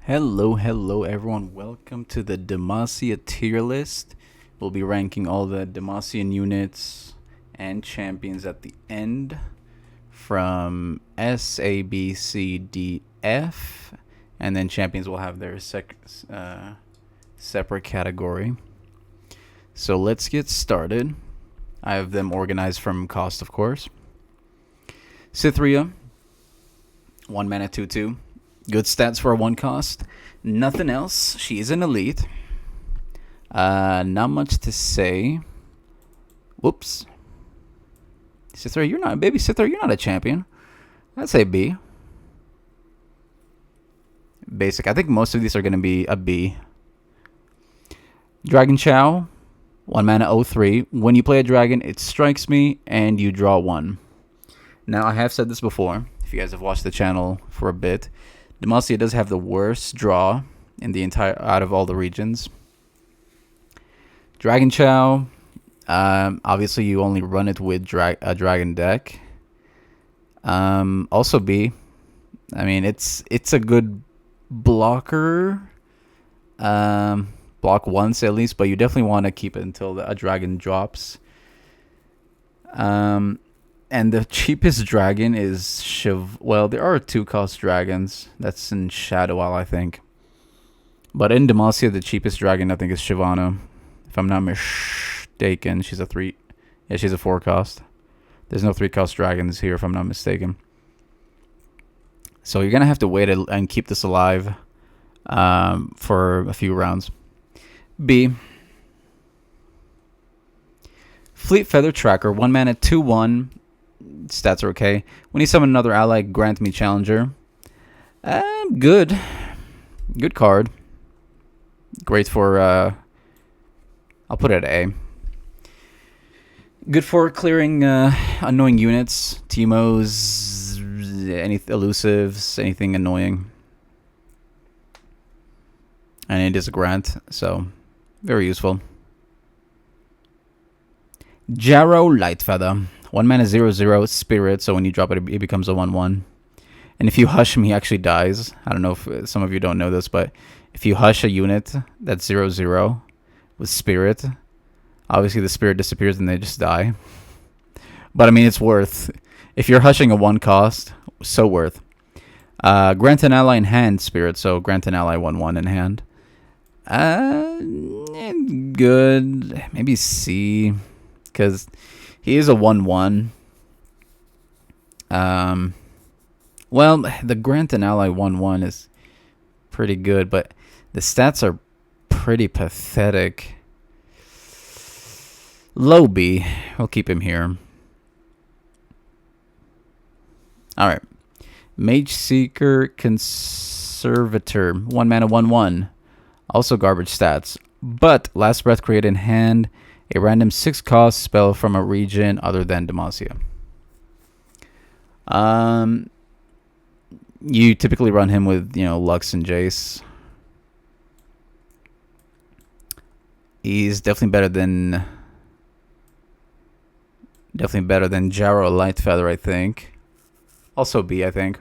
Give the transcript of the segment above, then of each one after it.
Hello everyone. Welcome to the Demacia tier list. We'll be ranking all the Demacian units and champions at the end from S, A, B, C, D, F, and then champions will have their separate category. So let's get started. I have them organized from cost, of course. Cythria, 1 mana 2/2. Good stats for a 1 cost. Nothing else. She is an elite. Not much to say. Whoops. Cythera, you're not a baby. Cythera, you're not a champion. I'd say B. Basic. I think most of these are going to be a B. Dragon Chow, 1 mana 0/3. When you play a dragon, it strikes me and you draw 1. Now, I have said this before. If you guys have watched the channel for a bit, Demacia does have the worst draw in the entire out of all the regions. Dragon Chow, obviously you only run it with a dragon deck. Also B. I mean it's a good blocker. Block once at least, but you definitely want to keep it until a dragon drops. And the cheapest dragon is well, there are 2-cost dragons. That's in Shadow Isle, I think. But in Demacia, the cheapest dragon, I think, is Shyvana. If I'm not mistaken, she's a 3. Yeah, she's a 4-cost. There's no 3-cost dragons here, if I'm not mistaken. So you're going to have to wait and keep this alive for a few rounds. B. Fleet Feather Tracker, 1 mana 2/1. Stats are okay. When you summon another ally, grant me Challenger. Good card. Great for I'll put it at A. Good for clearing annoying units, Teemos, any elusives, anything annoying. And it is a grant, so very useful. Jarrow Lightfeather, 1 mana 0/0 spirit, so when you drop it, it becomes a 1/1. And if you hush him, he actually dies. I don't know if some of you don't know this, but if you hush a unit that's 0/0 with spirit, obviously the spirit disappears and they just die. But I mean, it's worth. If you're hushing a 1 cost, so worth. Grant an ally in hand spirit, so grant an ally 1/1 in hand. Good. Maybe C, because he is a 1/1. Well, the grant an ally 1/1 is pretty good, but the stats are pretty pathetic. Low B. We'll keep him here. Alright. Mage Seeker Conservator, 1 mana 1/1. Also garbage stats. But last breath, create in hand a random 6-cost spell from a region other than Demacia. You typically run him with, Lux and Jace. He's definitely better than Jarrow Lightfeather, I think. Also B, I think.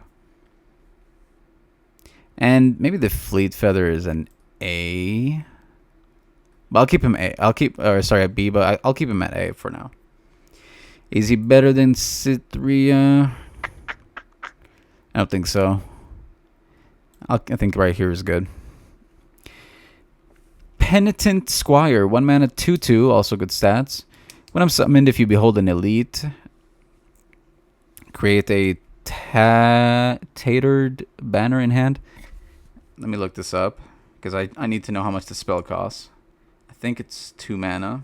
And maybe the Fleet Feather is an A. But I'll keep him A. A B, but I'll keep him at A for now. Is he better than Cythria? I don't think so. I think right here is good. Penitent Squire, 1 mana 2/2, also good stats. When I'm summoned, if you behold an elite, create a tatered banner in hand. Let me look this up, because I need to know how much the spell costs. I think it's 2 mana.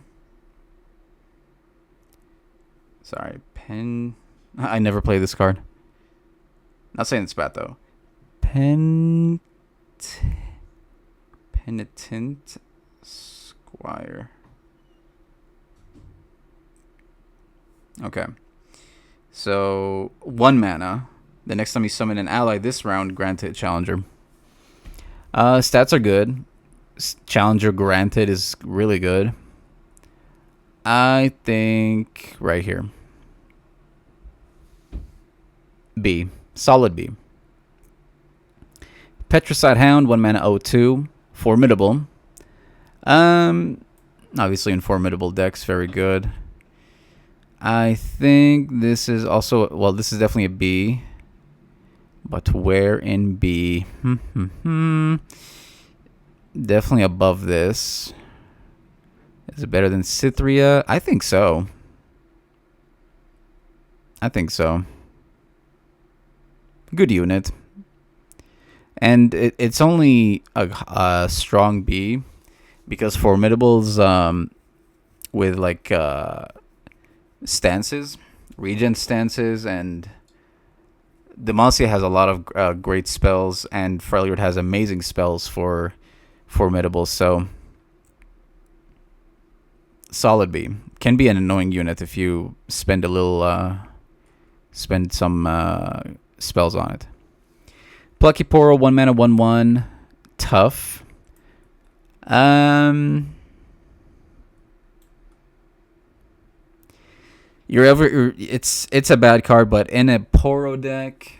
Sorry, I never play this card. Not saying it's bad though. Penitent Squire. Okay. So 1 mana. The next time you summon an ally this round, granted Challenger. Stats are good. Challenger granted is really good. I think right here. B. Solid B. Petricide Hound, 1 mana 0/2. Formidable. Obviously in formidable decks, very good. I think this is also, well, this is definitely a B. But where in B? Definitely above this. Is it better than Cythria? I think so. I think so. Good unit. And it's only a strong B because Formidable's with like stances, regen stances, and Demacia has a lot of great spells, and Freljord has amazing spells for Formidable, so solid B. Can be an annoying unit if you spend a little, spend some spells on it. Plucky Poro, 1 mana 1/1, tough. It's a bad card, but in a Poro deck,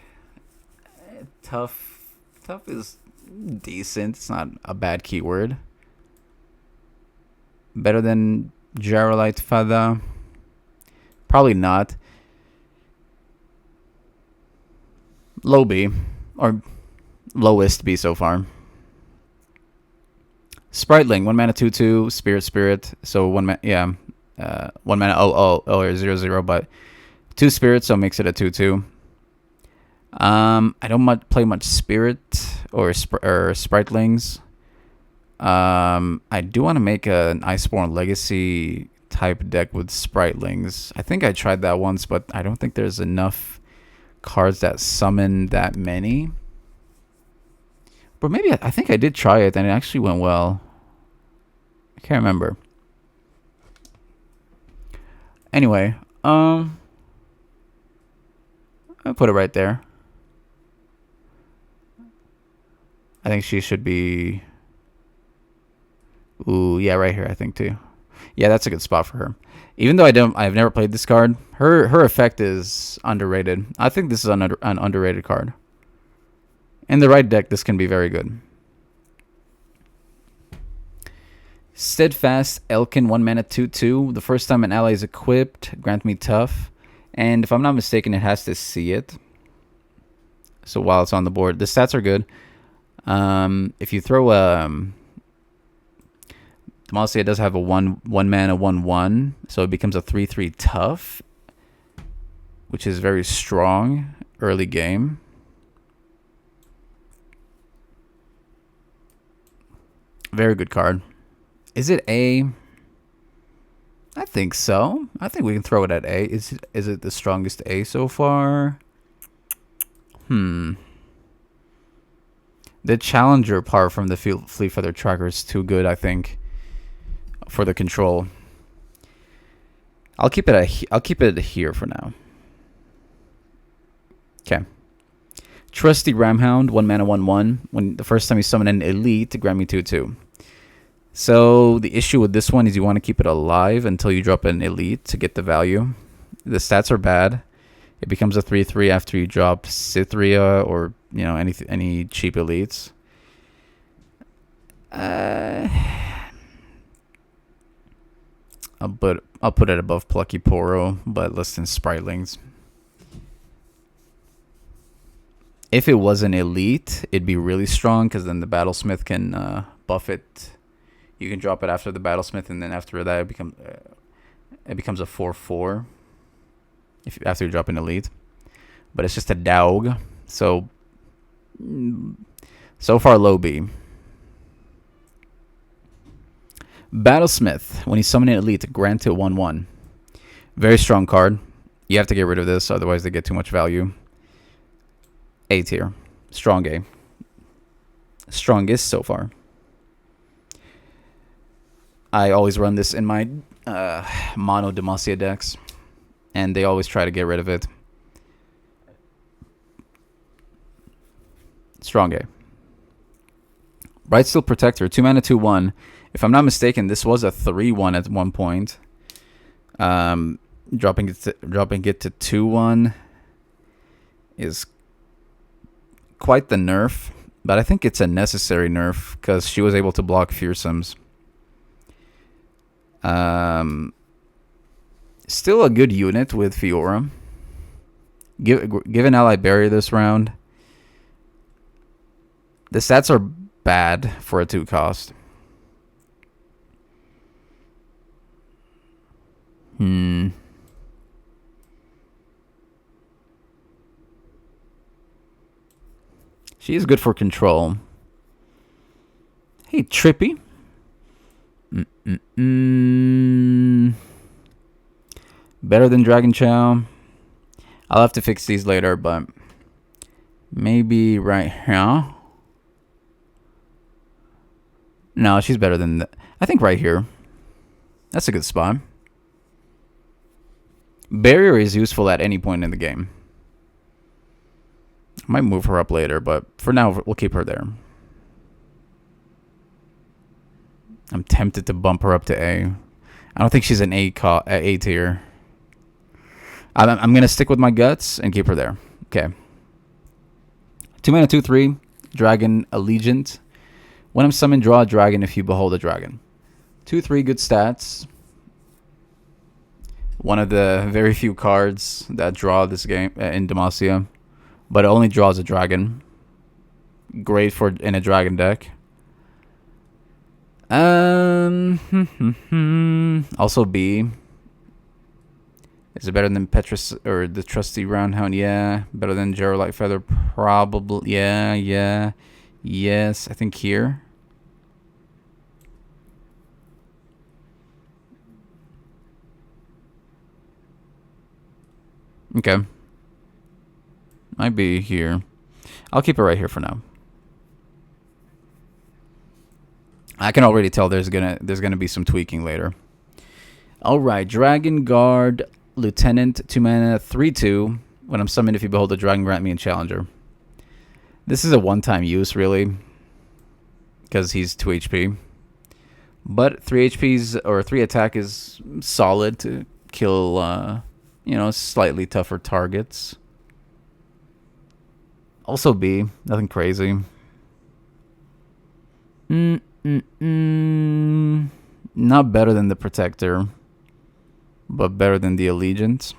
tough is decent. It's not a bad keyword. Better than Jarolite Fada? Probably not. Low B, or lowest B so far. Spriteling, 1 mana 2/2, Spirit. So 1 mana, yeah, 1 mana or 0/0, but 2 Spirit, so it makes it a 2/2. I don't play much Spirit or Spritelings. I do want to make an Iceborne Legacy type deck with Spritelings. I think I tried that once, but I don't think there's enough cards that summon that many. But maybe I think I did try it and it actually went well. I can't remember. Anyway, I'll put it right there. I think she should be. Ooh, yeah, right here, I think too. Yeah, that's a good spot for her. Even though I've never played this card, her effect is underrated. I think this is an underrated card. In the right deck, this can be very good. Steadfast Elkin, 1 mana 2/2. The first time an ally is equipped, grant me tough. And if I'm not mistaken, it has to see it. So while it's on the board, the stats are good. If you throw Demacia does have a 1 mana 1/1, so it becomes a 3/3 tough, which is very strong early game. Very good card. Is it A? I think so. I think we can throw it at A. Is it the strongest A so far? The challenger part from the Fleet Feather Tracker is too good, I think, for the control. I'll keep it here for now. Okay. Trusty Ramhound, 1 mana 1/1. When the first time you summon an elite, grant me 2/2. So the issue with this one is you want to keep it alive until you drop an elite to get the value. The stats are bad. It becomes a 3/3 after you drop Cythria or any cheap elites. I'll put it above Plucky Poro, but less than Spritelings. If it was an elite, it'd be really strong because then the Battlesmith can buff it. You can drop it after the Battlesmith, and then after that it becomes a 4/4. After you drop an elite, but it's just a dog. So far low B. Battlesmith, when you summon an elite, grant it 1/1. Very strong card. You have to get rid of this, otherwise they get too much value. A tier. Strong A. Strongest so far. I always run this in my mono Demacia decks, and they always try to get rid of it. Strong A. Brightsteel Protector, 2 mana 2/1. If I'm not mistaken, this was a 3/1 at one point. Dropping it to 2/1 is quite the nerf. But I think it's a necessary nerf because she was able to block fearsomes. Still a good unit with Fiora. Give an ally barrier this round. The stats are bad for a 2 cost. She is good for control. Hey, Trippy. Better than Dragon Chow. I'll have to fix these later, but maybe right here. No, she's better than that. I think right here. That's a good spot. Barrier is useful at any point in the game. I might move her up later, but for now, we'll keep her there. I'm tempted to bump her up to A. I don't think she's an A tier. I'm going to stick with my guts and keep her there. Okay. 2 mana, 2/3. Dragon Allegiant. When I'm summoned, draw a dragon if you behold a dragon. 2/3 good stats. One of the very few cards that draw this game in Demacia. But it only draws a dragon. Great for in a dragon deck. Also B. Is it better than Petrus or the trusty Roundhound? Yeah. Better than Jero Lightfeather? Probably. Yeah. Yes. I think here. Okay. Might be here. I'll keep it right here for now. I can already tell there's gonna be some tweaking later. All right, Dragon Guard Lieutenant, 2 mana, 3/2. When I'm summoned, if you behold a dragon, grant me a challenger. This is a one-time use, really, because he's 2 HP. But 3 HP's or 3 attack is solid to kill, slightly tougher targets. Also B, nothing crazy. Not better than the Protector, but better than the Allegiant.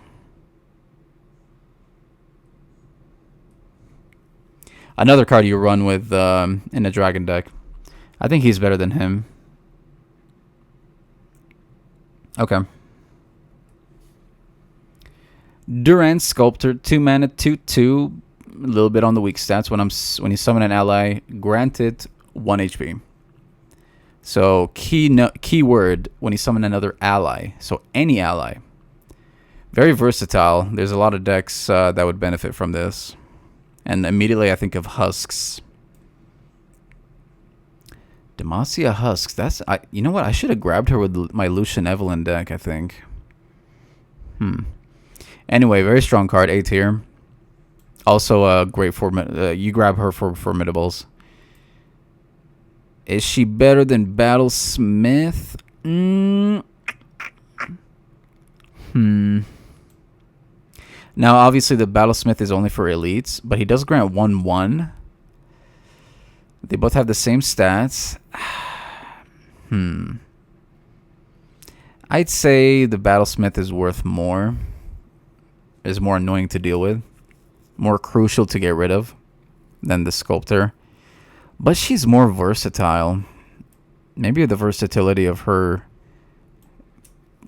Another card you run with in a dragon deck. I think he's better than him. Okay. Durant Sculptor, 2 mana, 2/2. A little bit on the weak stats. When you summon an ally, grant it 1 HP. So keyword when you summon another ally. So any ally. Very versatile. There's a lot of decks that would benefit from this. And immediately I think of Husks. Demacia Husks. You know what? I should have grabbed her with my Lucian Evelyn deck, I think. Anyway, very strong card, A tier. Also a great you grab her for Formidables. Is she better than Battlesmith? Now, obviously, the Battlesmith is only for elites, but he does grant 1/1. They both have the same stats. I'd say the Battlesmith is worth more. Is more annoying to deal with. More crucial to get rid of than the Sculptor. But she's more versatile. Maybe the versatility of her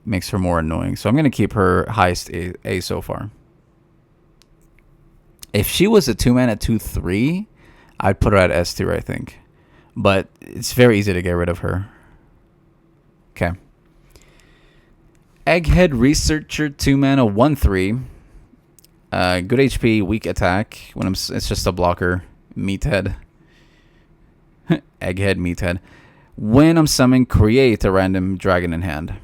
makes her more annoying. So I'm going to keep her highest A so far. If she was a 2 mana 2/3, I'd put her at S tier, I think. But it's very easy to get rid of her. Okay. Egghead Researcher, 2 mana 1/3. Good HP, weak attack. It's just a blocker. Meathead. Egghead Meathead. When I'm summoning, create a random dragon in hand.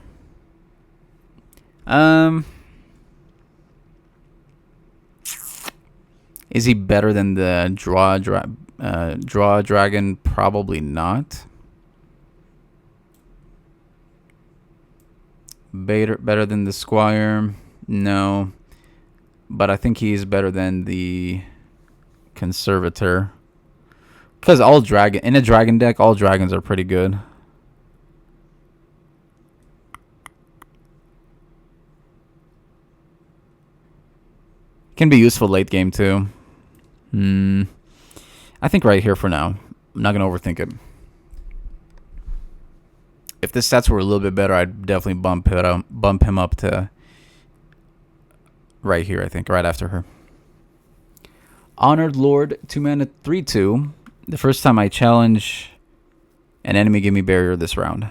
Is he better than the draw dragon? Probably not. Better than the Squire? No. But I think he's better than the Conservator. Because in a dragon deck, all dragons are pretty good. Can be useful late game too. I think right here for now. I'm not gonna overthink it. If the stats were a little bit better, I'd definitely bump him up to right here. I think right after her. Honored Lord, 2-mana, 3/2. The first time I challenge an enemy, give me barrier this round.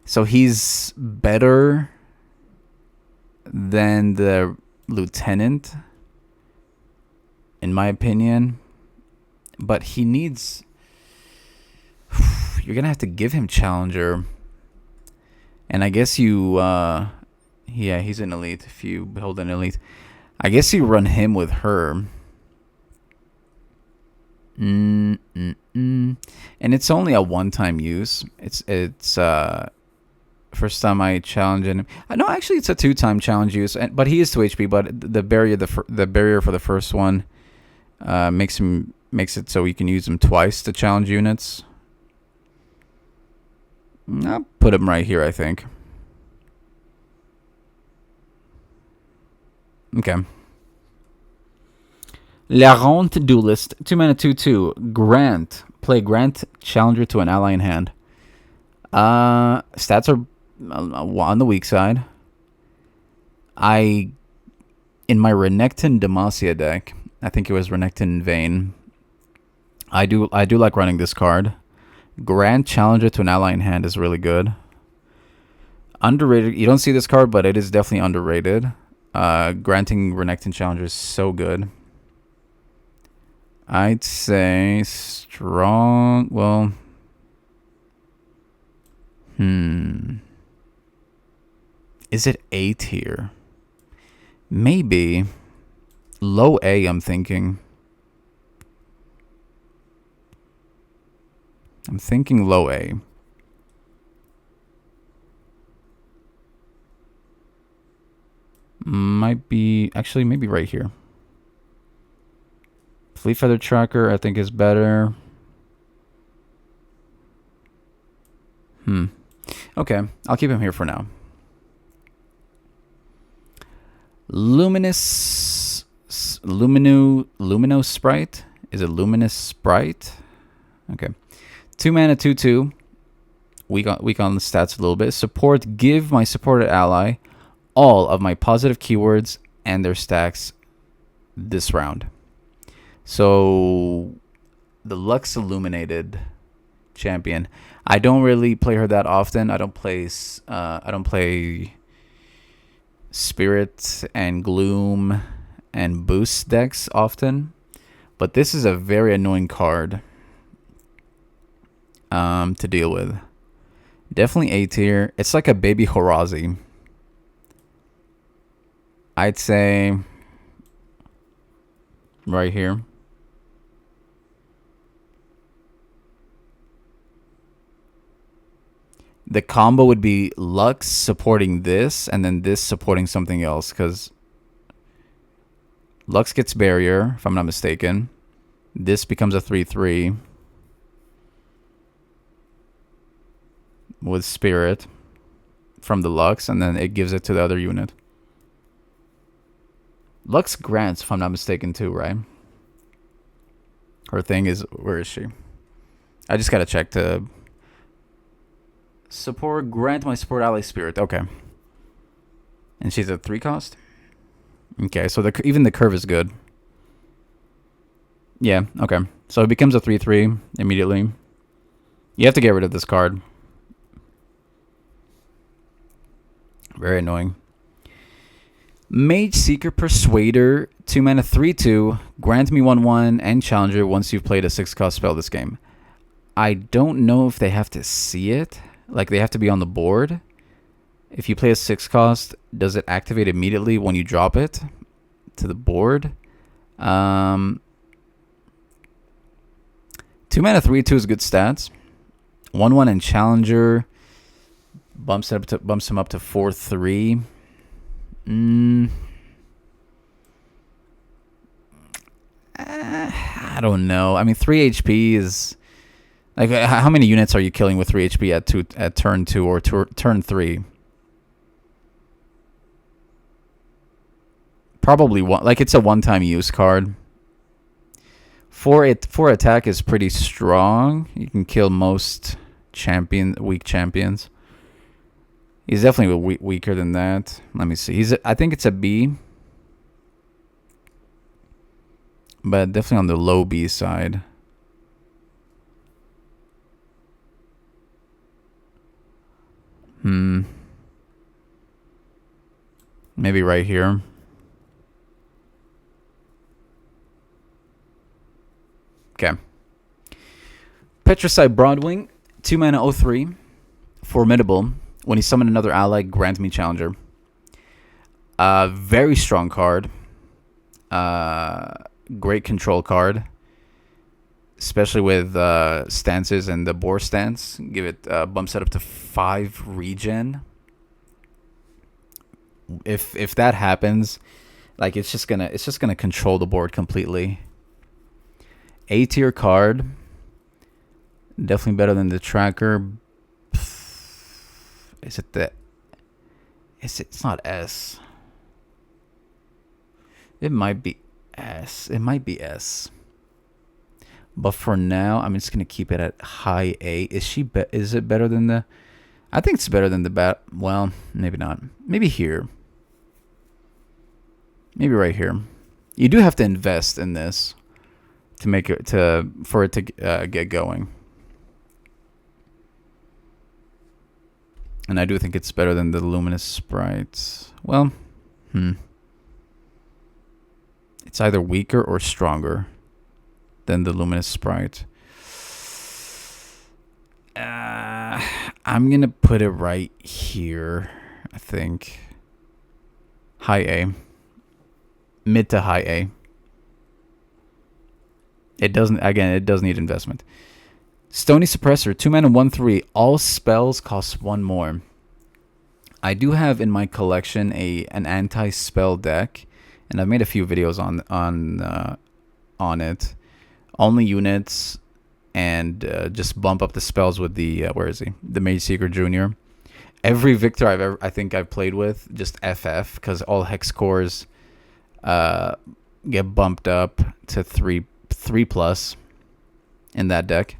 So he's better than the lieutenant, in my opinion. But he needs... You're going to have to give him challenger. And I guess you... yeah, he's an elite. If you hold an elite, I guess you run him with her. And it's only a one-time use. It's first time I challenge him. No, actually, it's a 2-time challenge use. But he is 2 HP. But the barrier for the first one makes it so you can use him twice to challenge units. I'll put him right here, I think. Okay. La Ronde Duelist. 2-mana, 2/2. Grant. Play Grant Challenger to an ally in hand. Stats are on the weak side. In my Renekton Demacia deck, I think it was Renekton Vayne, I do like running this card. Grant Challenger to an ally in hand is really good. Underrated. You don't see this card, but it is definitely underrated. Granting Renekton Challenger is so good. I'd say strong. Well, is it A tier? Maybe low A. I'm thinking low A. Might be actually maybe right here. Fleet Feather Tracker, I think, is better. Okay, I'll keep him here for now. Lumino Sprite. Is it Luminous Sprite? Okay. 2-mana, 2/2. Weak on the stats a little bit. Support. Give my supported ally all of my positive keywords and their stacks this round. So the Lux Illuminated champion. I don't really play her that often. I don't play Spirit and Gloom and Boost decks often. But this is a very annoying card to deal with. Definitely A tier. It's like a baby Horazi. I'd say right here. The combo would be Lux supporting this and then this supporting something else, because Lux gets barrier, if I'm not mistaken. This becomes a 3/3 with Spirit from the Lux, and then it gives it to the other unit. Lux grants, if I'm not mistaken, too, right? Her thing is, where is she? I just gotta check to support. Grant my support ally Spirit. Okay. And she's a 3 cost? Okay, so even the curve is good. Yeah, okay. So it becomes a 3/3 immediately. You have to get rid of this card. Very annoying. Mage Seeker Persuader, 2-mana, 3/2. Grant me 1/1 and Challenger once you've played a 6-cost spell this game. I don't know if they have to see it. Like, they have to be on the board. If you play a 6-cost, does it activate immediately when you drop it to the board? 2-mana, 3/2 is good stats. 1/1 and Challenger bumps him up to 4/3. I don't know. I mean, 3 HP is like how many units are you killing with 3 HP at turn 2 or turn 3? Probably one. Like it's a one-time use card. 4 attack is pretty strong. You can kill most weak champions. He's definitely weaker than that. Let me see. I think it's a B. But definitely on the low B side. Maybe right here. Okay. Petricite Broadwing, 2 mana 03. Formidable. When you summon another ally, grant me Challenger. Very strong card. Great control card. Especially with stances and the boar stance. Give it bumps it up to 5 regen. If that happens, like it's just gonna control the board completely. A tier card. Definitely better than the tracker. Is it the... It's not S. It might be S. It might be S. But for now, I'm just gonna keep it at high A. Is it better than the... I think it's better than the bat. Well, maybe not. Maybe here. Maybe right here. You do have to invest in this to make it for it to get going. And I do think it's better than the Luminous Sprites. Well, it's either weaker or stronger than the Luminous Sprite. I'm going to put it right here, I think. High A. Mid to high A. It does need investment. Stony Suppressor, 2 mana 1/3. All spells cost 1 more. I do have in my collection an anti-spell deck, and I've made a few videos on it. Only units, and just bump up the spells with the where is he? The Mage Seeker Junior. Every Victor I think I've played with just FF because all hex cores get bumped up to 3+ in that deck.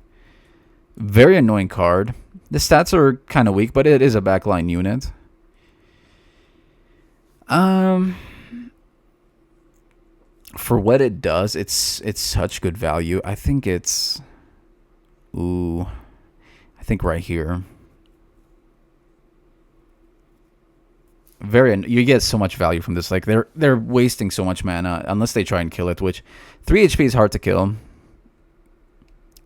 Very annoying card. The stats are kind of weak, but it is a backline unit. For what it does, it's such good value. I think it's... I think right here. You get so much value from this. Like they're wasting so much mana unless they try and kill it, which 3 HP is hard to kill.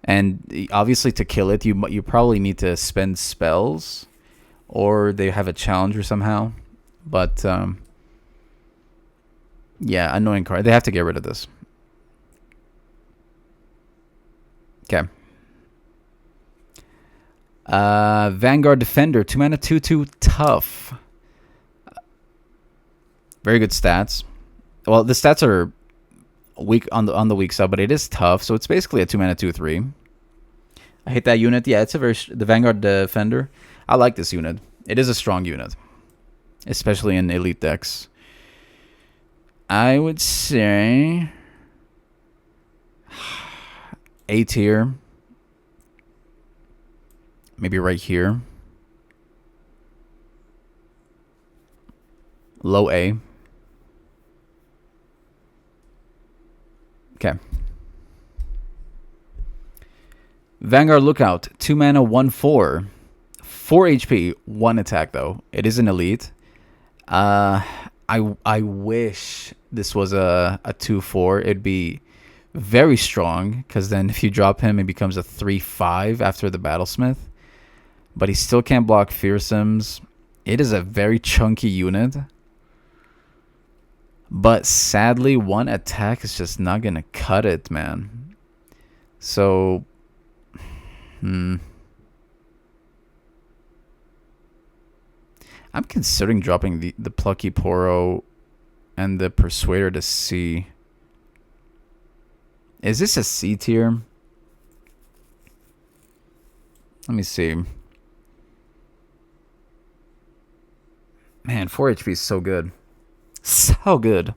And obviously to kill it, you probably need to spend spells, or they have a challenger somehow. But yeah, annoying card. They have to get rid of this. Okay. Vanguard Defender, 2 mana 2/2 tough. Very good stats. Well, the stats are weak on the weak side, but it is tough. So it's basically a 2 mana 2/3. I hate that unit. Yeah, it's the Vanguard Defender. I like this unit. It is a strong unit, especially in elite decks. I would say A tier. Maybe right here. Low A. Okay. Vanguard Lookout, 2 mana 1/4. 4 HP, 1 attack though. It is an elite. I wish this was a 2/4. It'd be very strong, because then if you drop him, it becomes a 3/5 after the Battlesmith. But he still can't block Fearsomes. It is a very chunky unit. But sadly, 1 attack is just not going to cut it, man. So, I'm considering dropping the Plucky Poro and the Persuader to C. Is this a C tier? Let me see. Man, 4 HP is so good. So good.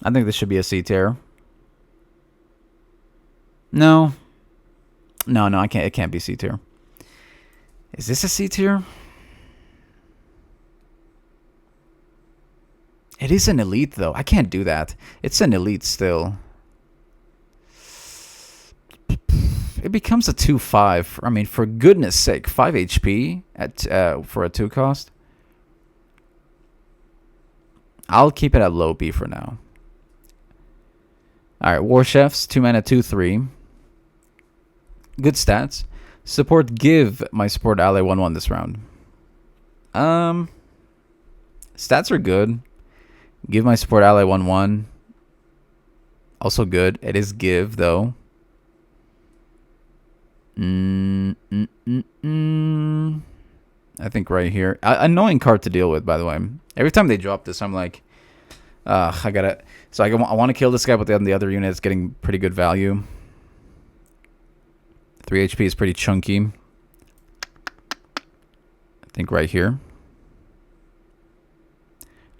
I think this should be a C tier. No. No, I can't. It can't be C tier. Is this a C tier? It is an elite, though. I can't do that. It's an elite still. It becomes a 2-5. I mean, for goodness sake, 5 HP at for a 2 cost. I'll keep it at low B for now. Alright, War Chefs, 2 mana, 2/3. Good stats. Support, give my support ally 1/1 this round. Stats are good. Give my support ally 1/1. Also good. It is give, though. I think right here. Annoying card to deal with, by the way. Every time they drop this, I'm like, I gotta. So I want to kill this guy, but then the other unit is getting pretty good value. 3 HP is pretty chunky. I think right here.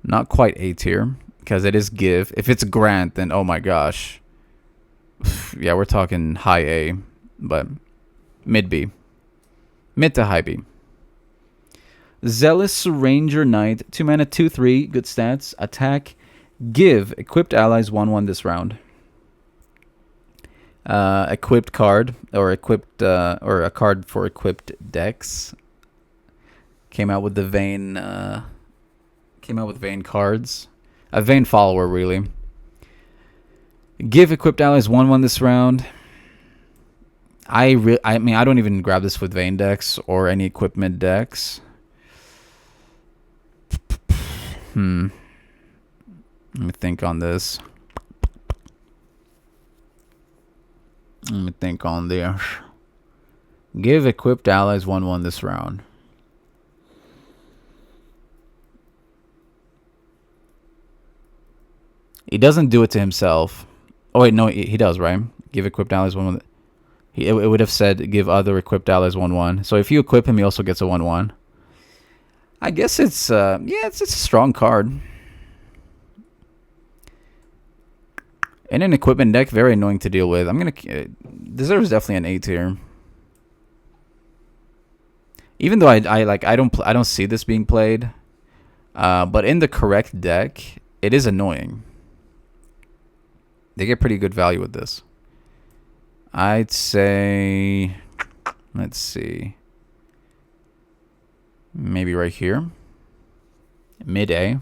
Not quite A tier, because it is give. If it's grant, then oh my gosh. Yeah, we're talking high A, but mid B. Mid to high B. Zealous Ranger Knight, 2 mana, 2/3, good stats. Attack, give equipped allies 1/1 this round. Equipped card or equipped or a card for equipped decks. Came out with the Vayne. Came out with Vayne cards. A Vayne follower, really. Give equipped allies 1/1 this round. I mean, I don't even grab this with Vayne decks or any equipment decks. Let me think on this. Let me think on this. Give equipped allies 1/1 this round. He doesn't do it to himself. Oh wait, no, he does, right? Give equipped allies 1/1. It would have said give other equipped allies 1/1. So if you equip him, he also gets a 1/1. I guess it's yeah, it's a strong card. In an equipment deck, very annoying to deal with. I'm gonna deserves definitely an A tier. Even though I don't see this being played, but in the correct deck, it is annoying. They get pretty good value with this. I'd say, let's see, maybe right here, mid A.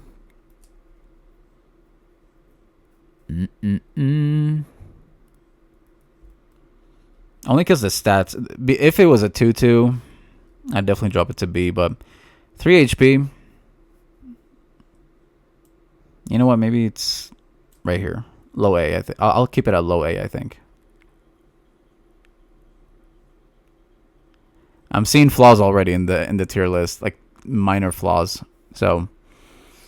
Only because the stats. If it was a 2/2, I'd definitely drop it to B. But 3 HP. You know what? Maybe it's right here, low A. I think I'll keep it at low A. I think. I'm seeing flaws already in the tier list, like minor flaws. So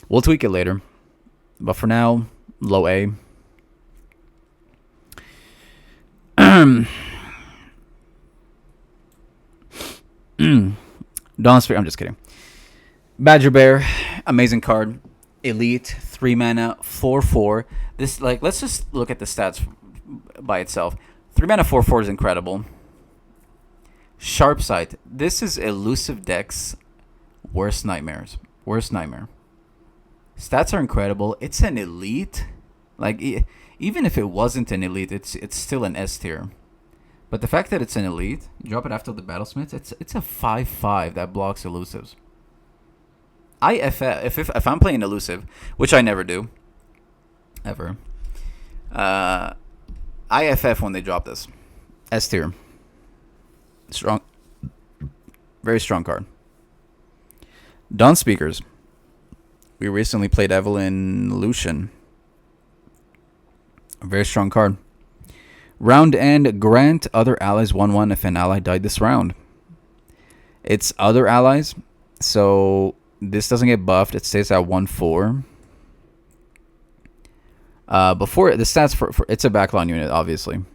we'll tweak it later. But for now, low A. Dawn Spirit. I'm just kidding. Badger Bear, amazing card. Elite, 3 mana, 4/4. This, like, let's just look at the stats by itself. 3 mana, 4/4 is incredible. Sharp Sight. This is elusive decks' worst nightmares. Worst nightmare. Stats are incredible. It's an elite. Like, even if it wasn't an elite, it's still an S tier. But the fact that it's an elite, you drop it after the Battlesmith, it's a 5/5 that blocks elusives. If I'm playing elusive, which I never do, ever, IFF when they drop this. S tier. Strong. Very strong card. Dawn Speakers. We recently played Evelyn Lucian. A very strong card. Round end, grant other allies 1/1 if an ally died this round. It's other allies. So this doesn't get buffed. It stays at 1-4. Before the stats for it's a backline unit, obviously.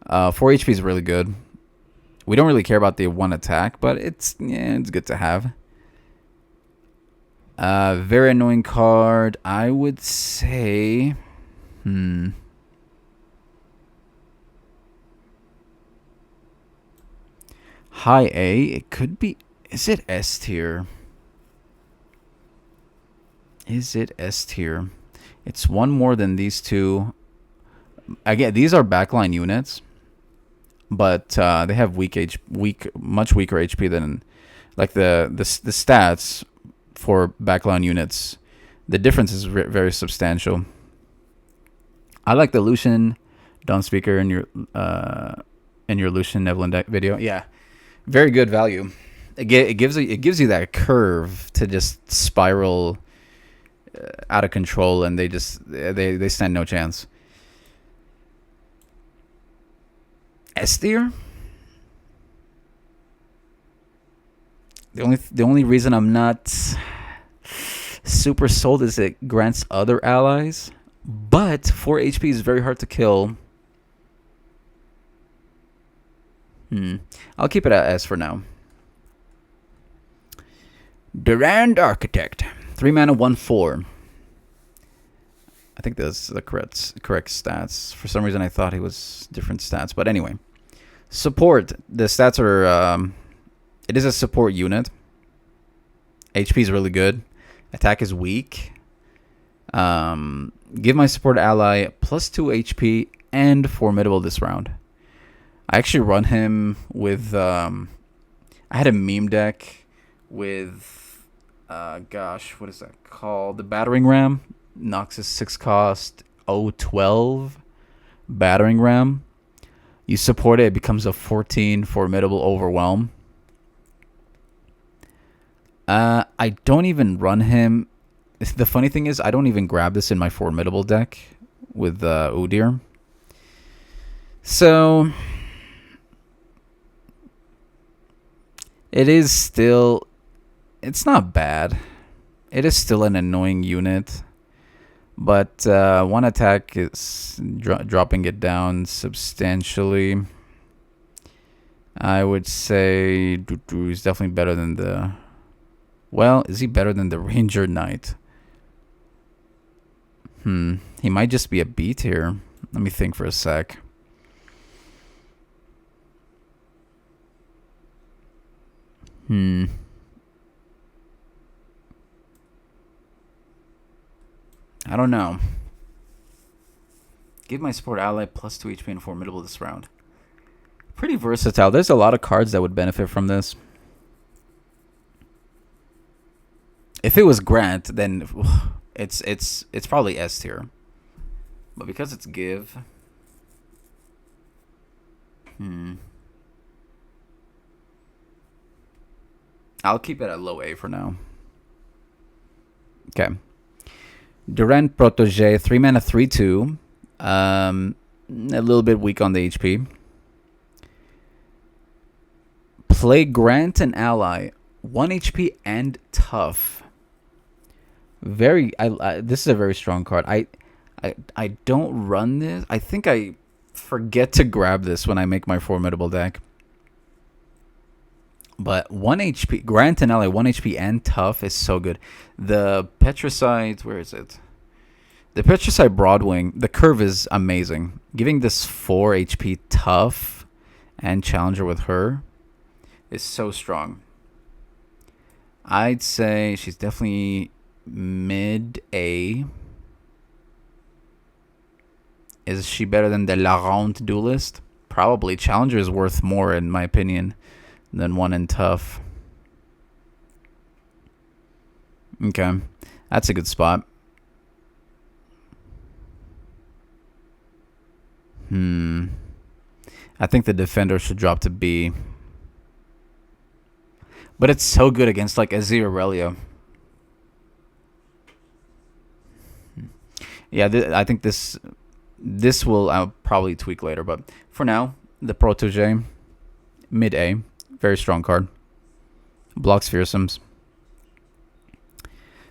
4 HP is really good. We don't really care about the 1 attack, but it's good to have. Very annoying card. I would say, high A. It could be. Is it S tier? Is it S tier? It's one more than these two. Again, these are backline units, but they have much weaker HP than, like the stats for backline units. The difference is very substantial. I like the Lucian Dawn Speaker in your Lucian Nevlin deck video. Yeah, very good value. It gives you that curve to just spiral out of control, and they stand no chance. S tier. The only reason I'm not super sold is it grants other allies, but 4 HP is very hard to kill. I'll keep it at S for now. Durand Architect, 3 mana, 1/4. I think that's the correct stats. For some reason, I thought he was different stats, but anyway. Support. The stats are. It is a support unit. HP is really good. Attack is weak. Give my support ally +2 HP and formidable this round. I actually run him with. I had a meme deck with. What is that called? The Battering Ram. Noxus 6 cost 012 Battering Ram. You support it, it becomes a 14 formidable overwhelm. I don't even run him. The funny thing is, I don't even grab this in my formidable deck with Udyr. So it is still. It's not bad. It is still an annoying unit. But 1 attack is dropping it down substantially. I would say he's definitely better than the... Well, is he better than the Ranger Knight? He might just be a B tier. Let me think for a sec. I don't know. Give my support ally +2 HP and formidable this round. Pretty versatile. There's a lot of cards that would benefit from this. If it was Grant, then it's probably S tier. But because it's give, I'll keep it at low A for now. Okay. Durand Protégé, 3 mana, 3/2. A little bit weak on the HP. Play Grant an ally, 1 HP and tough. This is a very strong card. I don't run this. I think I forget to grab this when I make my formidable deck. But 1 HP, Grant and ally, 1 HP and tough is so good. The Petricide, where is it? The Petricide Broadwing, the curve is amazing. Giving this 4 HP tough and challenger with her is so strong. I'd say she's definitely mid A. Is she better than the Larente Duelist? Probably. Challenger is worth more, in my opinion, than 1 in tough. Okay. That's a good spot. I think the defender should drop to B. But it's so good against like Azir Aurelia. Yeah, I think this will I'll probably tweak later, but for now, the Protégé, mid A, very strong card. Blocks fearsomes.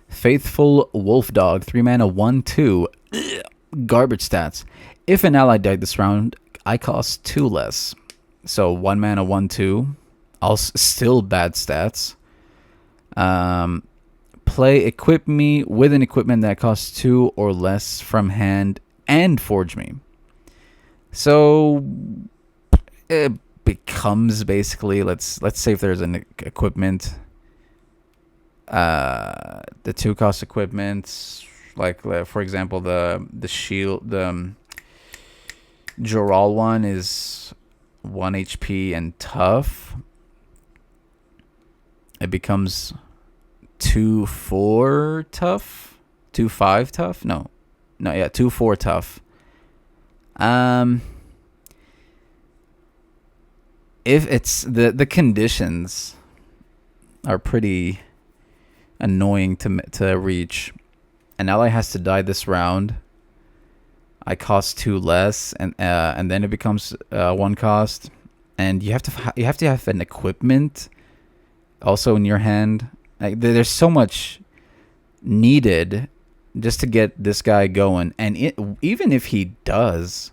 Faithful Wolf Dog, 3 mana, 1/2. Garbage stats. If an ally died this round, I cost 2 less. So 1 mana, 1/2. Still bad stats. Play Equip Me with an equipment that costs 2 or less from hand and Forge Me. So it becomes basically, let's say if there's an equipment, the 2-cost equipment, like for example the shield, the Joral one is 1 HP and tough. It becomes 2/4 tough, 2/5 tough. No, yeah, 2/4 tough. If it's the conditions are pretty annoying to reach. An ally has to die this round. I cost 2 less, and then it becomes 1 cost, and you have to have an equipment also in your hand. Like, there's so much needed just to get this guy going, and even if he does,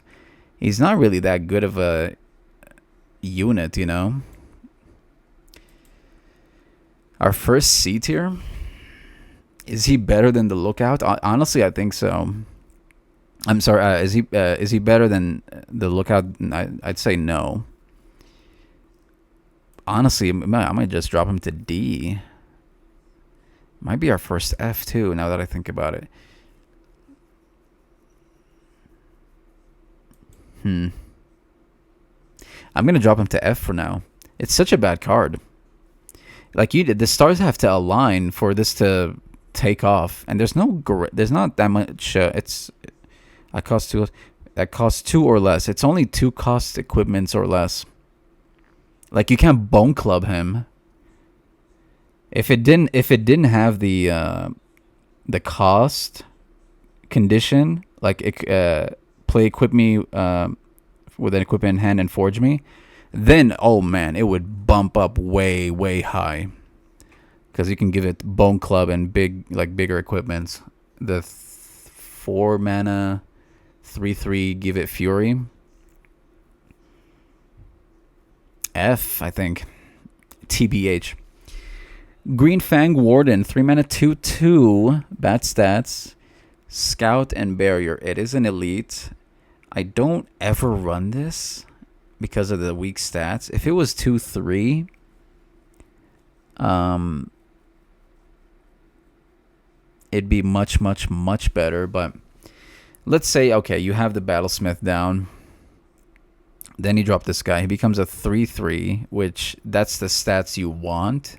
he's not really that good of a unit, you know. Our first C tier, is he better than the Lookout? Honestly, I think so. I'm sorry. Is he better than the Lookout? I'd say no. Honestly, I might just drop him to D. Might be our first F too, now that I think about it. I'm gonna drop him to F for now. It's such a bad card. Like you did, the stars have to align for this to take off, and there's not that much. I cost 2. That costs 2 or less. It's only 2 cost equipments or less. Like, you can't bone club him. If it didn't have the cost condition, like play Equip Me with an equipment in hand and Forge Me, then oh man, it would bump up way high, because you can give it Bone Club and bigger equipments. The 4 mana 3/3 give it Fury. F, I think. TBH. Green Fang Warden, 3 mana 2/2. Bad stats. Scout and Barrier. It is an elite. I don't ever run this because of the weak stats. If it was 2/3, it'd be much better. But let's say, okay, you have the Battlesmith down. Then you drop this guy. He becomes a 3/3, which that's the stats you want.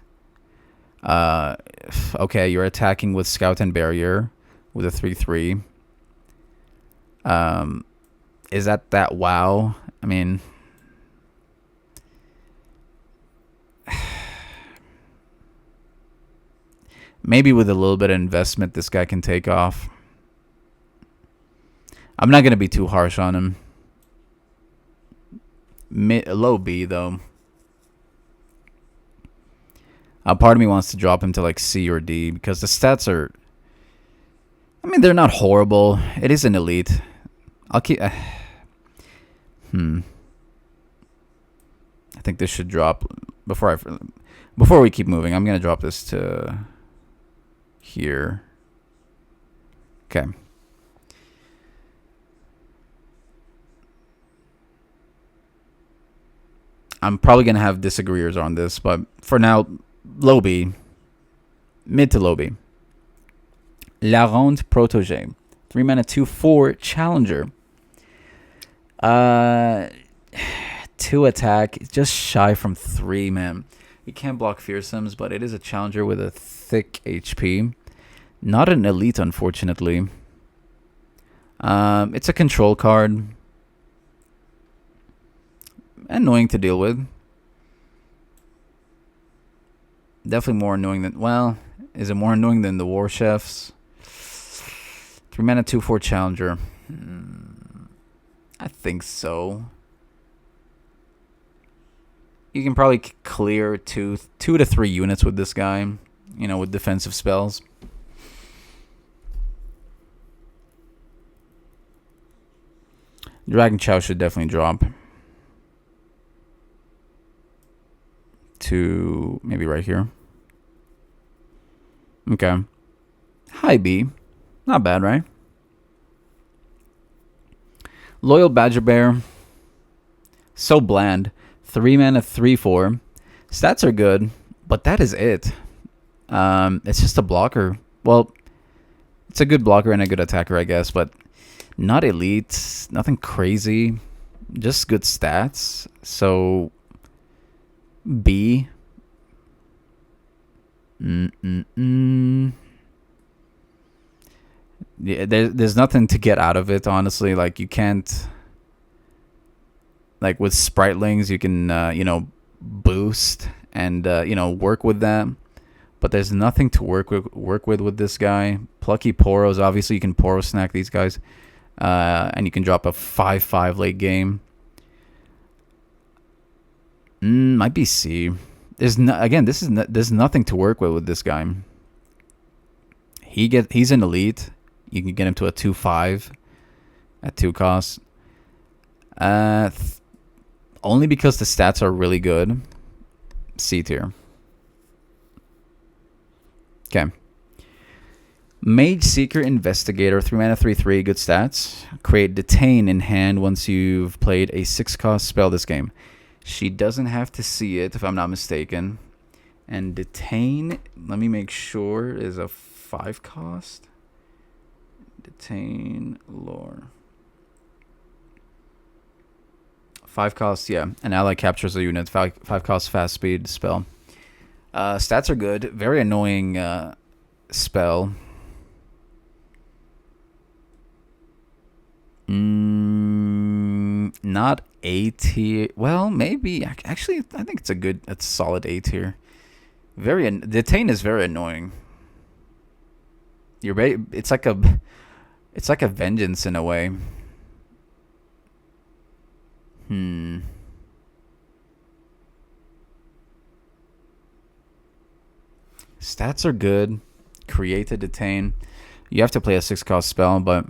Okay, you're attacking with Scout and Barrier with a 3/3. Is that wow? I mean, maybe with a little bit of investment, this guy can take off. I'm not gonna be too harsh on him. Low B though. Part of me wants to drop him to like C or D because the stats are, I mean, they're not horrible. It is an elite. I'll keep. I think this should drop before we keep moving. I'm gonna drop this to here. Okay. I'm probably gonna have disagreeers on this, but for now, low B, mid to low B. La Ronde Protégé, 3 mana 2/4 Challenger. 2 attack, just shy from 3, man. You can't block fearsomes, but it is a challenger with a thick HP. Not an elite, unfortunately. It's a control card. Annoying to deal with. Definitely more annoying than, well, is it more annoying than the War Chefs? 3 mana 2/4 challenger. I think so. You can probably clear two to three units with this guy, you know, with defensive spells. Dragon Chow should definitely drop to maybe right here. Okay. High B. Not bad, right? Loyal Badger Bear. So bland. 3 mana, 3/4. Stats are good, but that is it. It's just a blocker. Well, it's a good blocker and a good attacker, I guess, but not elite. Nothing crazy. Just good stats. So B. Yeah, there's nothing to get out of it, honestly. Like, you can't, like, with Spritelings, you can you know, boost and you know, work with them, but there's nothing to work with this guy. Plucky Poros, obviously you can Poro snack these guys, and you can drop a 5/5 late game. Might be C. There's there's nothing to work with this guy. He's an elite. You can get him to a 2/5 at 2 costs. Only because the stats are really good. C tier. Okay. Mage Seeker Investigator, 3 mana, 3/3, good stats. Create Detain in hand once you've played a 6-cost spell this game. She doesn't have to see it, if I'm not mistaken. And Detain, let me make sure, is a 5-cost. Detain lore. 5 costs, yeah. An ally captures a unit. 5 costs fast speed spell. Stats are good. Very annoying spell. Not A tier. Well, maybe. Actually, I think it's a solid A tier. Detain is very annoying. It's like a vengeance in a way. Stats are good. Create a Detain. You have to play a 6-cost spell, but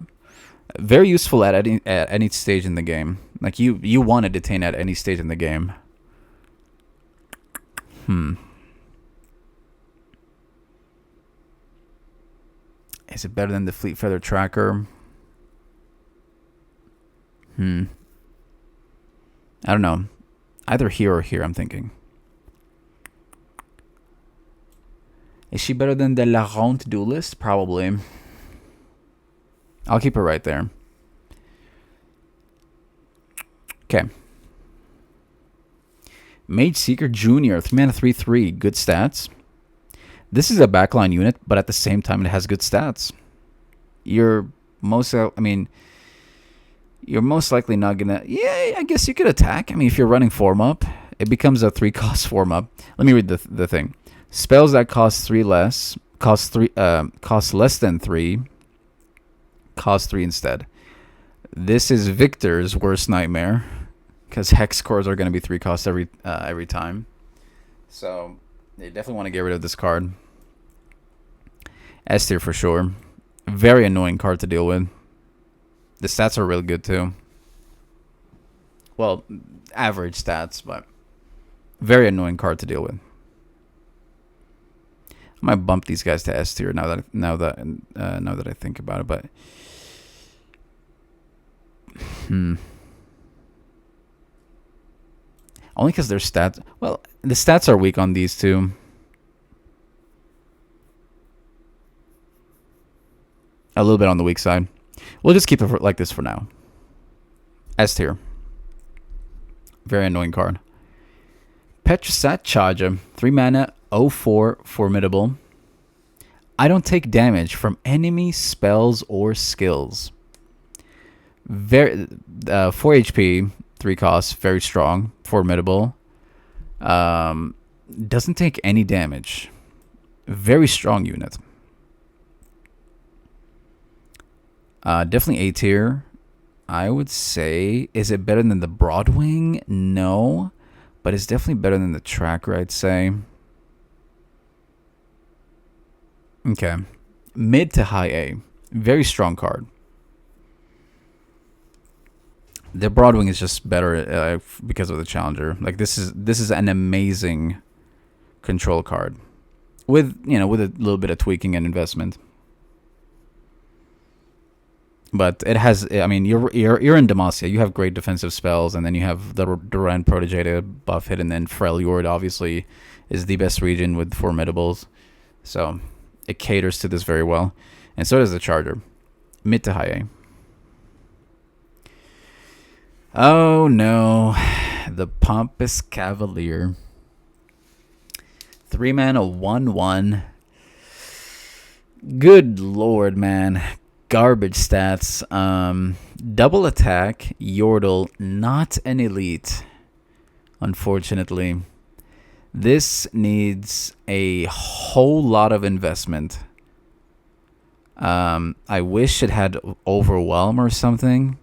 very useful at any stage in the game. Like, you want to Detain at any stage in the game. Is it better than the Fleet Feather Tracker? I don't know. Either here or here, I'm thinking. Is she better than the La Ronde Duelist? Probably. I'll keep her right there. Okay. Mage Seeker Jr. 3 mana, 3/3. Good stats. This is a backline unit, but at the same time, it has good stats. You're most likely not gonna. Yeah, I guess you could attack. I mean, if you're running form up, it becomes a 3-cost form up. Let me read the thing. Spells that cost less than 3, cost 3 instead. This is Victor's worst nightmare, because hex cores are going to be 3 costs every time. So they definitely want to get rid of this card. S tier for sure. Very annoying card to deal with. The stats are really good too. Well, average stats, but very annoying card to deal with. I might bump these guys to S tier now that I think about it, but only because their stats. Well, the stats are weak on these two. A little bit on the weak side. We'll just keep it like this for now. S tier. Very annoying card. Petrosat Charger. 3 mana, 0/4, formidable. I don't take damage from enemy spells or skills. 4 HP, 3 costs, very strong, formidable. Doesn't take any damage. Very strong unit. Definitely A tier. I would say, is it better than the Broadwing? No. but it's definitely better than the tracker, I'd say. Okay. Mid to high A. Very strong card. The Broadwing is just better because of the Challenger. Like this is an amazing control card with with a little bit of tweaking and investment. But it has. I mean, you're in Demacia. You have great defensive spells, and then you have the Duran Protege to buff it, and then Freljord obviously is the best region with Formidables, so it caters to this very well, and so does the Charger. Mid to high A. Oh no, the Pompous Cavalier. 3 mana 1/1. Good lord, man. Garbage stats. Double attack, Yordle, not an elite. Unfortunately. This needs a whole lot of investment. I wish it had Overwhelm or something.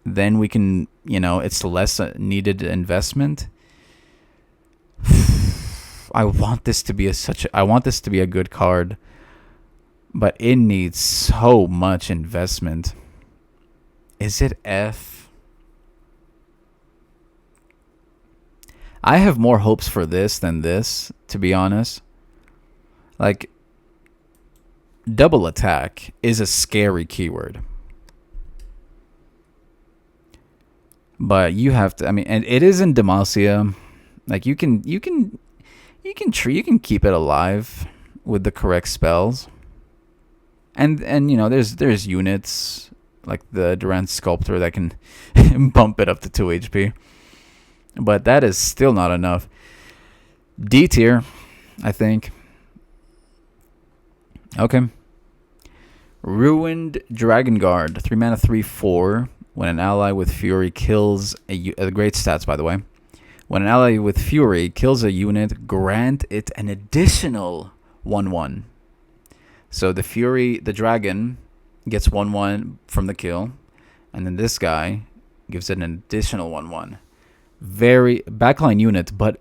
Then we can, it's less needed investment. I want this to be a good card, but it needs so much investment. Is it F? I have more hopes for this than this, to be honest. Like, double attack is a scary keyword. But you have to, and it is in Demacia. Like you can keep it alive with the correct spells. And there's units like the Durant Sculptor that can bump it up to 2 HP. But that is still not enough. D tier, I think. Okay. Ruined Dragon Guard, 3 mana 3/4. When an ally with Fury kills a great stats, by the way. When an ally with Fury kills a unit, grant it an additional 1/1. So the dragon gets 1/1 from the kill, and then this guy gives it an additional 1/1. Very backline unit, but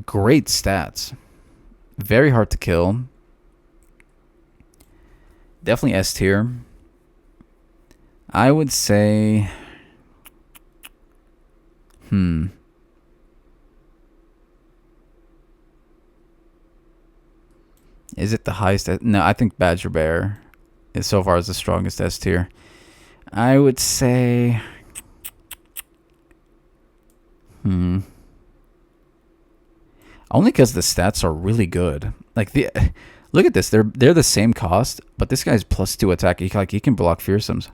great stats. Very hard to kill. Definitely S tier. I would say, is it the highest? No, I think Badger Bear is so far as the strongest S tier. I would say, only because the stats are really good. Like look at this. They're the same cost, but this guy's +2 attack. He can block fearsomes.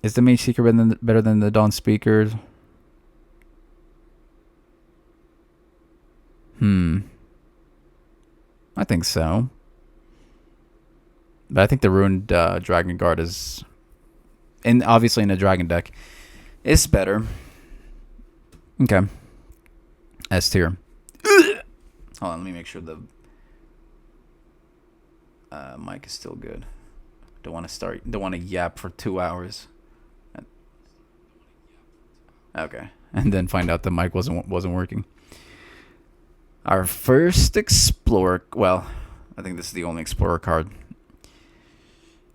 Is the Mage Seeker better than the Dawn Speakers? I think so. But I think the Ruined Dragon Guard is, and obviously in a Dragon deck, is better. Okay. S tier. Hold on, let me make sure the mic is still good. Don't want to yap for 2 hours. Okay, and then find out the mic wasn't working. Our first Explorer. Well, I think this is the only Explorer card.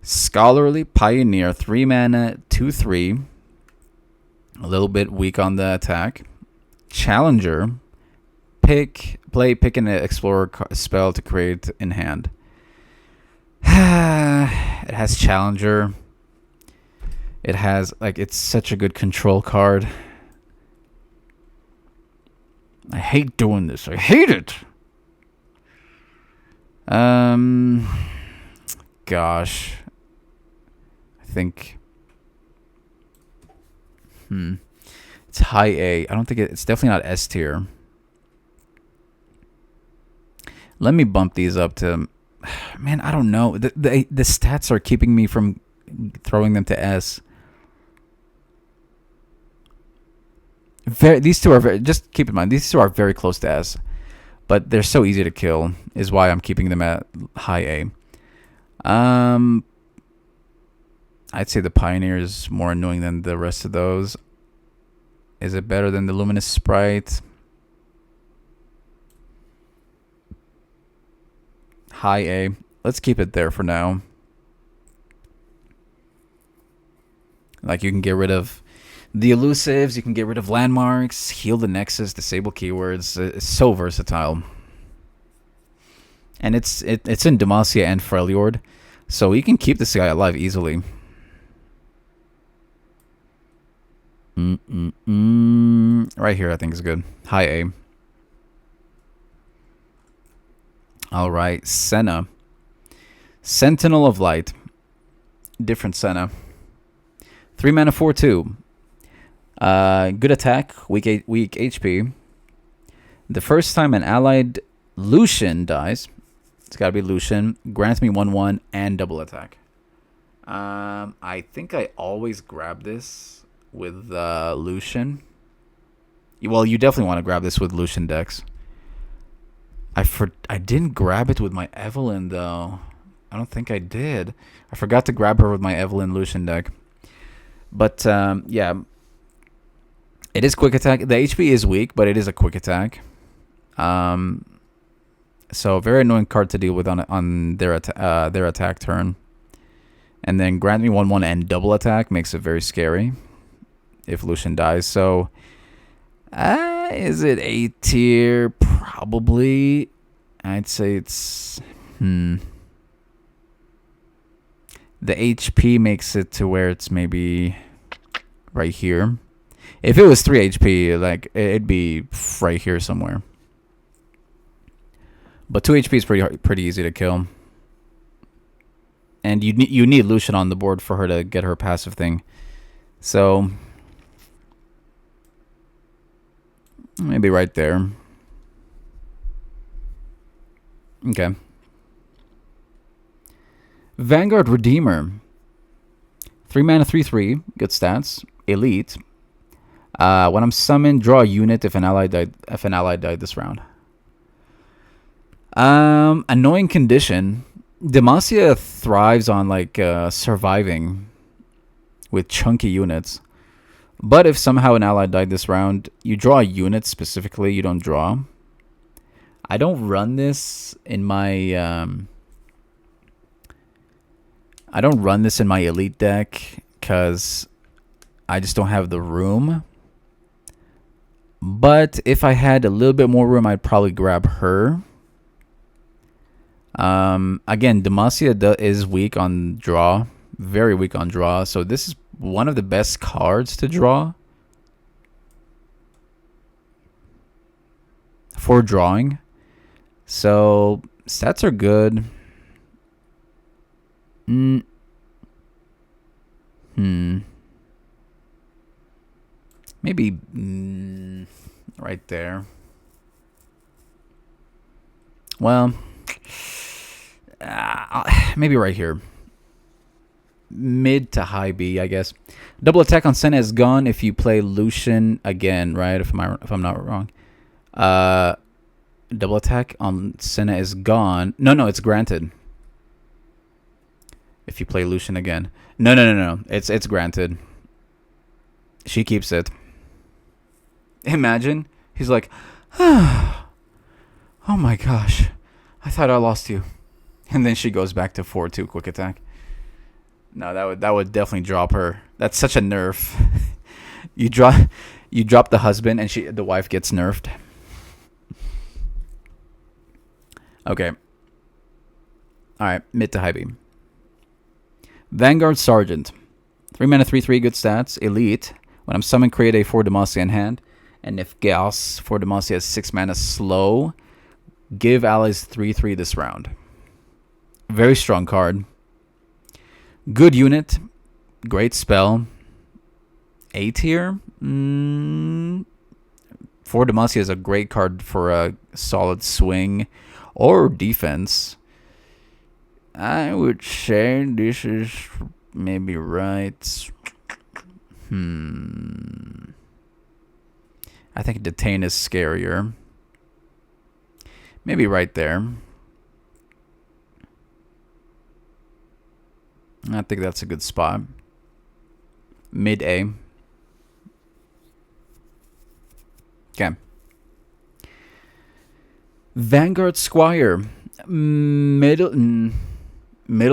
Scholarly Pioneer, 3 mana, 2/3. A little bit weak on the attack. Challenger. Pick an Explorer spell to create in hand. It has Challenger. It has, it's such a good control card. I hate doing this. I hate it. Gosh. I think. It's high A. I don't think it's definitely not S tier. Let me bump these up to. Man, I don't know. The stats are keeping me from throwing them to S. These two are just keep in mind, these two are very close to S, but they're so easy to kill is why I'm keeping them at high A. I'd say the Pioneer is more annoying than the rest of those. Is it better than the Luminous Sprite? High A. Let's keep it there for now. Like, you can get rid of the elusives, you can get rid of landmarks, heal the nexus, disable keywords. It's so versatile. And it's in Demacia and Freljord, so you can keep this guy alive easily. Right here, I think is good. High A. All right, Senna. Sentinel of Light. Different Senna. 3 mana, 4/2. Good attack, weak HP. The first time an allied Lucian dies, it's got to be Lucian, grants me 1/1 and double attack. I think I always grab this with Lucian. Well, you definitely want to grab this with Lucian decks. I didn't grab it with my Evelyn, though. I don't think I did. I forgot to grab her with my Evelyn Lucian deck. But, yeah. It is quick attack. The HP is weak, but it is a quick attack. So, very annoying card to deal with on their attack turn. And then grant me 1/1 and double attack makes it very scary if Lucian dies. So, is it A tier? Probably. I'd say it's... The HP makes it to where it's maybe right here. If it was 3 HP, like, it'd be right here somewhere. But 2 HP is pretty easy to kill. And you need Lucian on the board for her to get her passive thing. So maybe right there. Okay. Vanguard Redeemer. 3 mana, 3/3. Good stats. Elite. When I'm summoned, draw a unit if an ally died this round. Annoying condition. Demacia thrives on like surviving with chunky units. But if somehow an ally died this round, you draw a unit specifically, you don't draw. I don't run this in my elite deck because I just don't have the room. But if I had a little bit more room, I'd probably grab her. Again, Demacia is weak on draw. Very weak on draw. So this is one of the best cards to draw for drawing. So stats are good. Maybe right there. Well, maybe right here. Mid to high B, I guess. Double attack on Senna is gone if you play Lucian again, right? If I'm not wrong. Double attack on Senna is gone. No, it's granted. If you play Lucian again. No. It's granted. She keeps it. Imagine. He's like, oh my gosh. I thought I lost you. And then she goes back to 4/2 quick attack. No, that would definitely drop her. That's such a nerf. you drop the husband and the wife gets nerfed. Okay. Alright, mid to high B. Vanguard Sergeant. 3 mana, 3/3, good stats. Elite. When I'm summoned, create a 4 Demacia in hand. And if Gauss for Demacia has 6 mana slow, give allies 3/3 this round. Very strong card. Good unit. Great spell. A tier. 4 Demacia is a great card for a solid swing or defense. I would say this is maybe right. I think Detain is scarier. Maybe right there. I think that's a good spot. Mid A. Okay. Vanguard Squire. Middle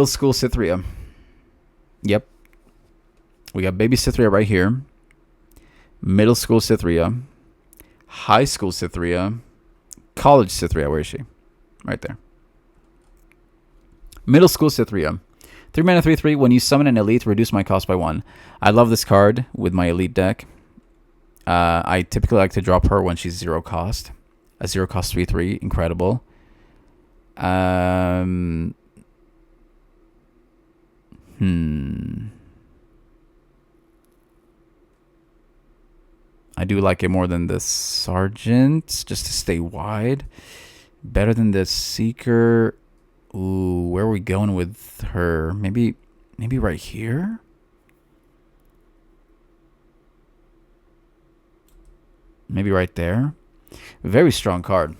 school Cythria. Yep. We got baby Cythria right here. Middle school Cythria. High school Cythria. College Cythria. Where is she? Right there. Middle school Cythria. 3 mana 3/3. When you summon an elite, reduce my cost by 1. I love this card with my elite deck. I typically like to drop her when she's 0 cost. A 0 cost 3/3. Incredible. I do like it more than the Sergeant, just to stay wide. Better than the Seeker. Ooh, where are we going with her? Maybe right here? Maybe right there? Very strong card.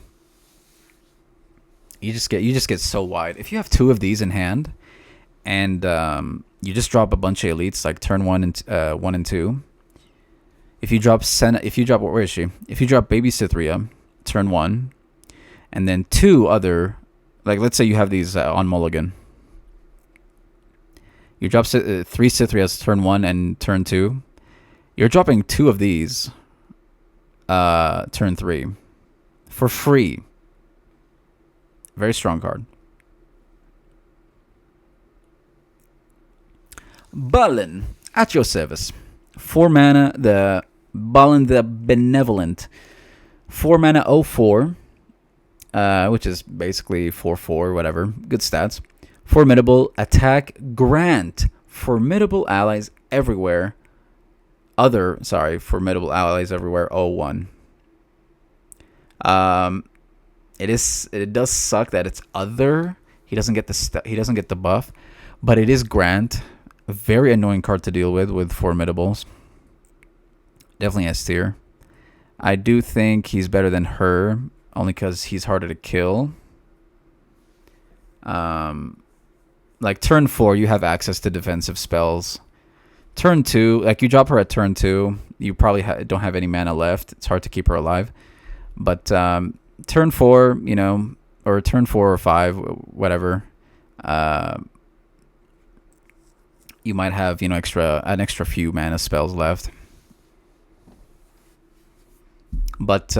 You just get so wide. If you have 2 of these in hand, and you just drop a bunch of elites like turn 1 and 2. If you drop where is she? If you drop baby Cythria, turn 1, and then 2 other, like let's say you have these on mulligan. You drop 3 Cythrias turn 1 and turn 2. You're dropping 2 of these turn 3 for free. Very strong card. Balin, at your service. 4 mana, the Balin the Benevolent. 4 mana 0/4, which is basically 4/4, whatever. Good stats. Formidable, attack, grant. Formidable allies everywhere. Formidable allies everywhere. 0/1. It does suck that it's other. He doesn't get the buff, but it is grant. A very annoying card to deal with formidables. Definitely S tier. I do think he's better than her, only because he's harder to kill. Like turn 4, you have access to defensive spells. Turn 2, like you drop her at turn 2, you probably don't have any mana left. It's hard to keep her alive. But turn 4, or turn 4 or 5, whatever. You might have an extra few mana spells left. But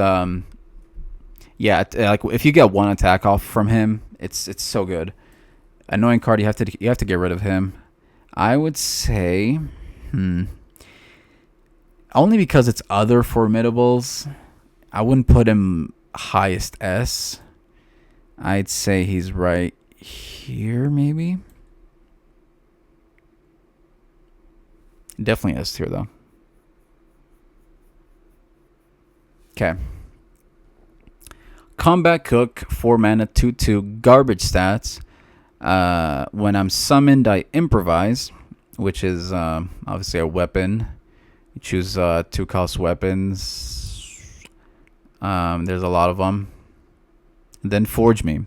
yeah, like if you get 1 attack off from him, it's so good. Annoying card, you have to get rid of him. I would say only because it's other formidables. I wouldn't put him highest S. I'd say he's right here, maybe. Definitely S tier though. Okay. Combat Cook, 4 mana, 2/2, garbage stats. When I'm summoned, I improvise, which is obviously a weapon. You choose 2-cost weapons. There's a lot of them. And then Forge Me.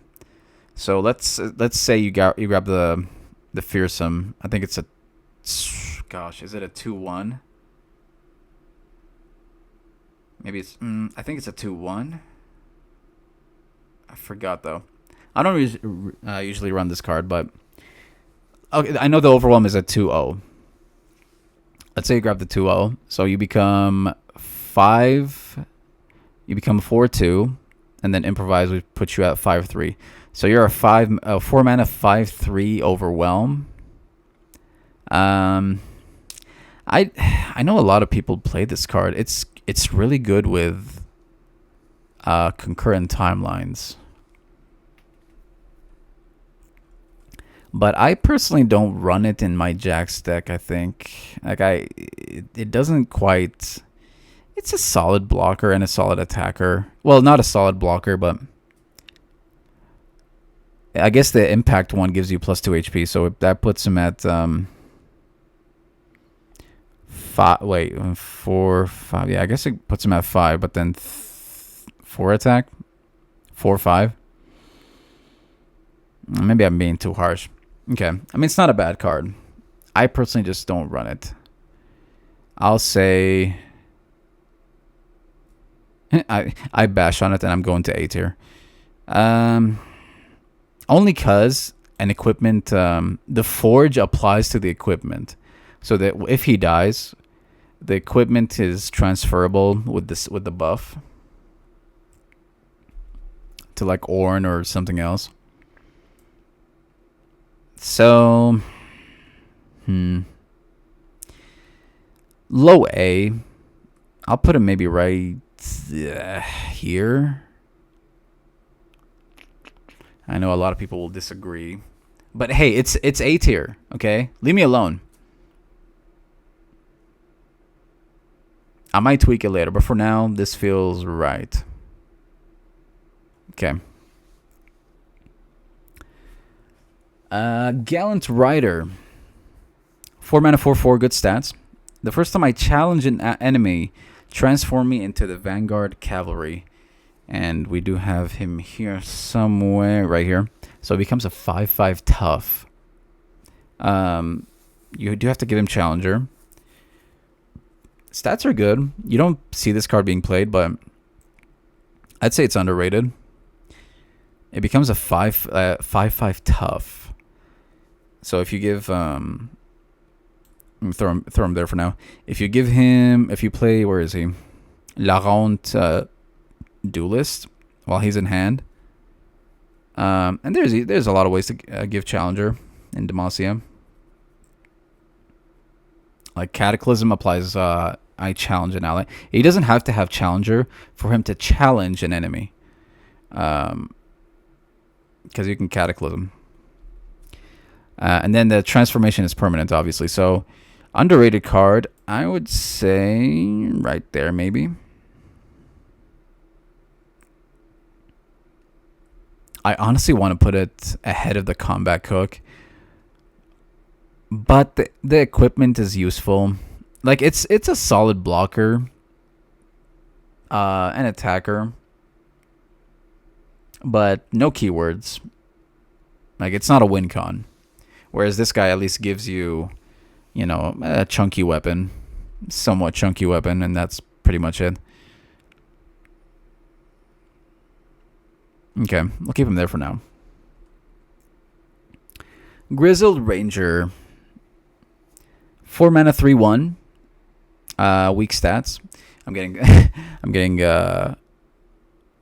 So let's say you grab the Fearsome. I think it's a, gosh, is it a 2/1? Maybe it's, I think it's a 2/1. I forgot though. I don't usually run this card, but okay, I know the Overwhelm is a 2/0. Let's say you grab the 2/0, so you become 5. You become 4/2, and then Improvise would put you at 5/3. So you're a 4 mana 5/3 Overwhelm. I know a lot of people play this card. It's really good with concurrent timelines. But I personally don't run it in my Jax deck, I think. It doesn't quite... It's a solid blocker and a solid attacker. Well, not a solid blocker, but... I guess the impact one gives you plus 2 HP, so that puts him at... 4, 5. Yeah, I guess it puts him at 5, but then 4 attack? 4, 5? Maybe I'm being too harsh. Okay. I mean, it's not a bad card. I personally just don't run it. I'll say I bash on it and I'm going to A tier. Only cause an equipment, the forge applies to the equipment, so that if he dies, the equipment is transferable with the buff to like Ornn or something else. So, low A. I'll put him maybe right here. I know a lot of people will disagree, but hey, it's A tier. Okay, leave me alone. I might tweak it later, but for now, this feels right. Okay. Gallant Rider. 4 mana, 4/4, good stats. The first time I challenge an enemy, transform me into the Vanguard Cavalry. And we do have him here somewhere, right here. So it becomes a 5/5 tough. You do have to give him Challenger. Stats are good. You don't see this card being played, but I'd say it's underrated. It becomes a 5/5 tough. So if you give throw him there for now. If you give him, if you play, where is he? La Ronde Duelist while he's in hand. And there's a lot of ways to give Challenger in Demacia. Like Cataclysm applies. I challenge an ally. He doesn't have to have Challenger for him to challenge an enemy. Because you can Cataclysm. And then the transformation is permanent, obviously. So, underrated card, I would say right there, maybe. I honestly want to put it ahead of the Combat Cook. But the equipment is useful. Like, it's a solid blocker. An attacker. But no keywords. Like, it's not a win con. Whereas this guy at least gives you, you know, a chunky weapon. Somewhat chunky weapon, and that's pretty much it. Okay, we'll keep him there for now. Grizzled Ranger. 4 mana, 3/1. Weak stats. I'm getting a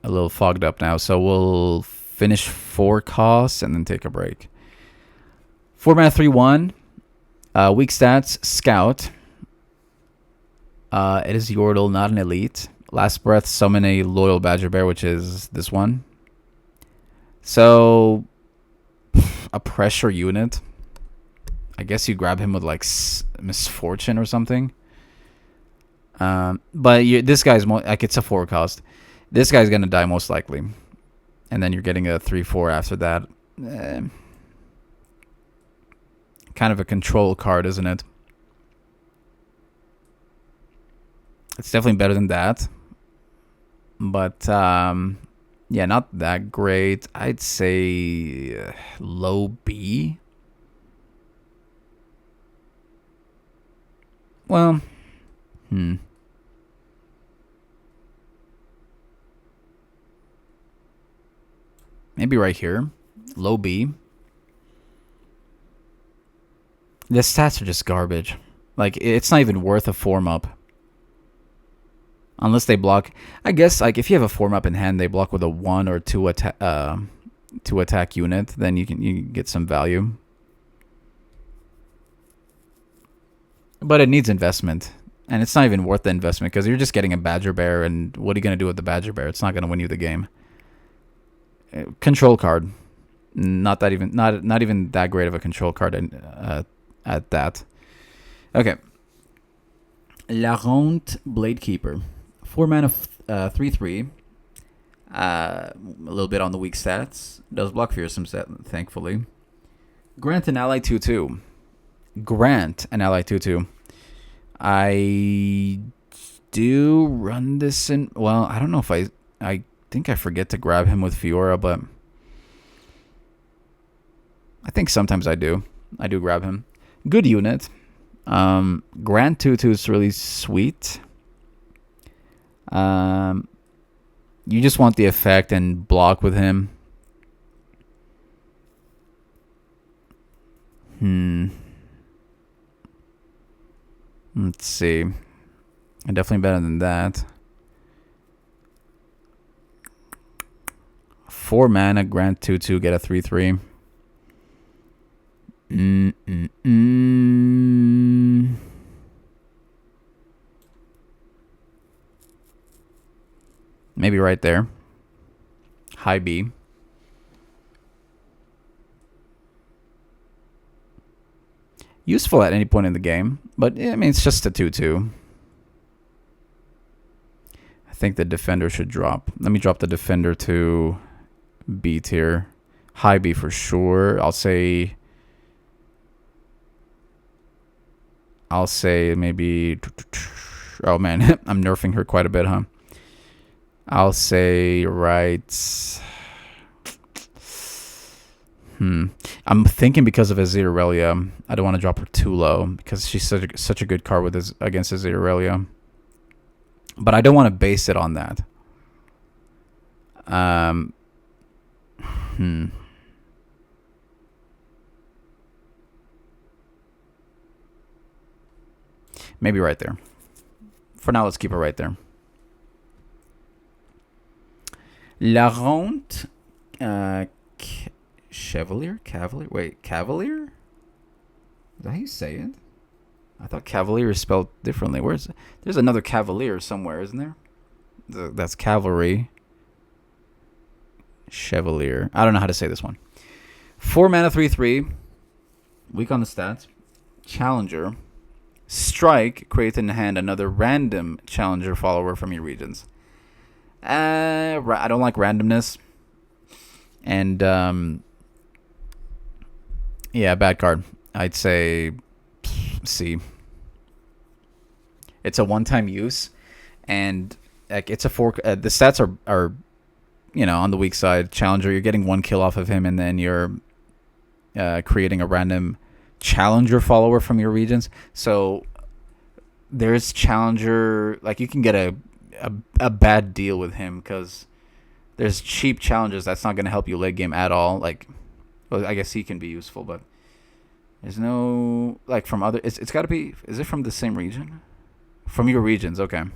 little fogged up now, so we'll finish 4 costs and then take a break. 4 mana, 3/1. Weak stats. Scout. It is Yordle, not an elite. Last breath, summon a loyal Badger Bear, which is this one. So, a pressure unit. I guess you grab him with like Misfortune or something. But this guy's like, it's a 4 cost. This guy's gonna die most likely, and then you're getting a 3/4 after that. Kind of a control card, isn't it? It's definitely better than that, but yeah, not that great. I'd say low B. Well, maybe right here. Low B. The stats are just garbage. Like, it's not even worth a form up. Unless they block. I guess, like, if you have a form up in hand, they block with a 1 or 2 attack unit, then you can get some value. But it needs investment. And it's not even worth the investment because you're just getting a Badger Bear, and what are you going to do with the Badger Bear? It's not going to win you the game. Control card. Not even that great of a control card at that. Okay. La Ronde Bladekeeper. 4 mana, 3/3. A little bit on the weak stats. Does block fearsome set, thankfully. Grant an ally 2/2. Grant an ally 2/2. I do run this in. Well, I don't know if I think I forget to grab him with Fiora, but I think sometimes I do. I do grab him. Good unit. Grant 2/2 is really sweet. You just want the effect and block with him. Let's see. Definitely better than that. 4 mana, grant 2/2, get a 3/3. Maybe right there. High B. Useful at any point in the game, but I mean, it's just a 2/2. I think the defender should drop. Let me drop the defender to B tier. High B for sure. I'll say maybe... Oh, man. I'm nerfing her quite a bit, huh? I'll say right... I'm thinking because of Azir, I don't want to drop her too low because she's such a good card with against Azir. But I don't want to base it on that. Maybe right there. For now, let's keep it right there. La Ronde, Chevalier? Wait, Cavalier? Is that how you say it? I thought Cavalier is spelled differently. There's another Cavalier somewhere, isn't there? That's cavalry. Chevalier. I don't know how to say this one. 4 mana, 3/3. Weak on the stats. Challenger. Strike. Create in hand another random challenger follower from your regions. I don't like randomness. And, yeah, bad card. I'd say C. It's a one-time use. And like it's a 4... the stats are on the weak side. Challenger, you're getting 1 kill off of him, and then you're creating a random challenger follower from your regions. So there's challenger, like you can get a bad deal with him because there's cheap challenges that's not going to help you late game at all. Like, well, I guess he can be useful, but there's no, like, from other... It's got to be... Is it from the same region? From your regions, okay. And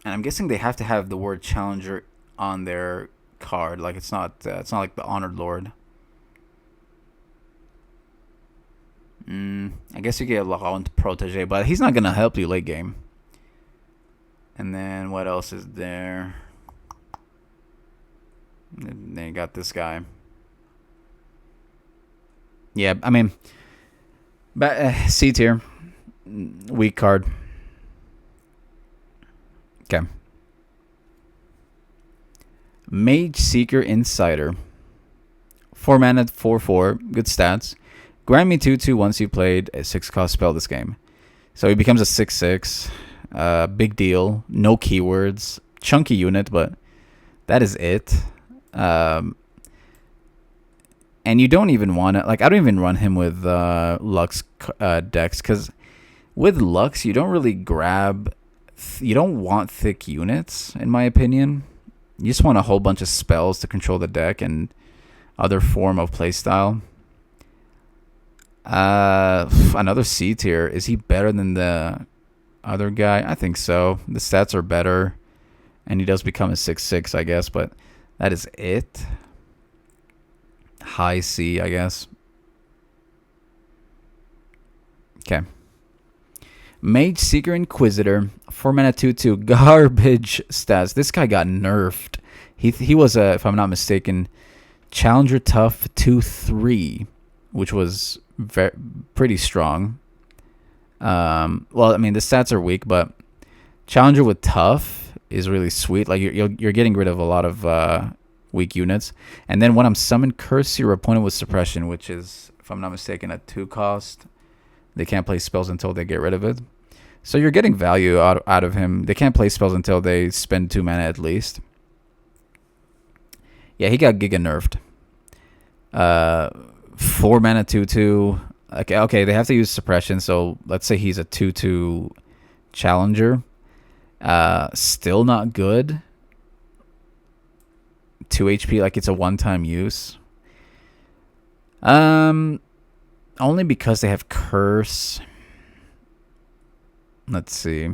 I'm guessing they have to have the word challenger on their card. Like, it's not like the Honored Lord. I guess you get Laurent Protege, but he's not going to help you late game. And then what else is there? And then you got this guy. Yeah, I mean, C tier. Weak card. Okay. Mage Seeker Insider. 4 mana, 4/4. Good stats. Grant me 2/2 once you played a 6-cost spell this game. So he becomes a 6/6. Big deal. No keywords. Chunky unit, but that is it. And you don't even want to... Like, I don't even run him with Lux decks, because with Lux, you don't really grab... You don't want thick units, in my opinion. You just want a whole bunch of spells to control the deck and other form of playstyle. Another C tier. Is he better than the other guy? I think so. The stats are better, and he does become a 6/6, I guess, but that is it. High C, I guess. Okay. Mage Seeker Inquisitor, 4 mana, 2/2, garbage stats. This guy got nerfed. He was a, if I'm not mistaken, Challenger Tough 2/3, which was pretty strong. Well, I mean, the stats are weak, but Challenger with Tough is really sweet. Like you're getting rid of a lot of weak units. And then when I'm summoned, curse your opponent with Suppression, which is, if I'm not mistaken, a 2-cost. They can't play spells until they get rid of it. So you're getting value out of him. They can't play spells until they spend 2 mana at least. Yeah, he got giga nerfed. 4 mana, 2/2. Okay, they have to use Suppression. So let's say he's a 2/2 Challenger. Still not good. 2 HP, like it's a one-time use. Only because they have curse. Let's see.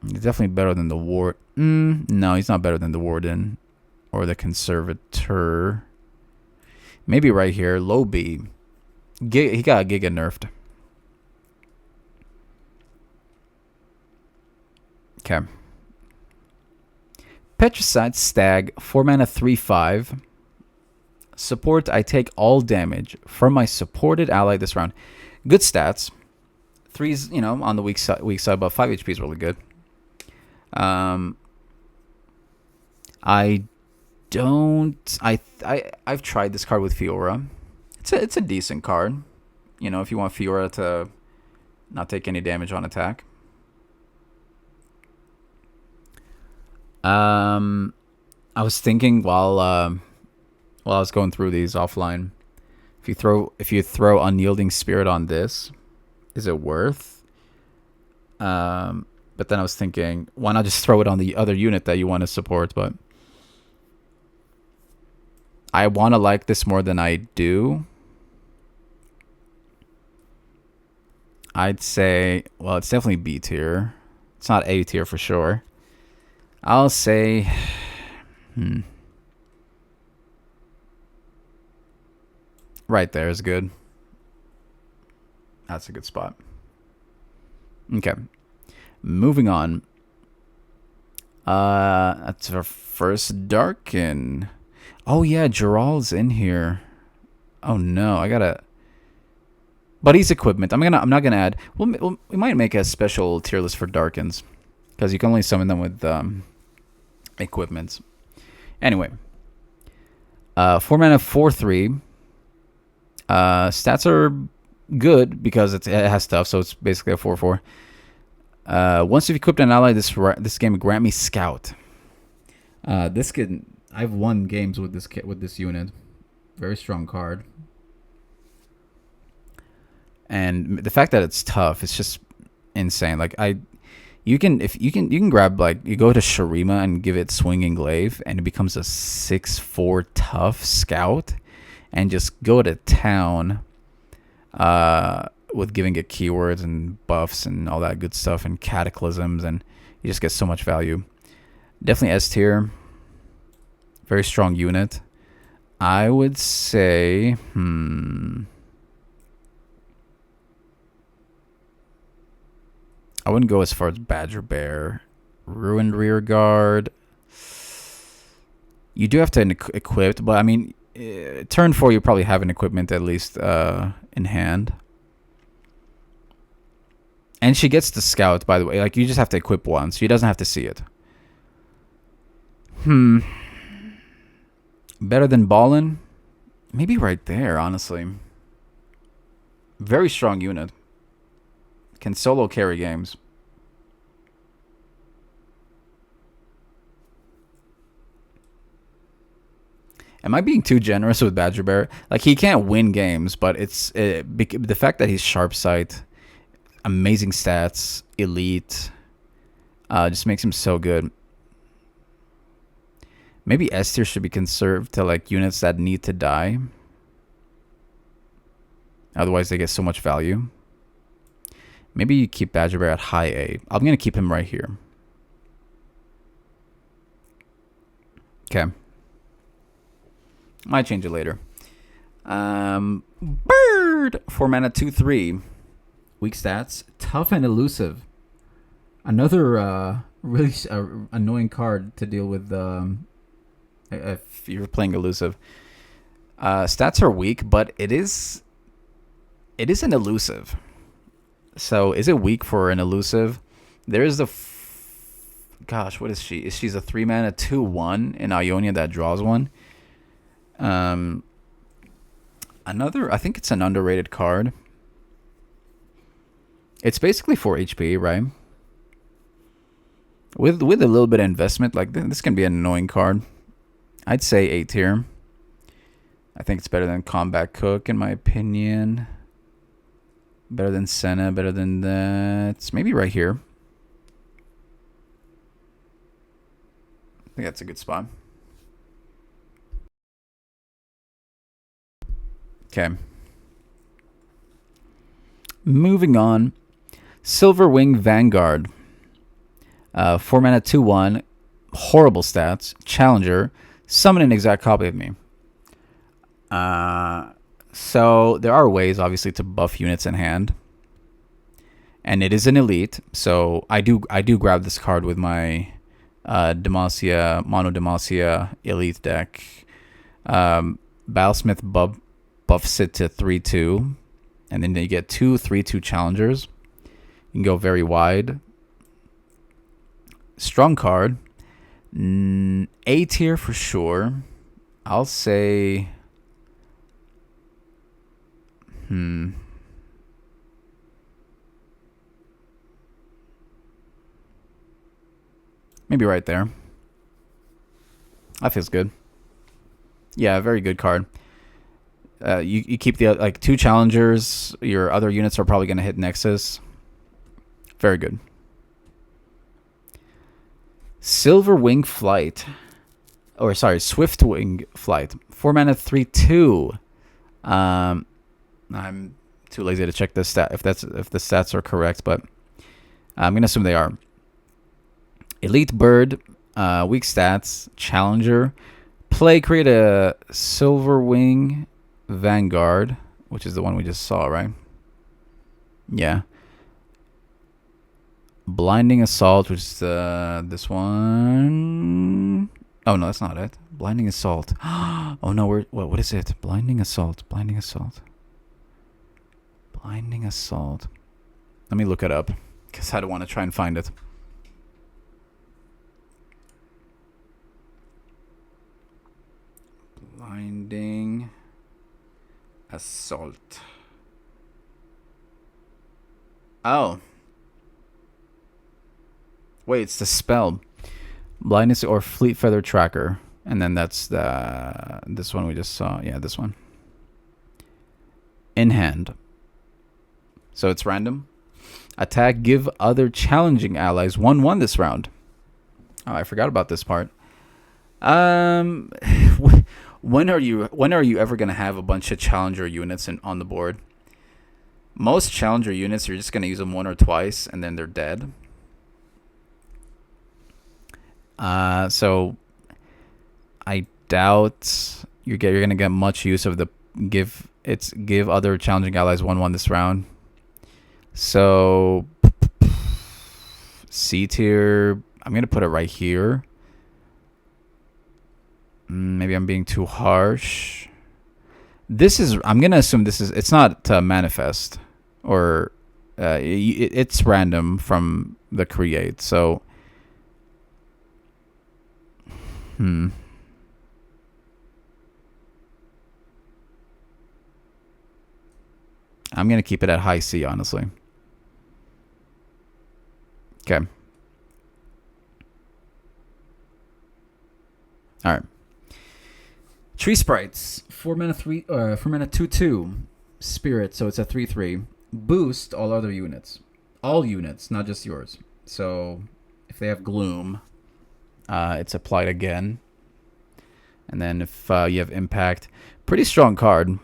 He's definitely better than the ward. No, he's not better than the warden or the conservator. Maybe right here, low B. He got Giga nerfed. Okay. Petricide Stag, 4 mana, 3/5. Support, I take all damage from my supported ally this round. Good stats. 3's, you know, on the weak side, but 5 HP is really good. I've tried this card with Fiora. It's a decent card. You know, if you want Fiora to not take any damage on attack. I was thinking while I was going through these offline, if you throw Unyielding Spirit on this, is it worth? But then I was thinking, why not just throw it on the other unit that you want to support? But I want to like this more than I do. I'd say, well, it's definitely B tier. It's not A tier for sure. I'll say, right there is good. That's a good spot. Okay. Moving on. That's our first Darken. Oh yeah, Geral's in here. Oh no, I gotta. But he's equipment. I'm not gonna add. We might make a special tier list for Darkens, because you can only summon them with equipments. Anyway, 4 mana, 4/3. Stats are good because it has stuff, so it's basically a 4/4. Once you've equipped an ally this game, grant me Scout. This kid, I've won games with this unit. Very strong card. And the fact that it's tough, it's just insane. Like you can grab, like, you go to Shurima and give it Swinging Glaive, and it becomes a 6/4 tough Scout, and just go to town. With giving it keywords and buffs and all that good stuff and cataclysms, and you just get so much value. Definitely S tier. Very strong unit. I would say, I wouldn't go as far as Badger Bear. Ruined Rearguard. You do have to equip, but I mean, turn 4 you probably have an equipment at least in hand. And she gets the Scout, by the way. Like, you just have to equip once. She doesn't have to see it. Better than Ballin? Maybe right there, honestly. Very strong unit. Can solo carry games. Am I being too generous with Badger Bear? Like, he can't win games, but it's the fact that he's sharp sight, amazing stats, elite, just makes him so good. Maybe S tier should be conserved to, like, units that need to die. Otherwise, they get so much value. Maybe you keep Badger Bear at high A. I'm going to keep him right here. Okay. Might change it later. Bird! 4 mana, 2/3. Weak stats. Tough and elusive. Another really annoying card to deal with if you're playing elusive. Stats are weak, but it is an elusive. So is it weak for an elusive? There is the... Gosh, what is she? She's a 3 mana 2/1 in Ionia that draws one. Another, I think it's an underrated card. It's basically 4 HP, right? With a little bit of investment, like, this can be an annoying card. I'd say A tier. I think it's better than Combat Cook, in my opinion. Better than Senna, better than that. It's maybe right here. I think that's a good spot. Okay. Moving on. Silverwing Vanguard. 4 mana, 2/1. Horrible stats. Challenger. Summon an exact copy of me. So there are ways, obviously, to buff units in hand. And it is an elite, so I do grab this card with my Demacia, Mono Demacia elite deck. Battlesmith buffs it to 3/2, and then you get 2 3/2 challengers. You can go very wide. Strong card. A tier for sure. I'll say... Maybe right there. That feels good. Yeah, very good card. You keep the like 2 challengers. Your other units are probably going to hit Nexus. Very good. Silverwing Flight. Or sorry, Swiftwing Flight. 4 mana, 3/2. I'm too lazy to check the stat if the stats are correct, but I'm gonna assume they are. Elite Bird, weak stats, Challenger. Create a Silverwing Vanguard, which is the one we just saw, right? Yeah. Blinding Assault, which is this one. Oh no, that's not it. Blinding Assault. Oh no, what is it? Blinding Assault. Blinding Assault. Blinding Assault. Let me look it up, because I don't want to try and find it. Blinding Assault. Oh. Wait, it's the spell. Blindness or Fleet Feather Tracker. And then that's this one we just saw. Yeah, this one. In hand. So it's random. Attack, give other challenging allies 1/1 this round. Oh, I forgot about this part. When are you ever gonna have a bunch of challenger units on the board? Most challenger units, you're just gonna use them 1 or twice, and then they're dead. So I doubt you're gonna get much use of the give other challenging allies 1/1 this round. So C tier, I'm gonna put it right here. Maybe I'm being too harsh. I'm gonna assume it's not manifest, or it's random from the create. So I'm gonna keep it at high C, honestly. Okay. All right. Tree Sprites, 4 mana 2/2 Spirit, so it's a 3/3. Boost all other units, not just yours. So if they have Gloom, it's applied again. And then if you have Impact, pretty strong card.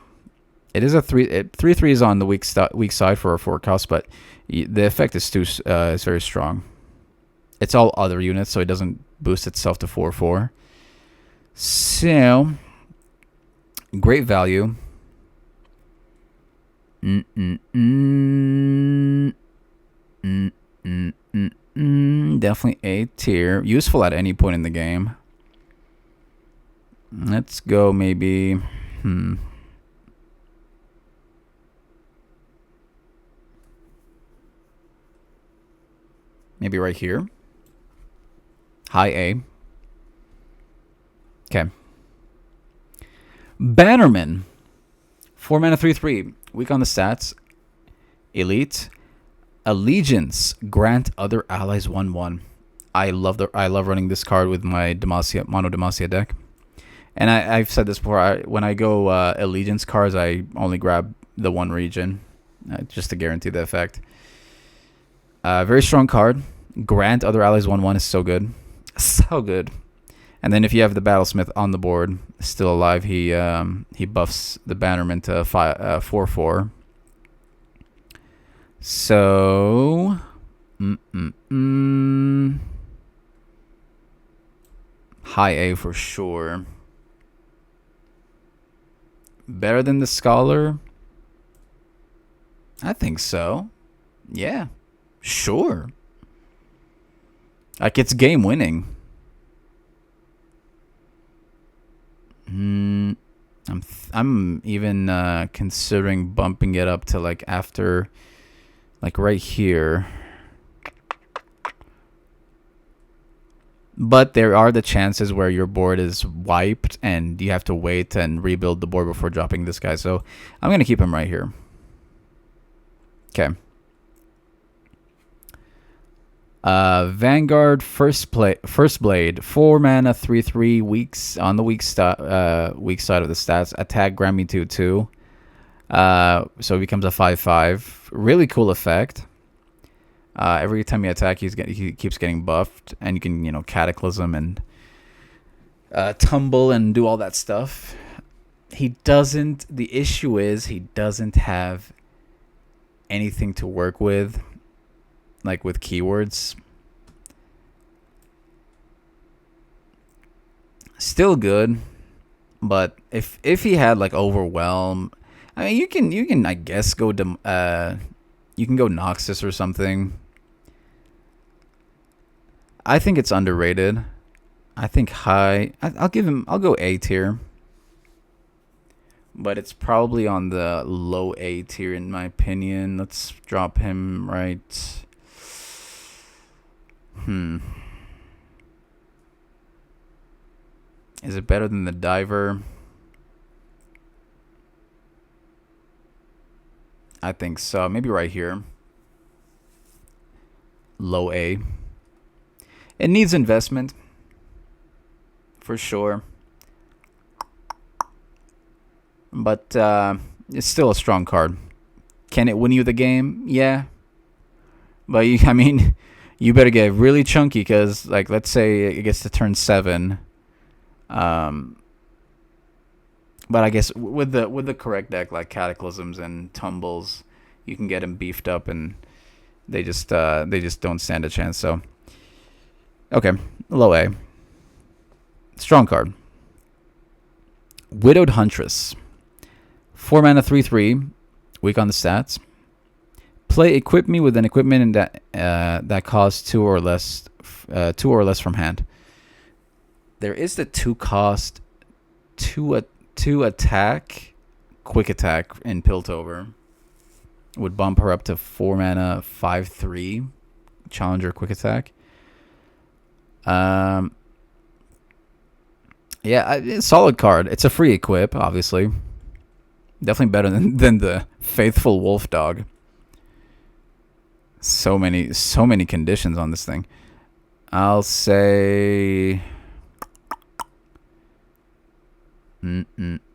It is a 3/3 is on the weak side for a 4 cost, but the effect is very strong. It's all other units, so it doesn't boost itself to 4/4. So great value. Definitely A tier. Useful at any point in the game. Let's go maybe... Maybe right here. High A. Okay. Bannerman. 4 mana 3/3. Weak on the stats. Elite. Allegiance. Grant other allies 1/1. I love running this card with my Mono Demacia deck. And I've said this before. When I go Allegiance cards, I only grab the one region. just to guarantee the effect. Very strong card. Grant other allies 1/1 is so good. So good. And then if you have the Battlesmith on the board, still alive, he buffs the Bannerman to 4/4. So, high A for sure. Better than the Scholar? I think so. Yeah, sure. Like, it's game winning. I'm even considering bumping it up to like after, like right here. But there are the chances where your board is wiped and you have to wait and rebuild the board before dropping this guy. So I'm going to keep him right here. Okay. Vanguard First Blade, 4 mana, 3/3, weaks on the weak side of the stats. Attack, grant me 2/2. So it becomes a 5/5. Really cool effect. Every time you attack, he keeps getting buffed, and you can Cataclysm and tumble and do all that stuff. He doesn't. The issue is he doesn't have anything to work with, like with keywords. Still good, but if he had like Overwhelm, I mean you can I guess go to you can go Noxus or something. I think it's underrated. I think high. I'll go A tier, but it's probably on the low A tier in my opinion. Let's drop him right. Is it better than the Diver? I think so. Maybe right here. Low A. It needs investment. For sure. But it's still a strong card. Can it win you the game? Yeah. But you better get really chunky because, like, let's say it gets to turn 7. But I guess with the correct deck, like Cataclysms and Tumbles, you can get them beefed up, and they just don't stand a chance. So, okay, low A. Strong card. Widowed Huntress. 4 mana, 3/3, weak on the stats. Play equip me with an equipment that costs 2 or less from hand. There is the 2 cost, 2 attack, quick attack in Piltover. Would bump her up to 4 mana, 5/3, challenger quick attack. Yeah, solid card. It's a free equip, obviously. Definitely better than the Faithful Wolf Dog. So many conditions on this thing. I'll say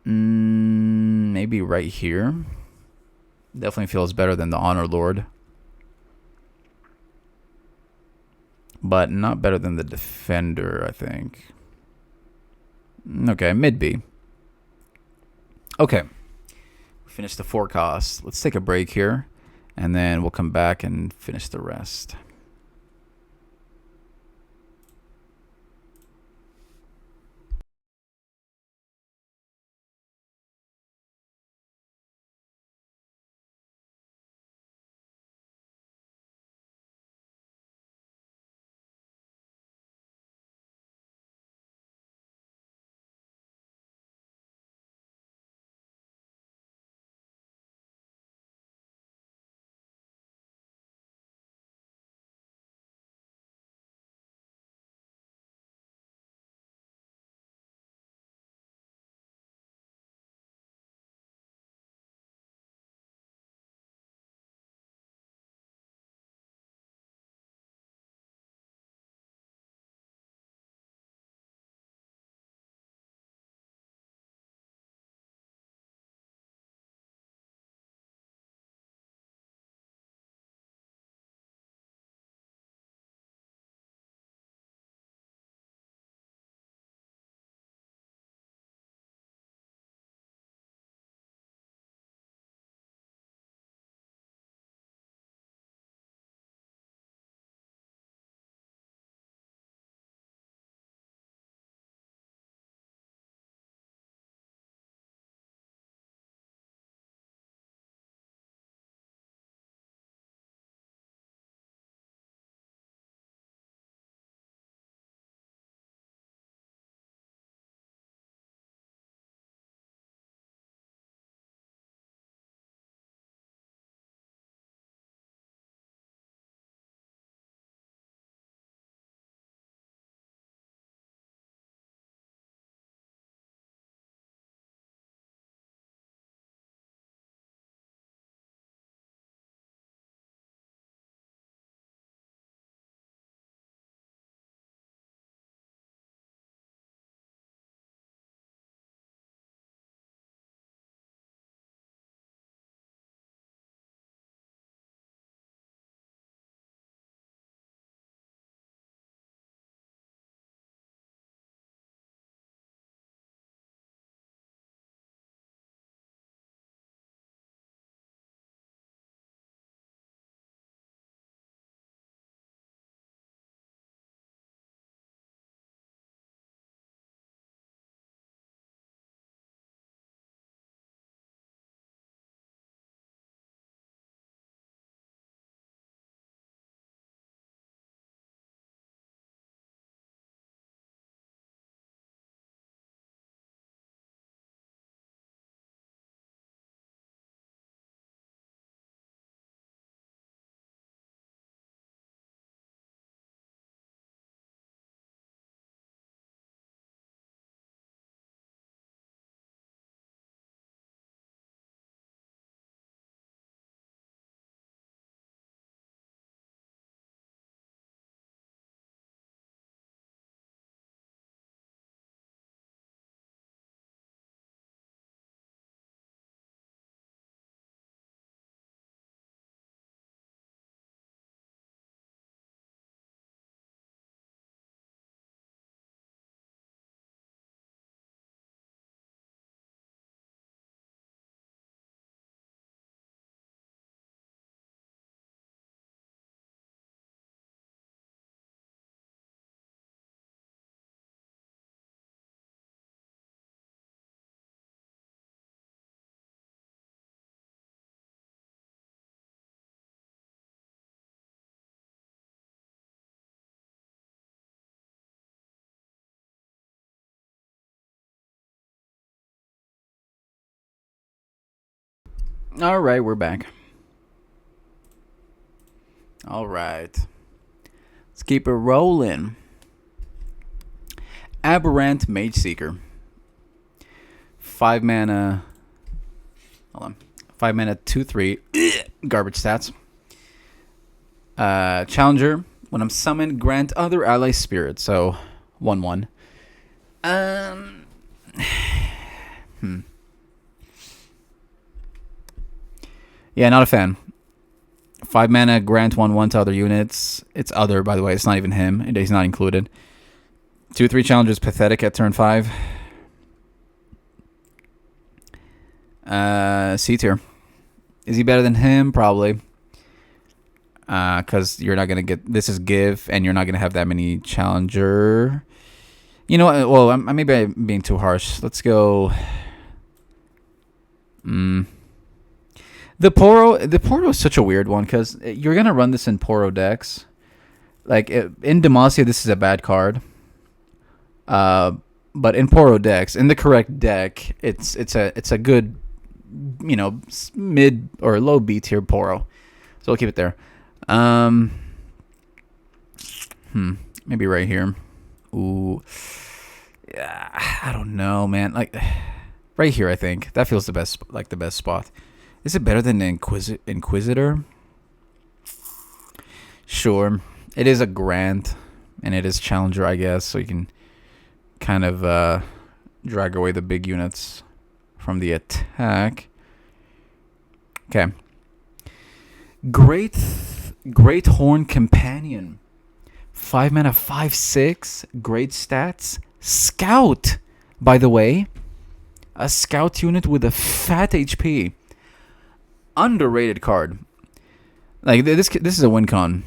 maybe right here. Definitely feels better than the Honor Lord, but not better than the Defender, I think. Okay, mid B. Okay, finish the forecast. Let's take a break here, and then we'll come back and finish the rest. All right, we're back. All right. Let's keep it rolling. Aberrant Mage Seeker. 5 mana. Hold on. 5 mana, 2/3. Garbage stats. Challenger. When I'm summoned, grant other ally spirits. So, 1/1. Yeah, not a fan. 5 mana, grant 1/1 to other units. It's other, by the way. It's not even him. He's not included. 2/3 Challenger is pathetic at turn 5. C tier. Is he better than him? Probably. Because you're not going to get... This is give, and you're not going to have that many Challenger. You know what? Well, maybe I'm being too harsh. Let's go... The Poro is such a weird one, because you're going to run this in Poro decks. Like, in Demacia, this is a bad card. But in Poro decks, in the correct deck, it's a good, mid or low B tier Poro. So we'll keep it there. Maybe right here. Ooh, yeah, I don't know, man. Like, right here, I think that feels the best spot. Is it better than Inquisitor? Sure, it is a grant, and it is Challenger, I guess, so you can kind of drag away the big units from the attack. Okay. Great Horn Companion. 5 mana, 5/6. Great stats. Scout, by the way. A scout unit with a fat HP. Underrated card. Like, this is a win con.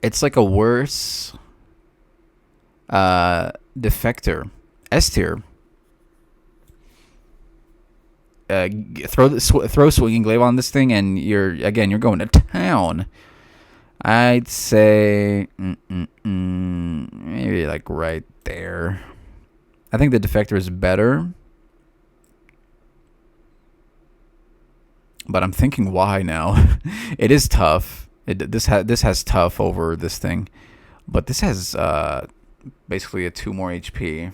It's like a worse Defector. S tier. Throw Swinging Glaive on this thing, and you're going to town. I'd say maybe like right there. I think the Defector is better, but I'm thinking why now. It is tough. This has tough over this thing, but this has basically a 2 more HP.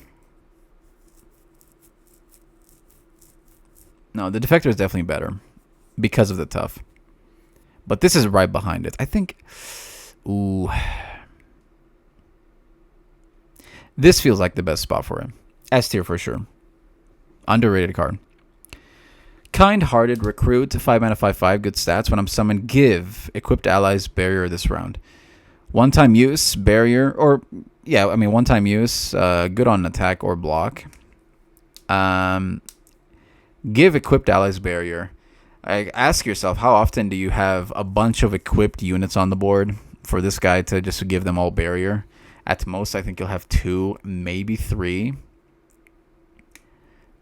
No, the Defector is definitely better because of the tough. But this is right behind it. I think... Ooh. This feels like the best spot for him. S tier for sure. Underrated card. Kind-Hearted Recruit. 5 mana, 5/5. Good stats. When I'm summoned, give equipped allies barrier this round. One-time use, barrier. Or, yeah, I mean, one-time use. Good on attack or block. Give equipped allies barrier. Ask yourself, how often do you have a bunch of equipped units on the board for this guy to just give them all barrier? At most, I think you'll have 2, maybe 3.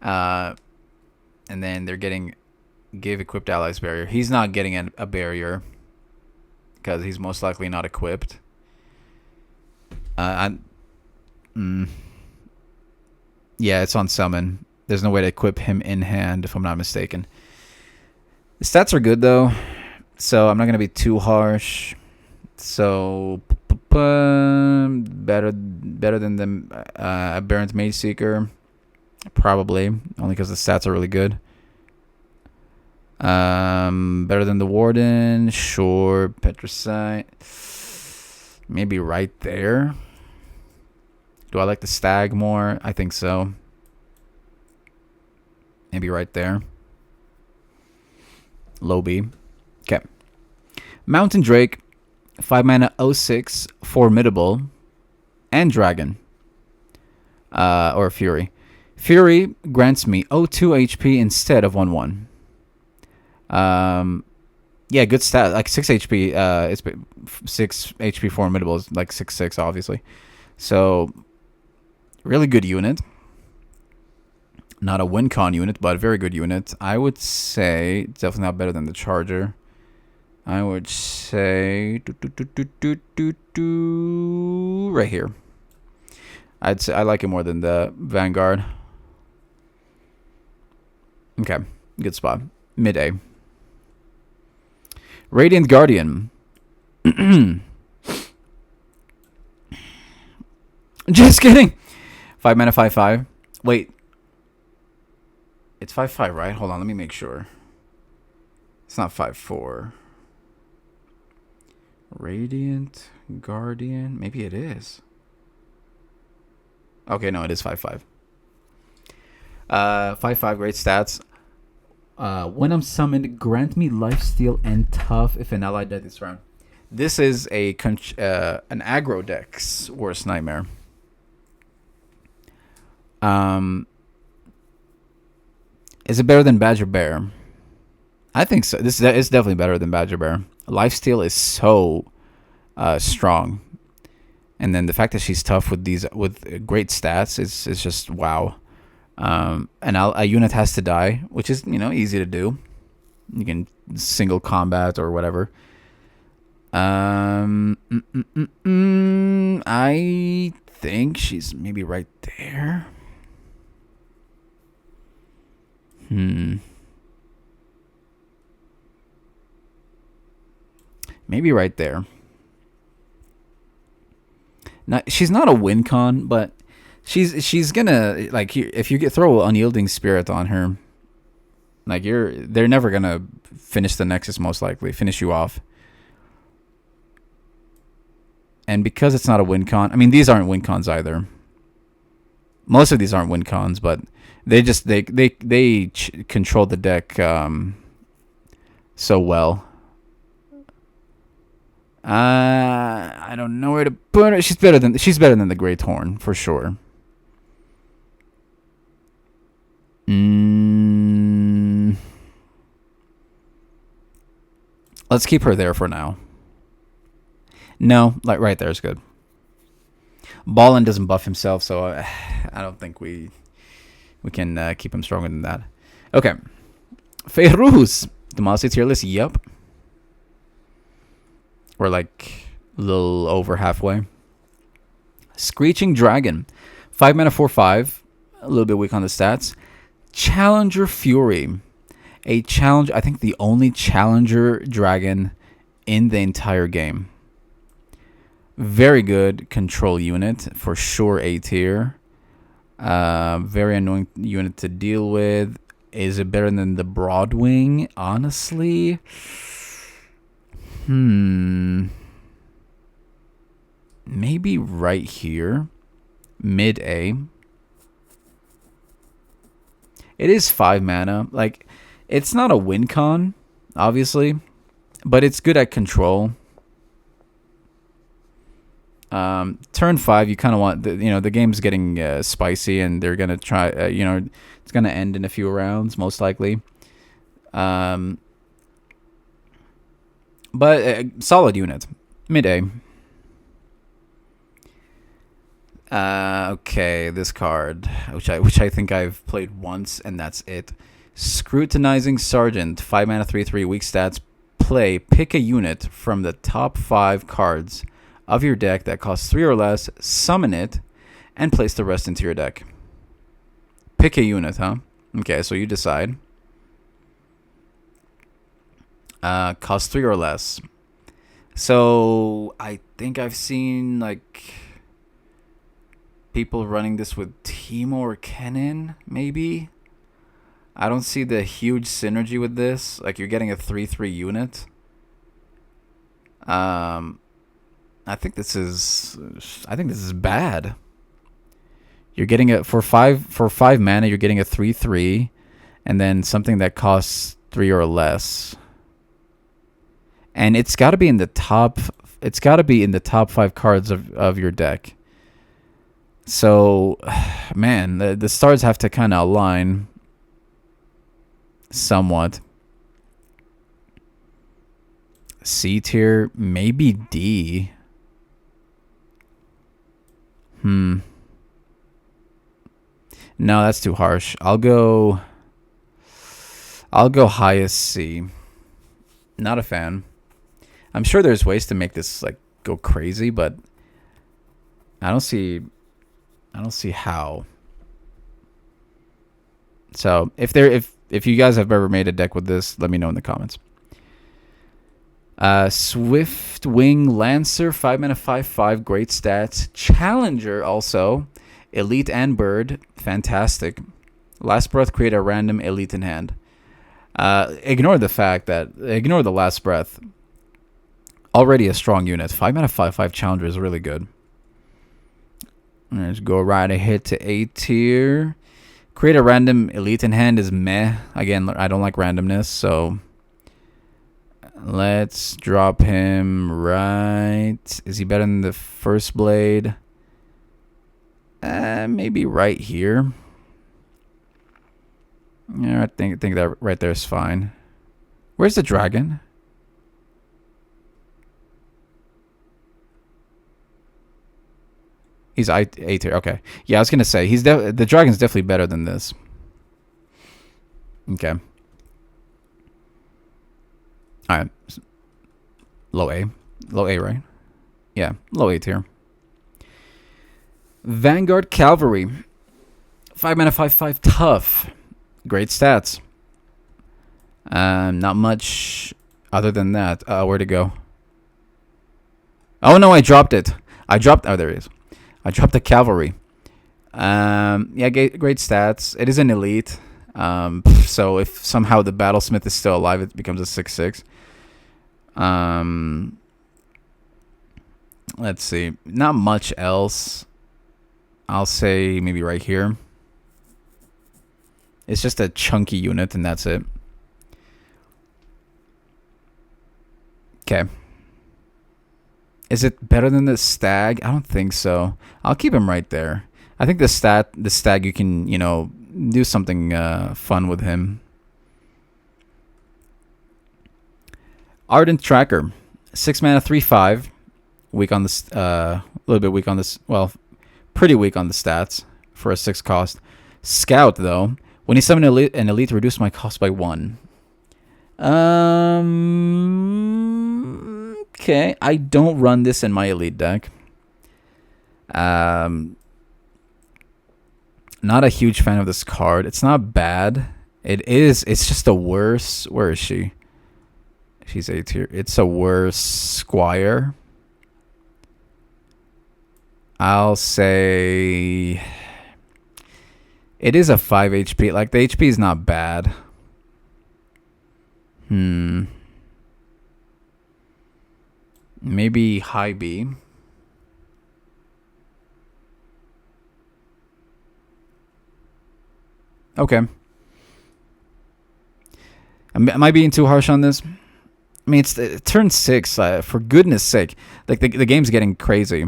And then they're getting give equipped allies barrier. He's not getting a barrier because he's most likely not equipped. Yeah, it's on summon. There's no way to equip him in hand, if I'm not mistaken. The stats are good, though, so I'm not going to be too harsh. So, better than the Aberrant Mage Seeker. Probably, only because the stats are really good. Better than the Warden. Sure. Petricite. Maybe right there. Do I like the Stag more? I think so. Maybe right there. Low B. Okay. Mountain Drake. 5 mana, 06. Formidable. And Dragon. Or Fury. Fury grants me 02 HP instead of 1/1. Yeah, good stat. Like 6 HP. It's 6 HP Formidable is like 6/6, obviously. So, really good unit. Not a win con unit, but a very good unit. I would say it's definitely not better than the Charger. I would say right here. I'd say I like it more than the Vanguard. Okay, good spot. Mid A. Radiant Guardian. Just kidding. 5 mana, 5/5. Wait. It's 5/5, right? Hold on, let me make sure. It's not 5/4. Radiant Guardian. Maybe it is. Okay, no, it is 5/5. 5/5, great stats. When I'm summoned, grant me lifesteal and tough if an ally died this round. This is an aggro deck's worst nightmare. Is it better than Badger Bear? I think so. It's definitely better than Badger Bear. Lifesteal is so strong, and then the fact that she's tough with great stats is just wow. And a unit has to die, which is easy to do. You can single combat or whatever. I think she's maybe right there. Maybe right there. She's not a win con, but she's gonna if you throw Unyielding Spirit on her, they're never gonna finish the Nexus, most likely finish you off. And because it's not a win con, I mean these aren't win cons either. Most of these aren't win cons, but they control the deck so well. I don't know where to put her. She's better than the Great Horn for sure. Let's keep her there for now. No, right there is good. Ballin doesn't buff himself, so I don't think we can keep him stronger than that. Okay, Feiruz, Demacia tier list. Yep. We're a little over halfway. Screeching Dragon. 5 mana, 4/5. A little bit weak on the stats. Challenger Fury. I think the only Challenger Dragon in the entire game. Very good control unit. For sure A tier. Very annoying unit to deal with. Is it better than the Broadwing? Honestly... maybe right here. Mid A. It is 5 mana. It's not a win con, obviously, but it's good at control. Turn 5, you kind of want the game's getting spicy, and they're gonna try. It's gonna end in a few rounds, most likely. But solid unit. Mid A. Okay, this card, which I think I've played once, and that's it. Scrutinizing Sergeant. 5 mana, 3/3, weak stats. Play. Pick a unit from the top 5 cards of your deck that costs 3 or less. Summon it, and place the rest into your deck. Pick a unit, huh? Okay, so you decide. Cost 3 or less. So I think I've seen people running this with Teemo or Kennen, maybe. I don't see the huge synergy with this. You're getting a 3/3 unit. I think this is bad. You're getting it for 5 mana. You're getting a 3/3, and then something that costs 3 or less. And it's got to be in the top. It's got to be in the top 5 cards of your deck. So, man, the stars have to kind of align somewhat. C tier, maybe D. No, that's too harsh. I'll go highest C. Not a fan. I'm sure there's ways to make this go crazy, but I don't see how. So if If you guys have ever made a deck with this, let me know in the comments. Swift Wing Lancer, 5 mana, 5/5, great stats. Challenger also, elite and bird, fantastic. Last breath, create a random elite in hand. Ignore the last breath. Already a strong unit. 5 mana, 5/5 challenger is really good. Let's go right ahead to A tier. Create a random elite in hand is meh. Again, I don't like randomness, so let's drop him right. Is he better than the first blade? Maybe right here. Yeah, I think that right there is fine. Where's the dragon? He's A tier. Okay. Yeah, I was gonna say the dragon's definitely better than this. Okay. All right. Low A, right? Yeah, low A tier. Vanguard Cavalry, 5 mana, 5/5, tough. Great stats. Not much other than that. Where'd it go? Oh no, I dropped it. Oh, there it is. I dropped the cavalry. Yeah, great stats. It is an elite. So if somehow the battlesmith is still alive, it becomes a 6/6. Let's see. Not much else. I'll say maybe right here. It's just a chunky unit, and that's it. Okay. Is it better than the stag? I don't think so. I'll keep him right there. I think the stag, you can, do something fun with him. Ardent Tracker, 6 mana, 3/5. Weak on this, a little bit weak on this. Well, pretty weak on the stats for a 6 cost. Scout though, when you summon an elite, reduce my cost by 1. Okay, I don't run this in my elite deck. Not a huge fan of this card. It's not bad. It's just a worse. Where is she? She's A tier. It's a worse Squire. I'll say it is a 5 HP. Like, the HP is not bad. Maybe high B. Okay. Am I being too harsh on this? I mean, it's turn 6. For goodness sake, like the game's getting crazy.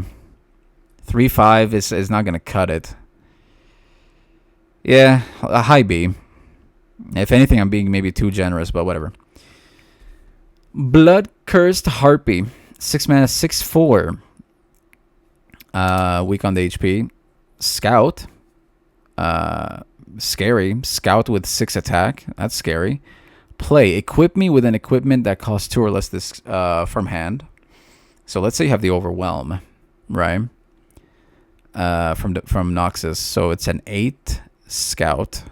3/5 is not gonna cut it. Yeah, a high B. If anything, I'm being maybe too generous, but whatever. Blood Cursed Harpy, 6 mana, 6/4. Weak on the HP. Scout. Scary. Scout with 6 attack. That's scary. Play. Equip me with an equipment that costs 2 or less this from hand. So let's say you have the Overwhelm, right? From Noxus. So it's an 8 Scout.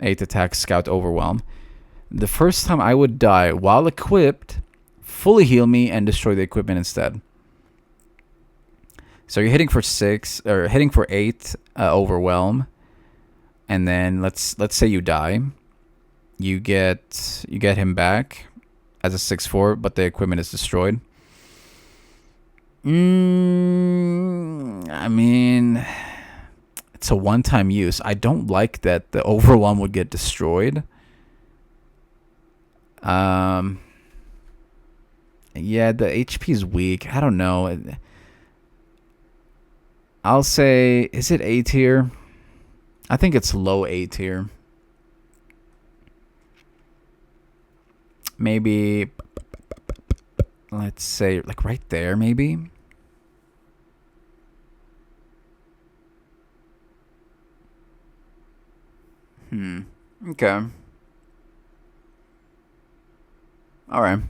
8 attack Scout Overwhelm. The first time I would die while equipped, fully heal me and destroy the equipment instead. So you're hitting for 6 or hitting for 8 Overwhelm, and then let's say you die. You get him back as a 6/4, but the equipment is destroyed. I mean, it's a one-time use. I don't like that the Overwhelm would get destroyed. Yeah, the HP is weak. I don't know. I'll say, is it A tier? I think it's low A tier. Maybe, let's say, like right there, maybe. Okay. All right.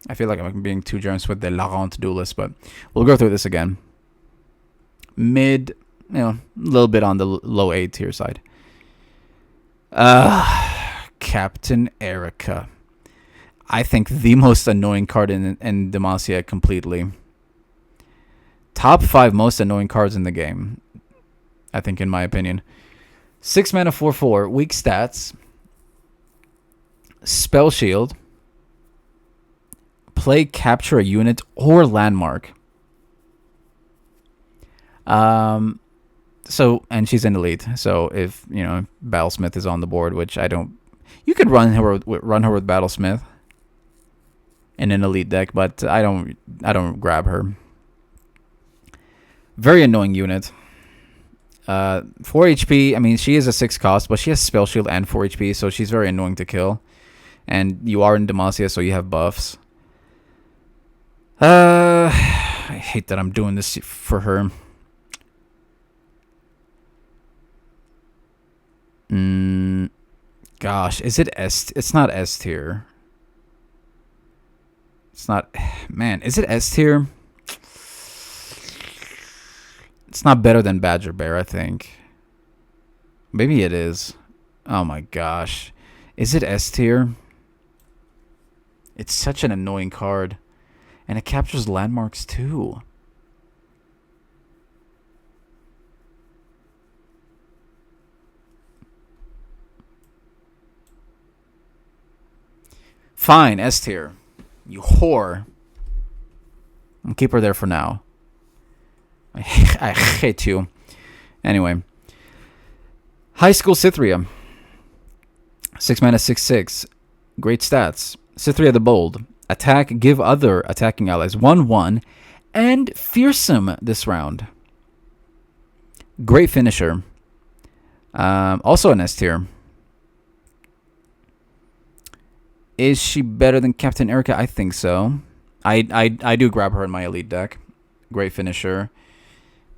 I feel like I'm being too generous with the Laurent Duelist, but we'll go through this again. Mid, a little bit on the low A tier side. Captain Erica. I think the most annoying card in Demacia completely. Top 5 most annoying cards in the game, I think, in my opinion. 6 mana, 4/4, weak stats, spell shield, play, capture a unit or landmark. So, and she's an elite. So if Battlesmith is on the board, which I don't, you could run her with Battlesmith in an elite deck, but I don't grab her. Very annoying unit. 4 HP. I mean, she is a 6 cost, but she has spell shield and 4 HP, so she's very annoying to kill. And you are in Demacia, so you have buffs. I hate that I'm doing this for her. Gosh, is it S? It's not S tier. It's not. Man, is it S tier? It's not better than Badger Bear, I think. Maybe it is. Oh my gosh. Is it S tier? It's such an annoying card. And it captures landmarks too. Fine, S tier. You whore. I'll keep her there for now. I hate you. Anyway. High School Cythria. 6 mana, 6/6. Great stats. Cythria the Bold. Attack, give other attacking allies 1/1. And fearsome this round. Great finisher. Also an S tier. Is she better than Captain Erica? I think so. I do grab her in my elite deck. Great finisher.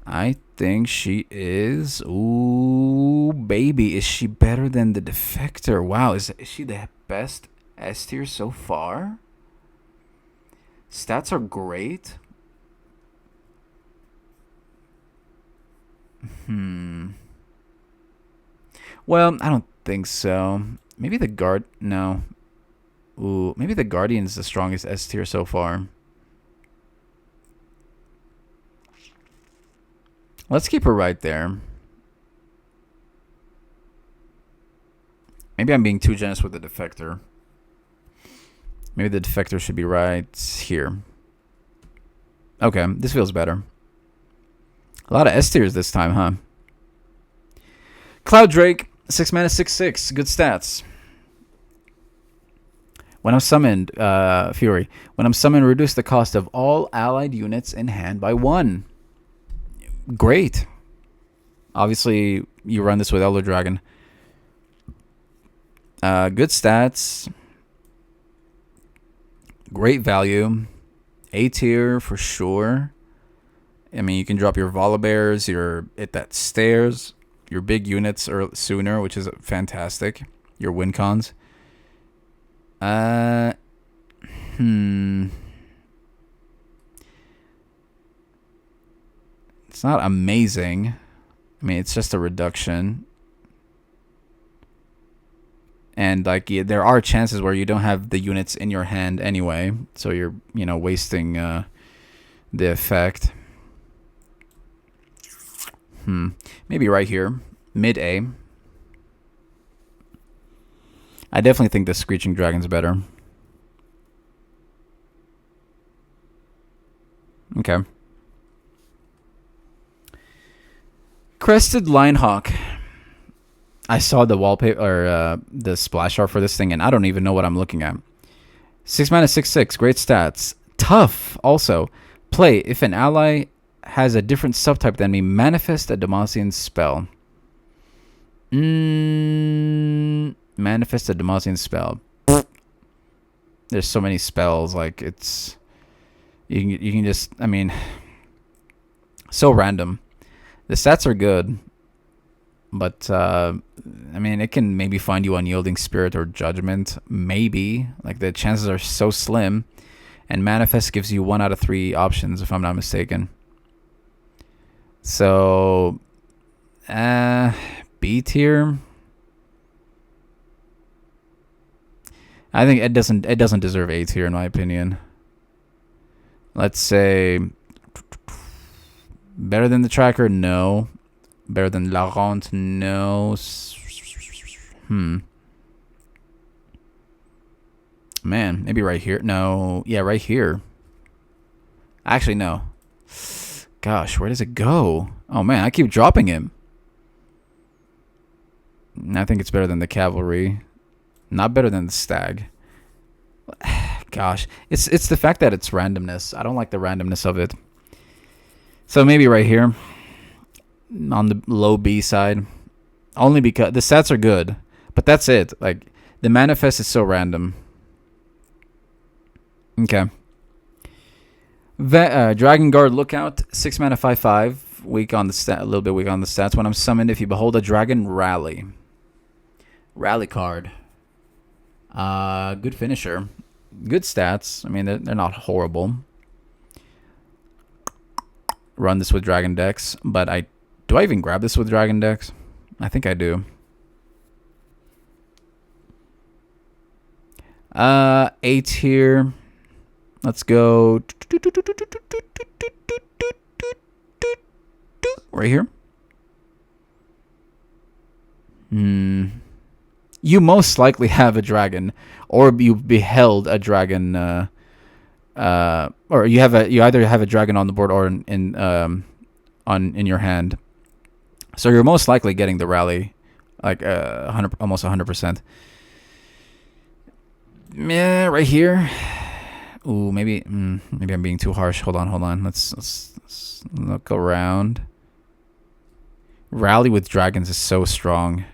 I think she is. Ooh, baby. Is she better than the Defector? Wow, is she the best S tier so far? Stats are great. Well, I don't think so. Maybe the guard. No. Ooh, maybe the Guardian is the strongest S tier so far. Let's keep her right there. Maybe I'm being too generous with the Defector. Maybe the Defector should be right here. Okay, this feels better. A lot of S tiers this time, huh? Cloud Drake, 6 mana, 6/6. Good stats. When I'm summoned, Fury. When I'm summoned, reduce the cost of all allied units in hand by 1. Great. Obviously, you run this with Elder Dragon. Good stats. Great value. A tier for sure. I mean, you can drop your Volibears, your It That Stairs, your big units sooner, which is fantastic. Your win cons. It's not amazing. I mean, it's just a reduction. And like, there are chances where you don't have the units in your hand anyway, so you're wasting the effect. Maybe right here, mid A. I definitely think the Screeching Dragon's better. Okay. Crested Linehawk. I saw the wallpaper or the splash art for this thing, and I don't even know what I'm looking at. 6 mana, 6/6. Great stats. Tough. Also, play if an ally has a different subtype than me. Manifest a Demacian spell. Manifest a Demacian spell. There's so many spells. Like it's you can just. I mean, so random. The stats are good. But, I mean, it can maybe find you Unyielding Spirit or Judgment. Maybe. Like, the chances are so slim. And Manifest gives you 1 out of 3 options, if I'm not mistaken. So, B tier. I think it doesn't deserve A tier in my opinion. Let's say better than the tracker, no. Better than La Ronde, no. Man, maybe right here. No, yeah, right here. Actually, no. Gosh, where does it go? Oh man, I keep dropping him. I think it's better than the cavalry. Not better than the stag. Gosh, it's the fact that it's randomness. I don't like the randomness of it. So maybe right here on the low B side. Only because the stats are good, but that's it. Like the manifest is so random. Okay. Dragon Guard Lookout, 6 mana 5/5. Weak on the stat, a little bit weak on the stats. When I'm summoned, if you behold a dragon, rally. Rally card. Good finisher. Good stats. I mean, they're not horrible. Run this with Dragon Decks, but do I even grab this with Dragon Decks? I think I do. A tier. Let's go right here. You most likely have a dragon, or you beheld a dragon, or you either have a dragon on the board or in your hand. So you're most likely getting the rally, like almost 100%. Yeah, right here. Ooh, maybe I'm being too harsh. Hold on. Let's look around. Rally with dragons is so strong.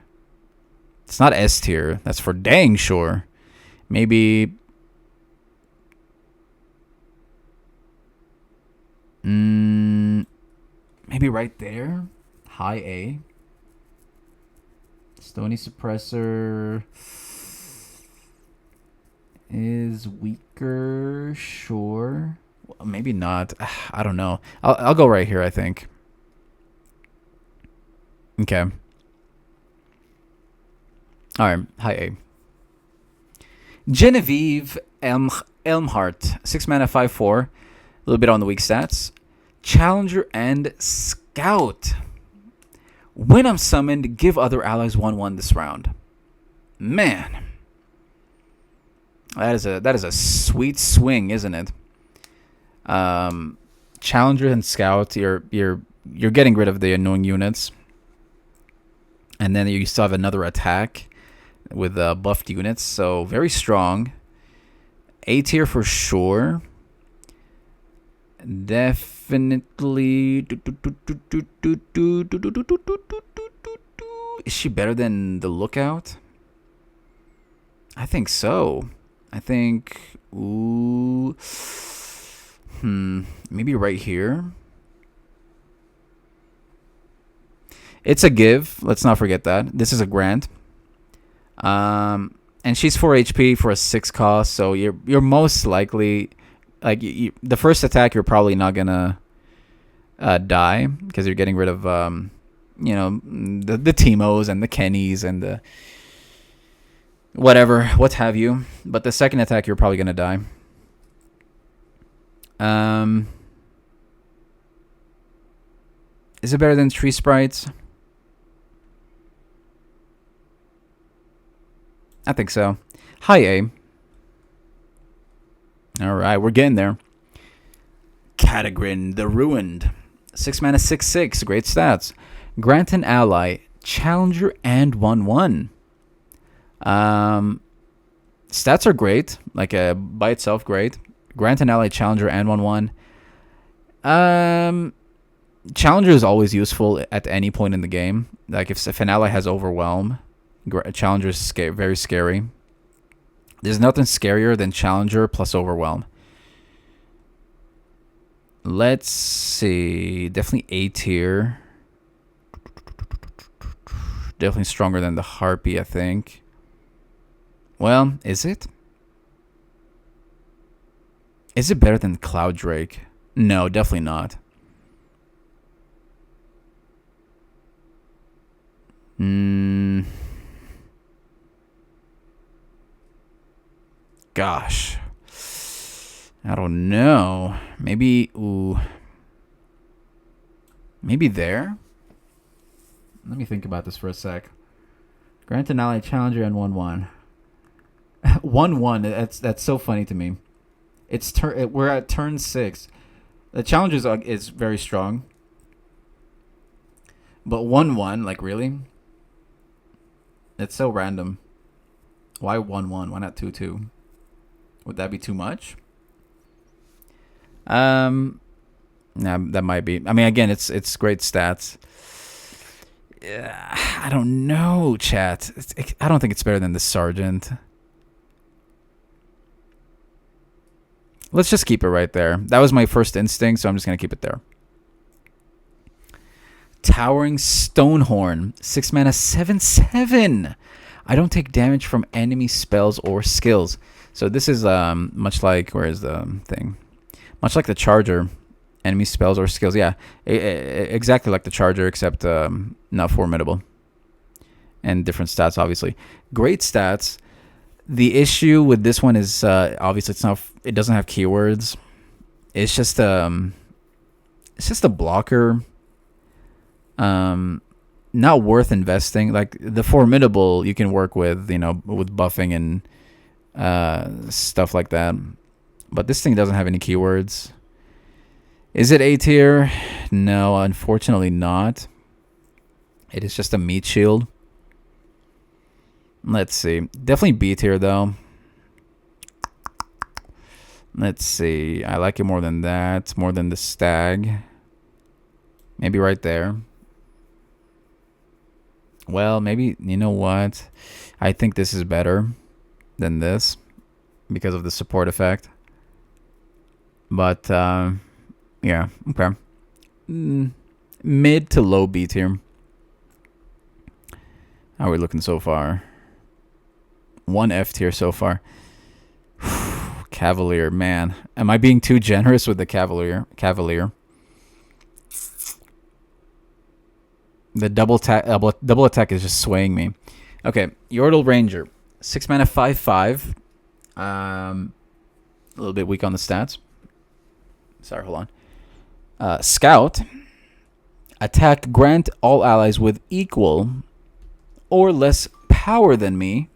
It's not S tier. That's for dang sure. Maybe. Maybe right there. High A. Stony Suppressor is weaker. Sure. Well, maybe not. I don't know. I'll go right here, I think. Okay. All right, high A. Genevieve Elmhart, 6 mana 5/4. A little bit on the weak stats. Challenger and Scout. When I'm summoned, give other allies 1/1 this round. Man, that is a sweet swing, isn't it? Challenger and Scout, you're getting rid of the annoying units, and then you still have another attack with buffed units, so very strong. A tier for sure. Definitely. Is she better than the Lookout? I think so. I think. Ooh. Maybe right here. It's a give. Let's not forget that. This is a grant. And she's 4 HP for a 6 cost, so you're most likely, like, the first attack you're probably not gonna die, because you're getting rid of the Teemos and the Kennys and the whatever, what have you. But the second attack you're probably gonna die. Is it better than Tree Sprites? I think so. High A. All right, we're getting there. Catagrin the Ruined. 6 mana 6/6. Great stats. Grant an ally Challenger and 1/1. Stats are great. Like by itself, great. Grant an ally Challenger and 1/1. Challenger is always useful at any point in the game. Like if an ally has Overwhelm, Challenger is very scary. There's nothing scarier than Challenger plus Overwhelm. Let's see. Definitely A tier. Definitely stronger than the Harpy, I think. Well, is it? Is it better than Cloud Drake? No, definitely not. Gosh. I don't know. Maybe, ooh. Maybe there? Let me think about this for a sec. Grant an ally challenger and 1-1. 1-1. That's so funny to me. We're at turn 6. The challenger is very strong. But 1-1, like really? It's so random. Why 1-1? Why not 2-2? Would that be too much? Nah, that might be. I mean, again, it's great stats. I don't know, chat. I don't think it's better than the Sergeant. Let's just keep it right there. That was my first instinct, so I'm just going to keep it there. Towering Stonehorn. 6 mana, 7/7. I don't take damage from enemy spells or skills. So this is much like, where is the thing? Much like the Charger. Enemy spells or skills. Yeah, exactly like the Charger, except not formidable. And different stats, obviously. Great stats. The issue with this one is obviously it doesn't have keywords. It's just a blocker. Not worth investing. Like the formidable you can work with, with buffing and stuff like that. But this thing doesn't have any keywords. Is it A tier? No, unfortunately not. It is just a meat shield. Let's see. Definitely B tier though. Let's see. I like it more than that. More than the Stag. Maybe right there. Well, maybe, you know what? I think this is better than this because of the support effect. But, yeah, okay. Mid to low B tier. How are we looking so far? 1 F tier so far. Cavalier, man. Am I being too generous with the Cavalier? The double attack is just swaying me. Okay, Yordle Ranger. 6 mana, 5/5. A little bit weak on the stats. Sorry, hold on. Scout. Attack, grant all allies with equal or less power than me.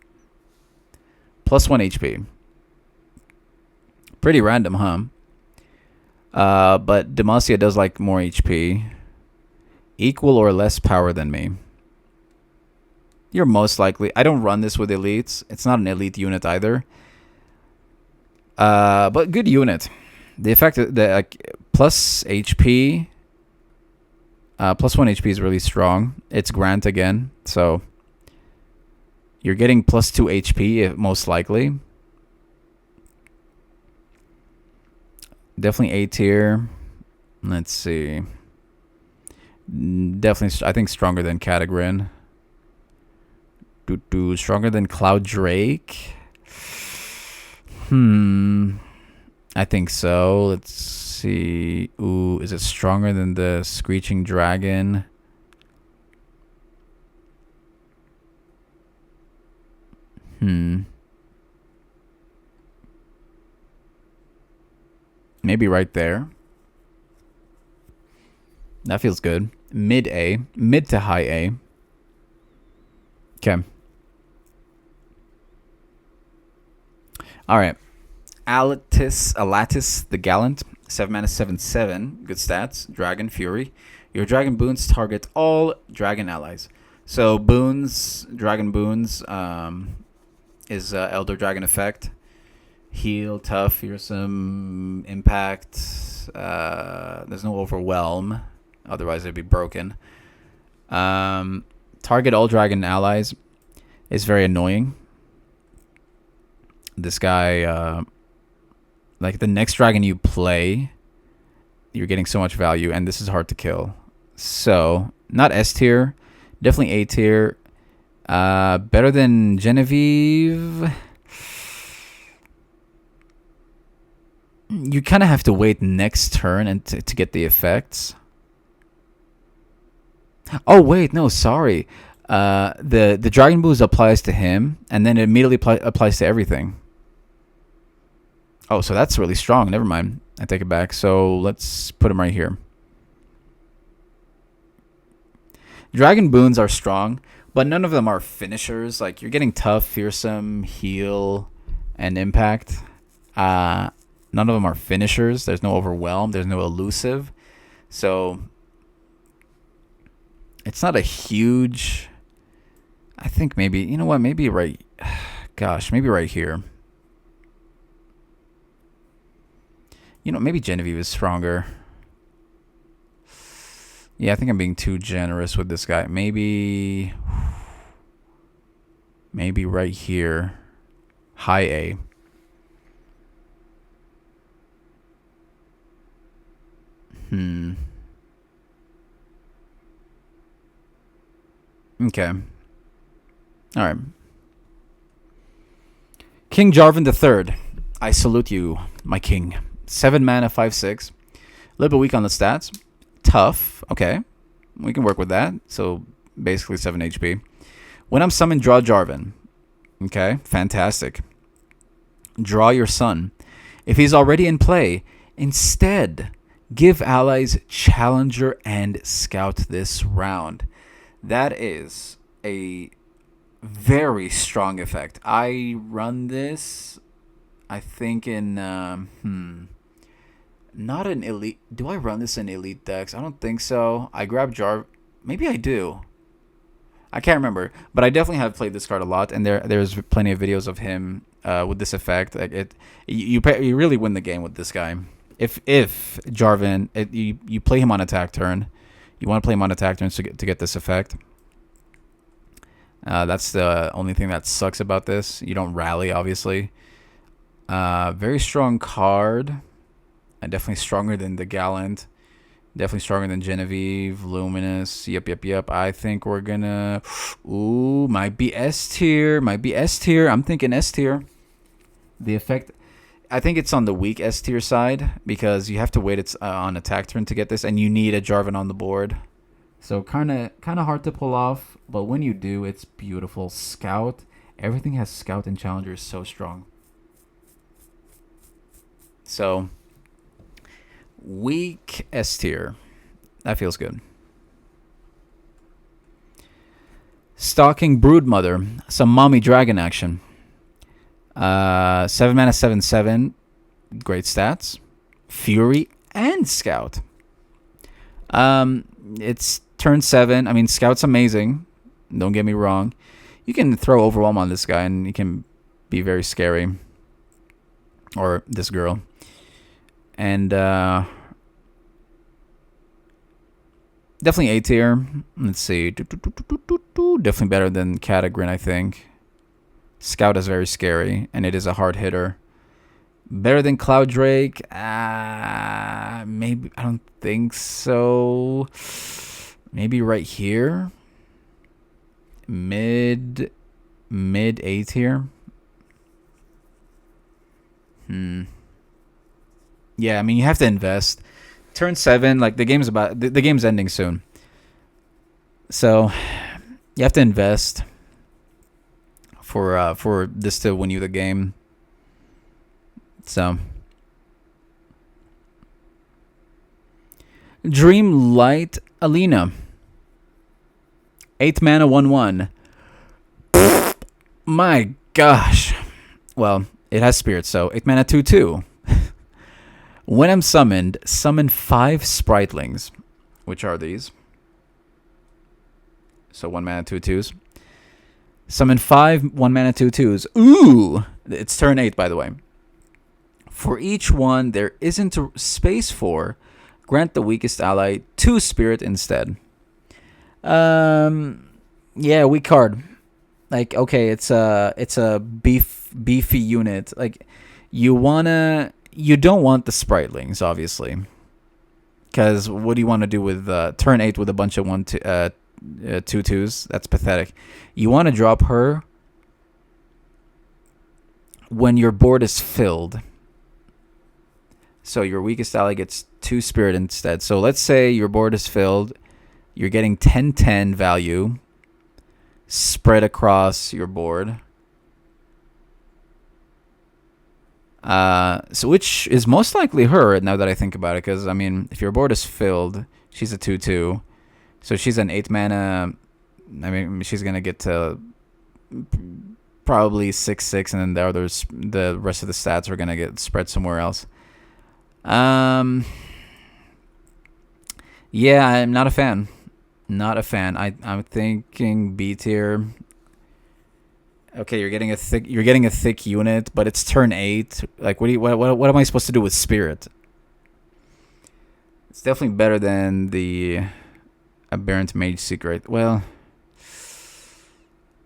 +1 HP. Pretty random, huh? But Demacia does like more HP. Equal or less power than me. You're most likely. I don't run this with elites. It's not an elite unit either. But good unit. The effect, the plus HP, +1 HP is really strong. It's Grant again, so you're getting +2 HP most likely. Definitely A tier. Let's see. Definitely, I think stronger than Catagrin. Stronger than Cloud Drake. I think so. Let's see. Ooh, is it stronger than the Screeching Dragon? Maybe right there. That feels good. Mid A. Mid to high A. Okay. Alright. Alatis the Gallant. 7 mana, 7/7. Good stats. Dragon Fury. Your dragon boons target all dragon allies. So boons, dragon boons, is Elder Dragon effect. Heal, tough, fearsome, impact. There's no overwhelm. Otherwise it'd be broken. Target all dragon allies is very annoying. This guy, like the next dragon you play, you're getting so much value, and this is hard to kill. So, not S tier, definitely A tier. Better than Genevieve. You kind of have to wait next turn and to get the effects. Oh wait, no, sorry. The Dragon Boost applies to him, and then it immediately applies to everything. Oh, so that's really strong. Never mind. I take it back. So let's put him right here. Dragon boons are strong, but none of them are finishers. Like, you're getting tough, fearsome, heal, and impact. None of them are finishers. There's no overwhelm. There's no elusive. So it's not a huge. I think maybe, you know what? Maybe right. Gosh, maybe right here. You know, maybe Genevieve is stronger. Yeah, I think I'm being too generous with this guy. Maybe right here. High A. Okay. All right. King Jarvan III. I salute you, my king. 7 mana, 5/6. A little bit weak on the stats. Tough. Okay. We can work with that. So basically 7 HP. When I'm summoned, draw Jarvan. Okay. Fantastic. Draw your son. If he's already in play, instead, give allies Challenger and Scout this round. That is a very strong effect. I run this, I think, in not an elite. Do I run this in elite decks? I don't think so. I grab Jar. Maybe I do. I can't remember, but I definitely have played this card a lot, and there's plenty of videos of him with this effect. Like you really win the game with this guy. If Jarvan, you play him on attack turn, you want to play him on attack turns to get this effect. That's the only thing that sucks about this. You don't rally, obviously. Very strong card. Definitely stronger than the Gallant. Definitely stronger than Genevieve, Luminous. Yep. I think we're gonna. Ooh, might be S tier. I'm thinking S tier. The effect. I think it's on the weak S tier side because you have to wait it's on attack turn to get this, and you need a Jarvan on the board. So kind of hard to pull off, but when you do, it's beautiful. Scout. Everything has Scout and Challenger is so strong. So weak S tier. That feels good. Stalking Broodmother. Some mommy dragon action. 7 mana, 7/7. Great stats. Fury and Scout. It's turn 7. I mean, Scout's amazing. Don't get me wrong. You can throw Overwhelm on this guy, and he can be very scary. Or this girl. And definitely A tier. Let's see. Definitely better than Catagrin, I think. Scout is very scary, and it is a hard hitter. Better than Cloud Drake? Maybe. I don't think so. Maybe right here. Mid A tier. Yeah, I mean, you have to invest. Turn 7, like the game's the game's ending soon. So you have to invest for this to win you the game. So Dreamlight Alina. 8 mana, 1/1. My gosh. Well, it has spirit, so 8 mana, 2/2. When I'm summoned, summon 5 Spritlings. Which are these? So 1 mana, 2/2s. Summon 5 1 mana, 2/2s. Ooh! It's turn 8, by the way. For each one there isn't a space for, grant the weakest ally 2 spirit instead. Yeah, weak card. Like, okay, it's a beefy unit. Like, you don't want the Spritlings, obviously, because what do you want to do with turn 8 with a bunch of 2/2s? That's pathetic. You want to drop her when your board is filled. So your weakest ally gets 2 spirit instead. So let's say your board is filled. You're getting 10/10 value spread across your board. So which is most likely her now that I think about it, because I mean, if your board is filled, she's a 2/2, so she's an 8 mana. I mean, she's gonna get to probably 6/6, and then the rest of the stats are gonna get spread somewhere else. Yeah, I'm not a fan. Not a fan. I'm thinking B tier. Okay, you're getting a thick unit, but it's turn 8. Like, what am I supposed to do with Spirit? It's definitely better than the Aberrant Mage Secret. Well,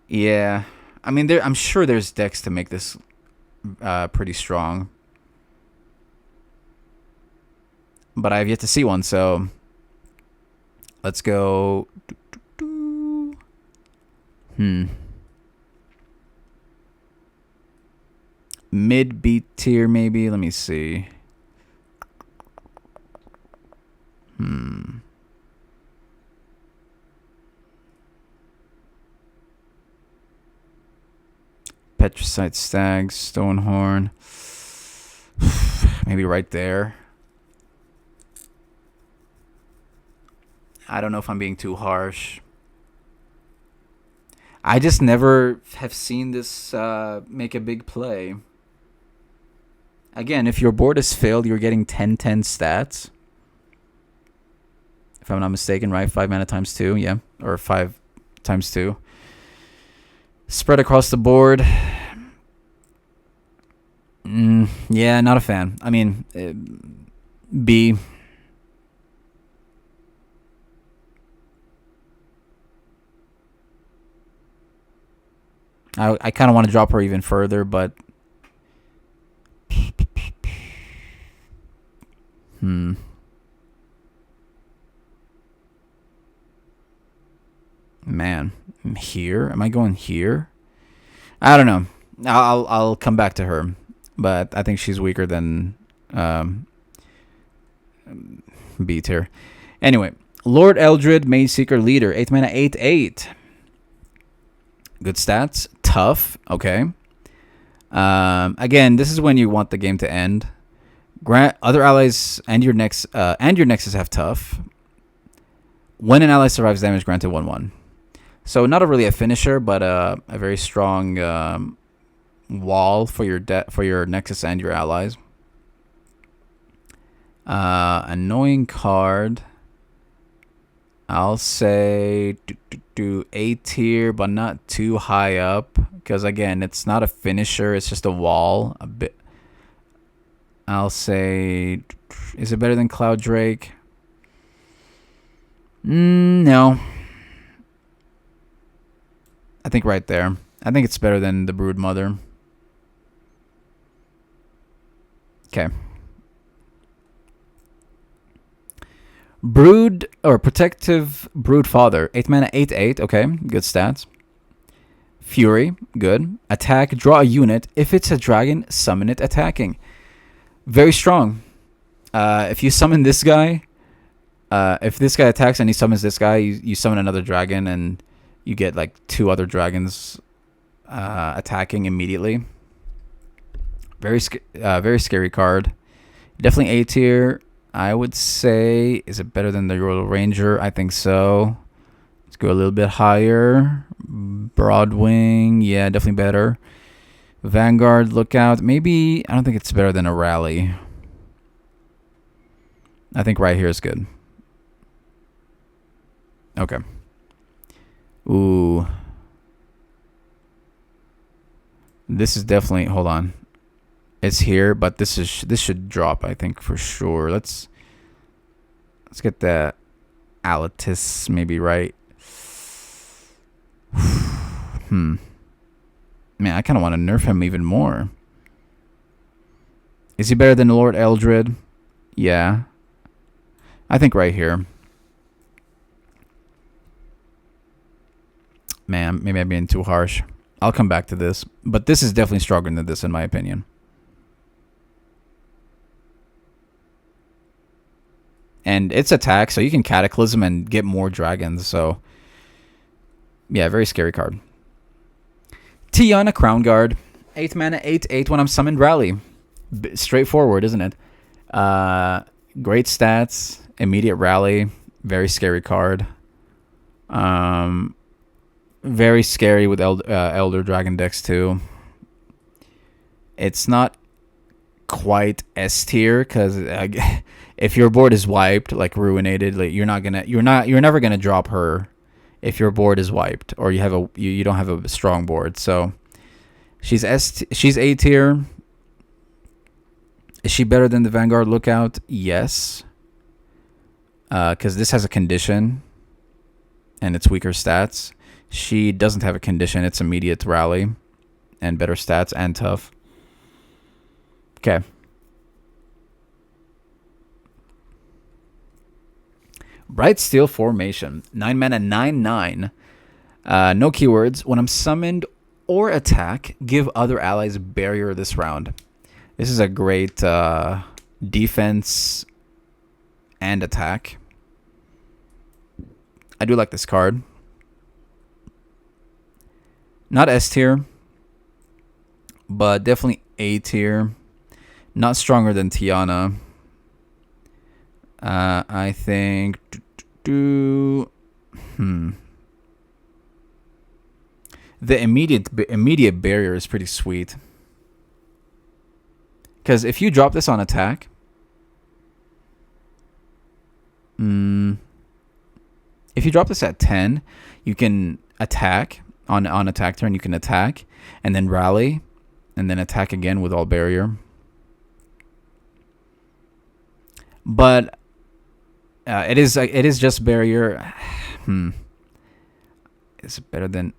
yeah. I mean, I'm sure there's decks to make this pretty strong, but I've yet to see one. So let's go. Mid B tier, maybe. Let me see. Petricite Stag, Stonehorn. Maybe right there. I don't know if I'm being too harsh. I just never have seen this make a big play. Again, if your board is filled, you're getting 10/10 stats. If I'm not mistaken, right? 5 mana times 2, yeah. Or 5 times 2. Spread across the board. Yeah, not a fan. I mean, B. I kind of want to drop her even further, but man, here? Am I going here? I don't know. I'll come back to her, but I think she's weaker than B tier. Anyway, Lord Eldred, Mage Seeker, Leader, 8 mana, 8/8. Good stats. Tough. Okay. Again, this is when you want the game to end. Grant other allies and your nexus have tough. When an ally survives damage, granted 1/1. So not really a finisher, but a very strong wall for your nexus and your allies. Annoying card. I'll say do A tier, but not too high up, because again, it's not a finisher. It's just a wall. A bit. I'll say, is it better than Cloud Drake? No. I think right there. I think it's better than the Brood Mother. Okay. Brood or Protective Brood Father, 8 mana, 8/8. Okay, good stats. Fury, good. Attack, draw a unit. If it's a dragon, summon it attacking. Very strong. If you summon this guy, if this guy attacks and he summons this guy, you summon another dragon and you get like 2 other dragons attacking immediately. Very scary card. Definitely A tier. I would say, is it better than the Royal Ranger? I think so. Let's go a little bit higher. Broadwing, yeah, definitely better. Vanguard, Lookout, maybe. I don't think it's better than a Rally. I think right here is good. Okay. Ooh. This is definitely, hold on. It's here, but this should drop, I think, for sure. Let's get that Alatus maybe right. Man, I kind of want to nerf him even more. Is he better than Lord Eldred? Yeah. I think right here. Man, maybe I'm being too harsh. I'll come back to this. But this is definitely stronger than this, in my opinion. And it's attack, so you can Cataclysm and get more dragons. So, yeah, very scary card. Tiana, Crown Guard. 8 mana, 8/8 when I'm summoned Rally. Straightforward, isn't it? Great stats, immediate rally, very scary card. Very scary with Elder Dragon decks too. It's not quite S tier because if your board is wiped, like ruinated, like you're never gonna drop her if your board is wiped or you don't have a strong board. So she's A tier. Is she better than the Vanguard Lookout? Yes. Because this has a condition and it's weaker stats. She doesn't have a condition. It's immediate rally and better stats and tough. Okay. Bright Steel Formation. 9 mana, 9/9. No keywords. When I'm summoned or attack, give other allies barrier this round. This is a great defense and attack. I do like this card. Not S tier, but definitely A tier. Not stronger than Tiana. I think. The immediate barrier is pretty sweet. Because if you drop this on attack, if you drop this at 10, you can attack on attack turn. You can attack and then rally, and then attack again with all barrier. But it is just barrier. Is it better than?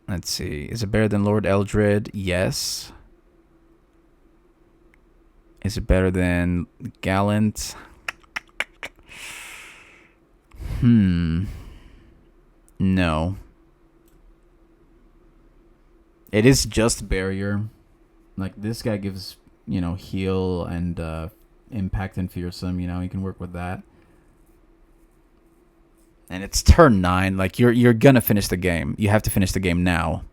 Let's see. Is it better than Lord Eldred? Yes. Is it better than Gallant? No. It is just barrier. Like this guy gives, heal and impact and fearsome, you can work with that. And it's turn 9. Like you're gonna finish the game. You have to finish the game now.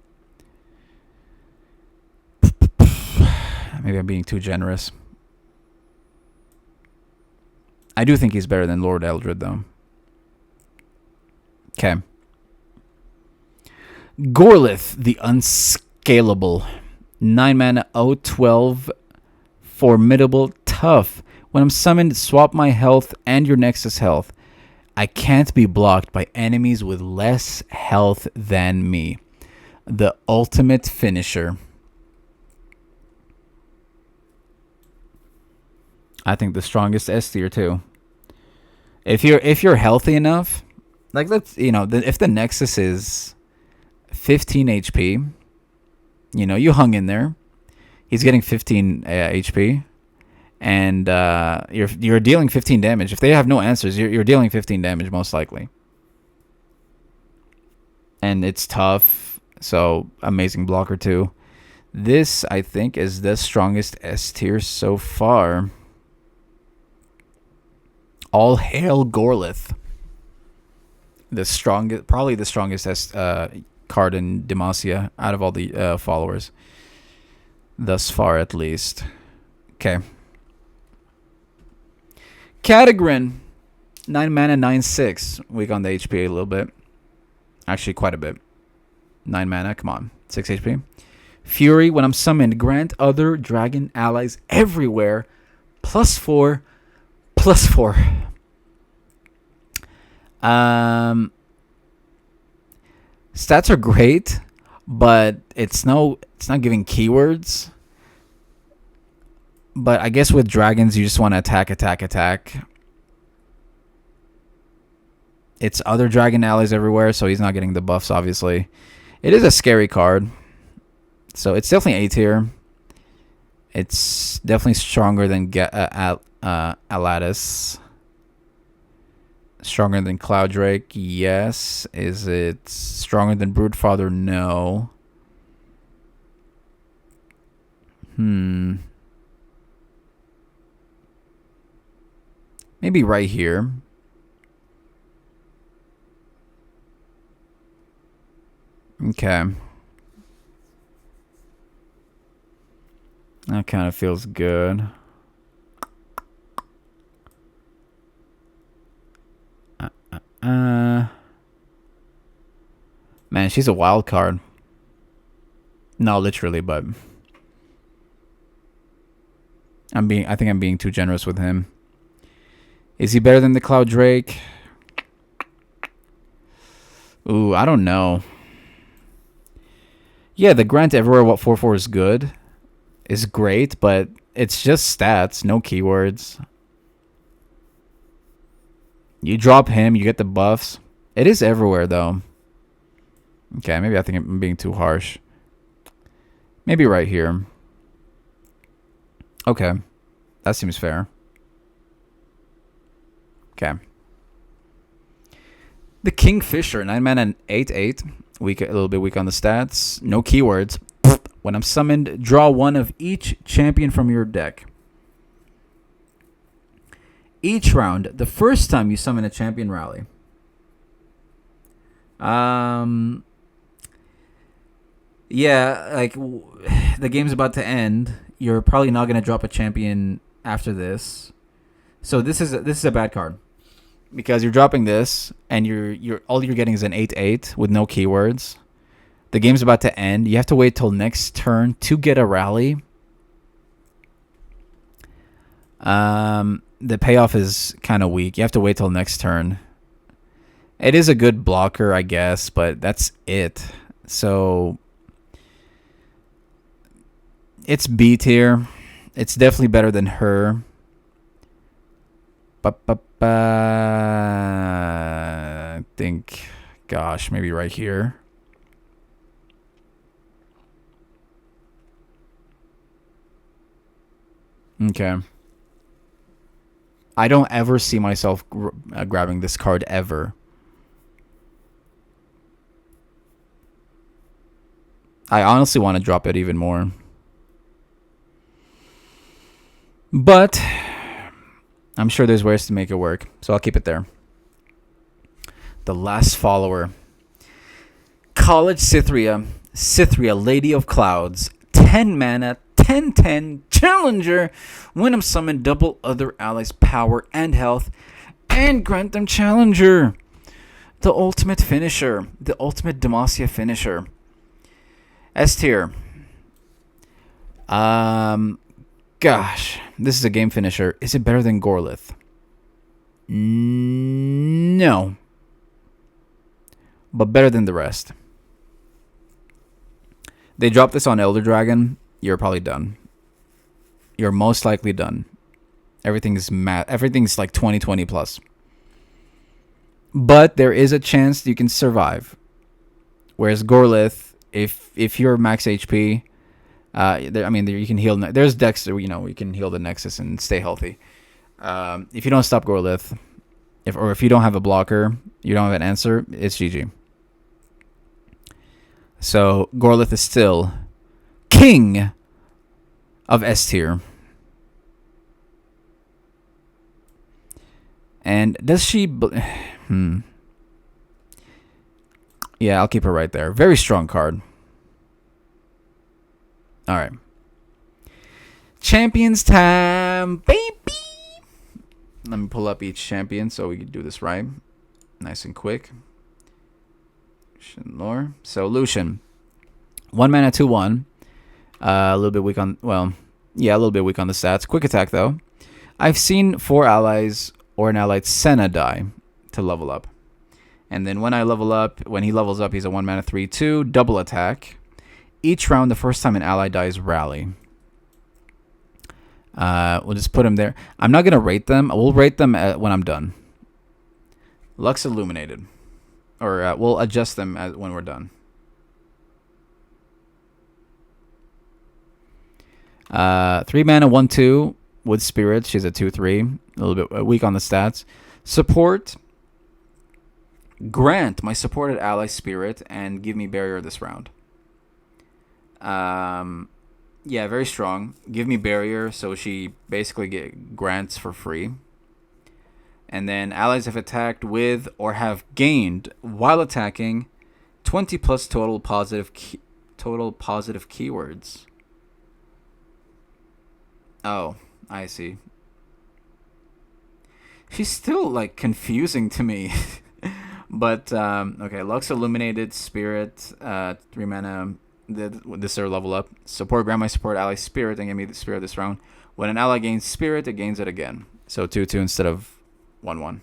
Maybe I'm being too generous. I do think he's better than Lord Eldred though. Okay. Gorlith, the Unscalable. 9 mana, 0/12. Formidable, tough. When I'm summoned, swap my health and your Nexus health. I can't be blocked by enemies with less health than me. The ultimate finisher. I think the strongest S tier too. If you're healthy enough, like if the Nexus is 15 HP, you hung in there. He's getting 15 HP, and you're dealing 15 damage. If they have no answers, you're dealing 15 damage most likely. And it's tough, so amazing blocker too. This I think is the strongest S tier so far. All hail Gorlith. Probably the strongest card in Demacia out of all the followers. Thus far, at least. Okay. Catagrin. 9 mana, 9/6. Weak on the HP a little bit. Actually, quite a bit. 9 mana, come on. 6 HP. Fury. When I'm summoned, grant other dragon allies everywhere +4/+4. Stats are great, but it's not giving keywords. But I guess with dragons you just want to attack. It's other dragon allies everywhere, so he's not getting the buffs obviously. It is a scary card. So it's definitely A tier. It's definitely stronger than Alatus. Stronger than Cloud Drake? Yes. Is it stronger than Broodfather? No. Maybe right here. Okay. That kind of feels good. Man, she's a wild card. Not literally, but I think I'm being too generous with him. Is he better than the Cloud Drake? Ooh, I don't know. Yeah, the Grant Everywhere What 4/4 is good. Is great, but it's just stats, no keywords. You drop him, you get the buffs. It is everywhere, though. Okay, maybe I think I'm being too harsh. Maybe right here. Okay. That seems fair. Okay. The Kingfisher, 9 mana and 8/8. Weak, a little bit weak on the stats. No keywords. When I'm summoned, draw one of each champion from your deck. Each round, the first time you summon a champion, rally. Yeah, like the game's about to end. You're probably not gonna drop a champion after this, so this is a bad card because you're dropping this and you're all you're getting is an 8/8 with no keywords. The game's about to end. You have to wait till next turn to get a rally. The payoff is kind of weak. You have to wait till next turn. It is a good blocker, I guess, but that's it. So it's B tier. It's definitely better than her. I think, gosh, maybe right here. Okay. I don't ever see myself grabbing this card ever. I honestly want to drop it even more. But I'm sure there's ways to make it work, so I'll keep it there. The last follower. College Cythria. Cythria, Lady of Clouds. 10 mana, 10/10 challenger. When I'm summoned, double other allies' power and health and grant them challenger. The ultimate finisher. The ultimate Demacia finisher. S tier. Gosh, this is a game finisher. Is it better than Gorlith? No. But better than the rest. They drop this on Elder Dragon, you're probably done. You're most likely done. Everything's like 20/20 plus. But there is a chance you can survive. Whereas Gorlith, if you're max HP, you can heal. There's decks that you can heal the Nexus and stay healthy. If you don't stop Gorlith, if you don't have a blocker, you don't have an answer, it's GG. So Gorlith is still king of S tier. And does she? Yeah, I'll keep her right there. Very strong card. All right. Champions time, baby. Let me pull up each champion so we can do this right. Nice and quick. Lore. So Lucian. 1 mana, 2/1. A little bit weak on, a little bit weak on the stats. Quick attack, though. I've seen 4 allies or an allied Senna die to level up. And then when he levels up, he's a 1 mana, 3/2. Double attack. Each round, the first time an ally dies, rally. We'll just put him there. I'm not going to rate them. We'll rate them when I'm done. Lux Illuminated. Or we'll adjust them when we're done. 3 mana, 1/2 with Spirit. She's a 2/3. A little bit weak on the stats. Support. Grant my supported ally Spirit and give me Barrier this round. Yeah, very strong. Give me Barrier, so she basically grants for free. And then allies have attacked with or have gained while attacking 20 plus total positive keywords. Oh, I see. She's still like confusing to me. But okay, Lux Illuminated Spirit, 3 mana. This is level up. Support grant my support ally Spirit and give me the Spirit this round. When an ally gains Spirit, it gains it again. So 2/2 instead of 1/1.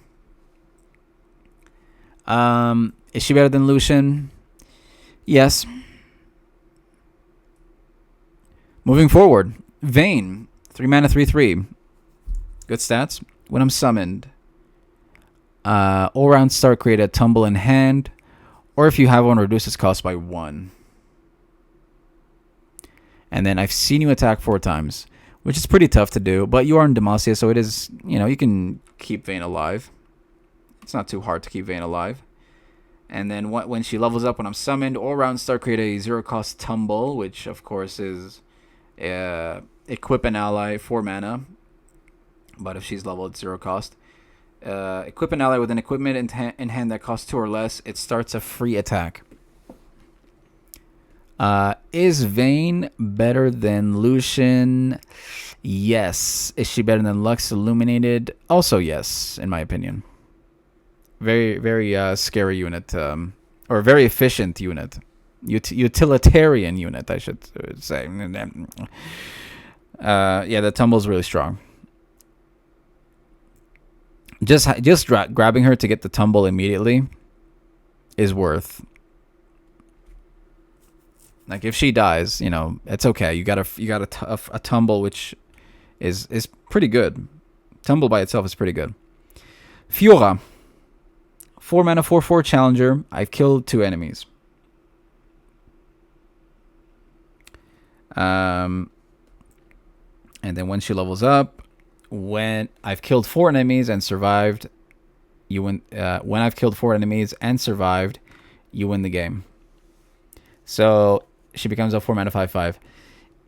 Is she better than Lucian? Yes. Moving forward, Vayne, 3 mana, 3/3. Good stats. When I'm summoned, all round start create a tumble in hand, or if you have one, reduce its cost by 1. And then I've seen you attack 4 times, which is pretty tough to do, but you are in Demacia, so it is, you can keep Vayne alive. It's not too hard to keep Vayne alive. And then when she levels up, when I'm summoned, all round start create a 0-cost tumble, which of course is equip an ally 4 mana. But if she's leveled, it's 0 cost. Equip an ally with an equipment in hand that costs 2 or less. It starts a free attack. Is Vayne better than Lucian? Yes. Is she better than Lux Illuminated? Also yes, in my opinion. Very, very scary unit. Or very efficient unit. Utilitarian unit, I should say. Yeah, the tumble's really strong. Just grabbing her to get the tumble immediately is worth. Like if she dies, it's okay. You got a tumble which is pretty good. Tumble by itself is pretty good. Fiora, 4 mana, 4/4 challenger. I've killed 2 enemies. And then when she levels up, when I've killed 4 enemies and survived, you win. When I've killed 4 enemies and survived, you win the game. So she becomes a 4 mana 5/5.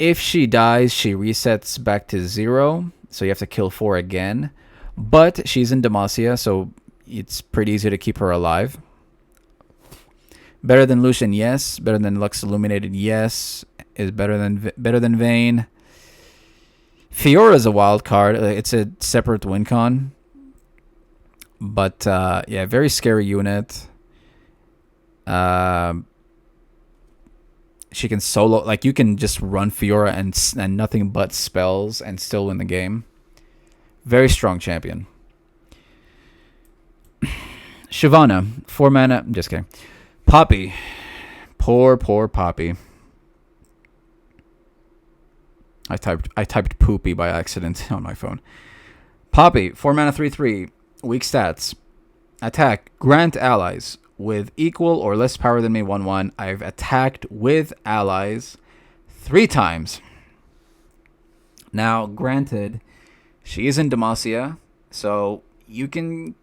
If she dies, she resets back to 0. So you have to kill 4 again. But she's in Demacia, so it's pretty easy to keep her alive. Better than Lucian, yes. Better than Lux Illuminated, yes. Is better than Vayne. Fiora is a wild card. It's a separate win con. But yeah, very scary unit. She can solo, like you can just run Fiora and nothing but spells and still win the game. Very strong champion. Shyvana, 4 mana. I'm just kidding. Poppy, poor Poppy. I typed poopy by accident on my phone. Poppy, 4 mana 3/3. Weak stats. Attack. Grant allies with equal or less power than me 1/1. I've attacked with allies 3 times. Now, granted, she is in Demacia, so you can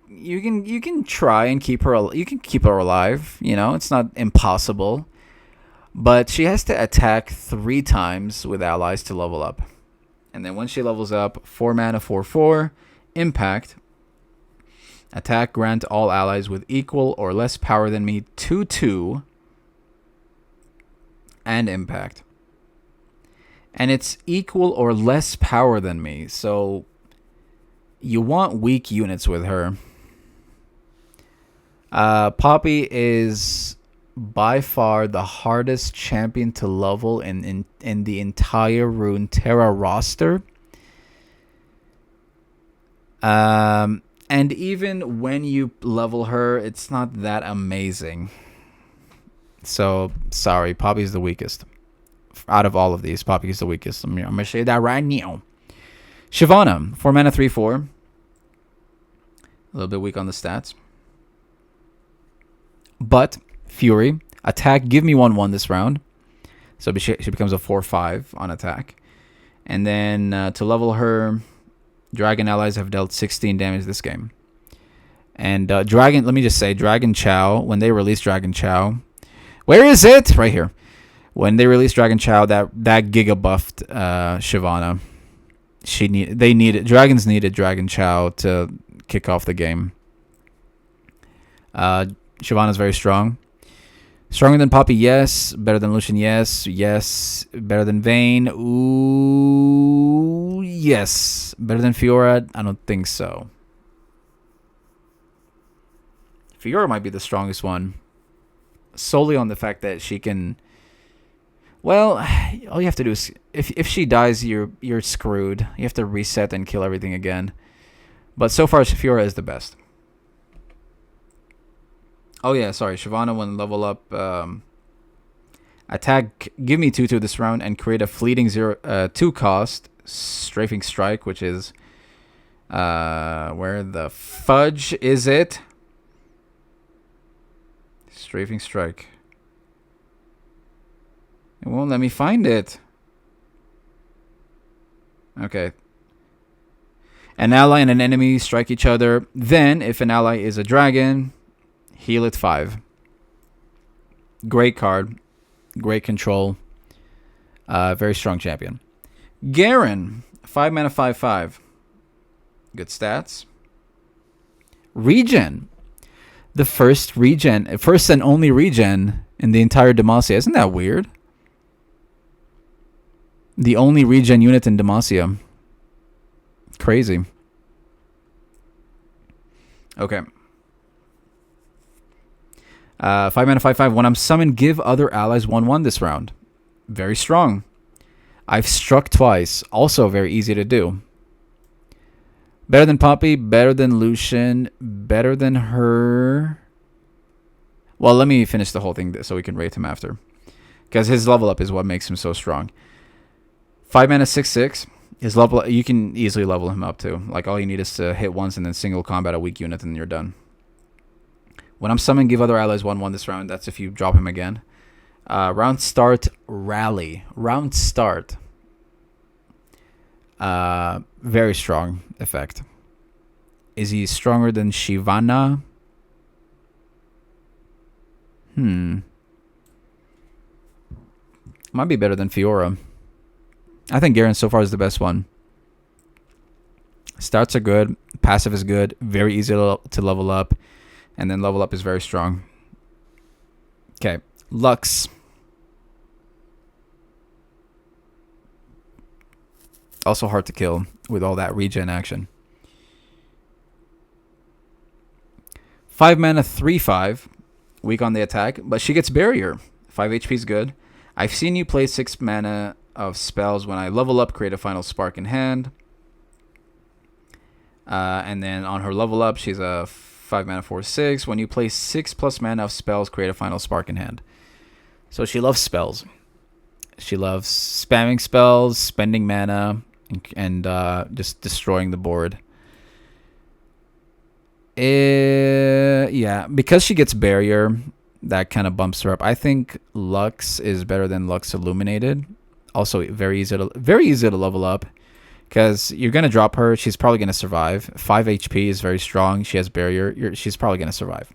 try and keep her. You can keep her alive. It's not impossible. But she has to attack 3 times with allies to level up. And then when she levels up, 4 mana 4/4, impact. Attack, grant all allies with equal or less power than me 2/2, and impact. And it's equal or less power than me, so you want weak units with her. Poppy is by far the hardest champion to level in the entire Runeterra roster. And even when you level her, it's not that amazing. So, sorry, Poppy's the weakest. Out of all of these, Poppy is the weakest. I'm going to say that right now. Shyvana, 4 mana 3/4. A little bit weak on the stats. But Fury, attack, give me 1/1 this round. So she becomes a 4/5 on attack. And then to level her, Dragon allies have dealt 16 damage this game. And let me just say, Dragon Chow, when they release Dragon Chow, where is it? Right here. When they released Dragon Chow, that giga buffed Shyvana. Dragons needed Dragon Chow to kick off the game. Shyvana's very strong. Stronger than Poppy, yes. Better than Lucian, yes. Yes. Better than Vayne, ooh, yes. Better than Fiora? I don't think so. Fiora might be the strongest one. Solely on the fact that she can... Well, all you have to do is... If she dies, you're screwed. You have to reset and kill everything again. But so far, Fiora is the best. Oh yeah, sorry. Shyvana, when level up... attack, give me 2/2 this round and create a fleeting 2 cost strafing strike, which is where the fudge is it? Strafing strike. It won't let me find it. Okay. An ally and an enemy strike each other. Then, if an ally is a dragon, heal it 5. Great card. Great control. Very strong champion. Garen. 5 mana, 5/5. Good stats. Regen. The first and only regen in the entire Demacia. Isn't that weird? The only regen unit in Demacia. Crazy. Okay. 5 mana, 5/5. When I'm summoned, give other allies 1/1 this round. Very strong. I've struck twice. Also very easy to do. Better than Poppy, better than Lucian, better than her. Well, let me finish the whole thing so we can rate him after. Because his level up is what makes him so strong. 5 mana, 6/6. His level, you can easily level him up too. Like all you need is to hit once and then single combat a weak unit and you're done. When I'm summoned, give other allies 1/1 this round. That's if you drop him again. Round start, rally. Round start. Very strong effect. Is he stronger than Shyvana? Might be better than Fiora. I think Garen so far is the best one. Starts are good. Passive is good. Very easy to level up. And then level up is very strong. Okay. Lux. Also hard to kill with all that regen action. 5 mana, 3/5. Weak on the attack, but she gets barrier. 5 HP is good. I've seen you play 6 mana of spells. When I level up, create a final spark in hand. And then on her level up, she's a 5 mana, 4/6. When you play 6+ mana of spells, create a final spark in hand. So she loves spells. She loves spamming spells, spending mana, and just destroying the board. Yeah, because she gets barrier, that kind of bumps her up. I think Lux is better than Lux Illuminated. Also, very easy to level up. Because you're going to drop her. She's probably going to survive. 5 HP is very strong. She has barrier. She's probably going to survive.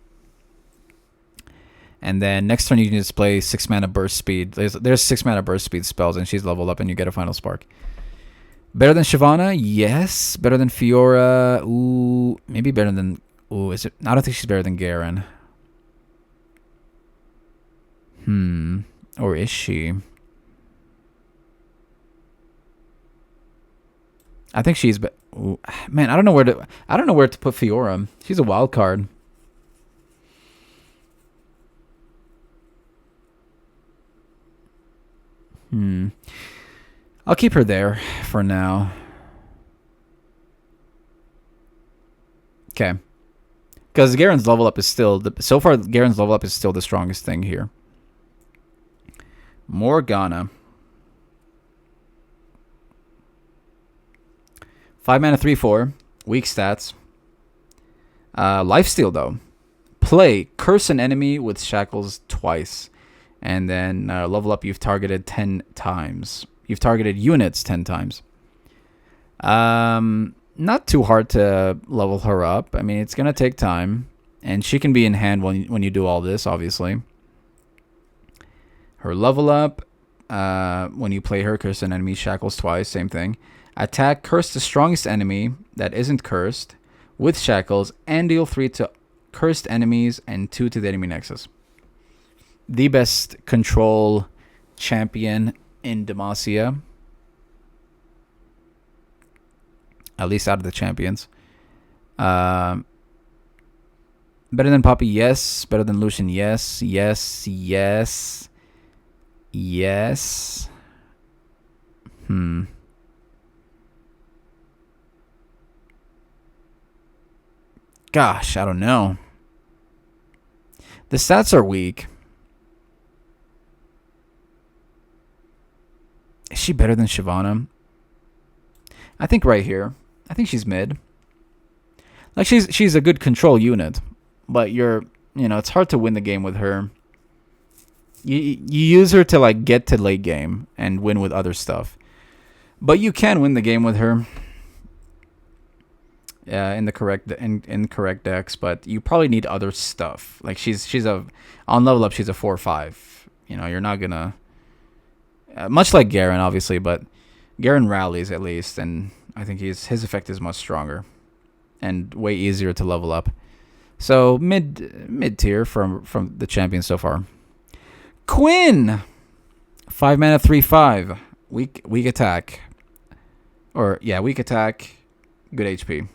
And then next turn, you can just play 6 mana burst speed. There's 6 mana burst speed spells, and she's leveled up, and you get a final spark. Better than Shyvana? Yes. Better than Fiora? Ooh. Maybe better than... Ooh, is it? I don't think she's better than Garen. Or is she? I think she's... Ooh, man, I don't know where to put Fiora. She's a wild card. I'll keep her there for now. Okay. Because Garen's level up is still... So far, Garen's level up is still the strongest thing here. Morgana. 5 mana, 3/4. Weak stats. Lifesteal, though. Play. Curse an enemy with shackles twice. And then level up, you've targeted 10 times. You've targeted units 10 times. Not too hard to level her up. I mean, it's going to take time. And she can be in hand when you do all this, obviously. Her level up, when you play her, curse an enemy, shackles twice, same thing. Attack, curse the strongest enemy that isn't cursed with shackles, and deal 3 to cursed enemies and 2 to the enemy nexus. The best control champion in Demacia. at least out of the champions. Better than Poppy, yes. Better than Lucian, yes. Yes. Gosh, I don't know. The stats are weak. Is she better than Shyvana? I think right here. I think she's mid. Like she's a good control unit, but it's hard to win the game with her. You use her to like get to late game and win with other stuff, but you can win the game with her. In the correct decks, but you probably need other stuff. Like she's on level up, she's a 4/5. You're not gonna much like Garen, obviously, but Garen rallies at least, and I think his effect is much stronger and way easier to level up. So mid tier from the champions so far. Quinn, 5 mana 3/5, weak attack, weak attack, good HP.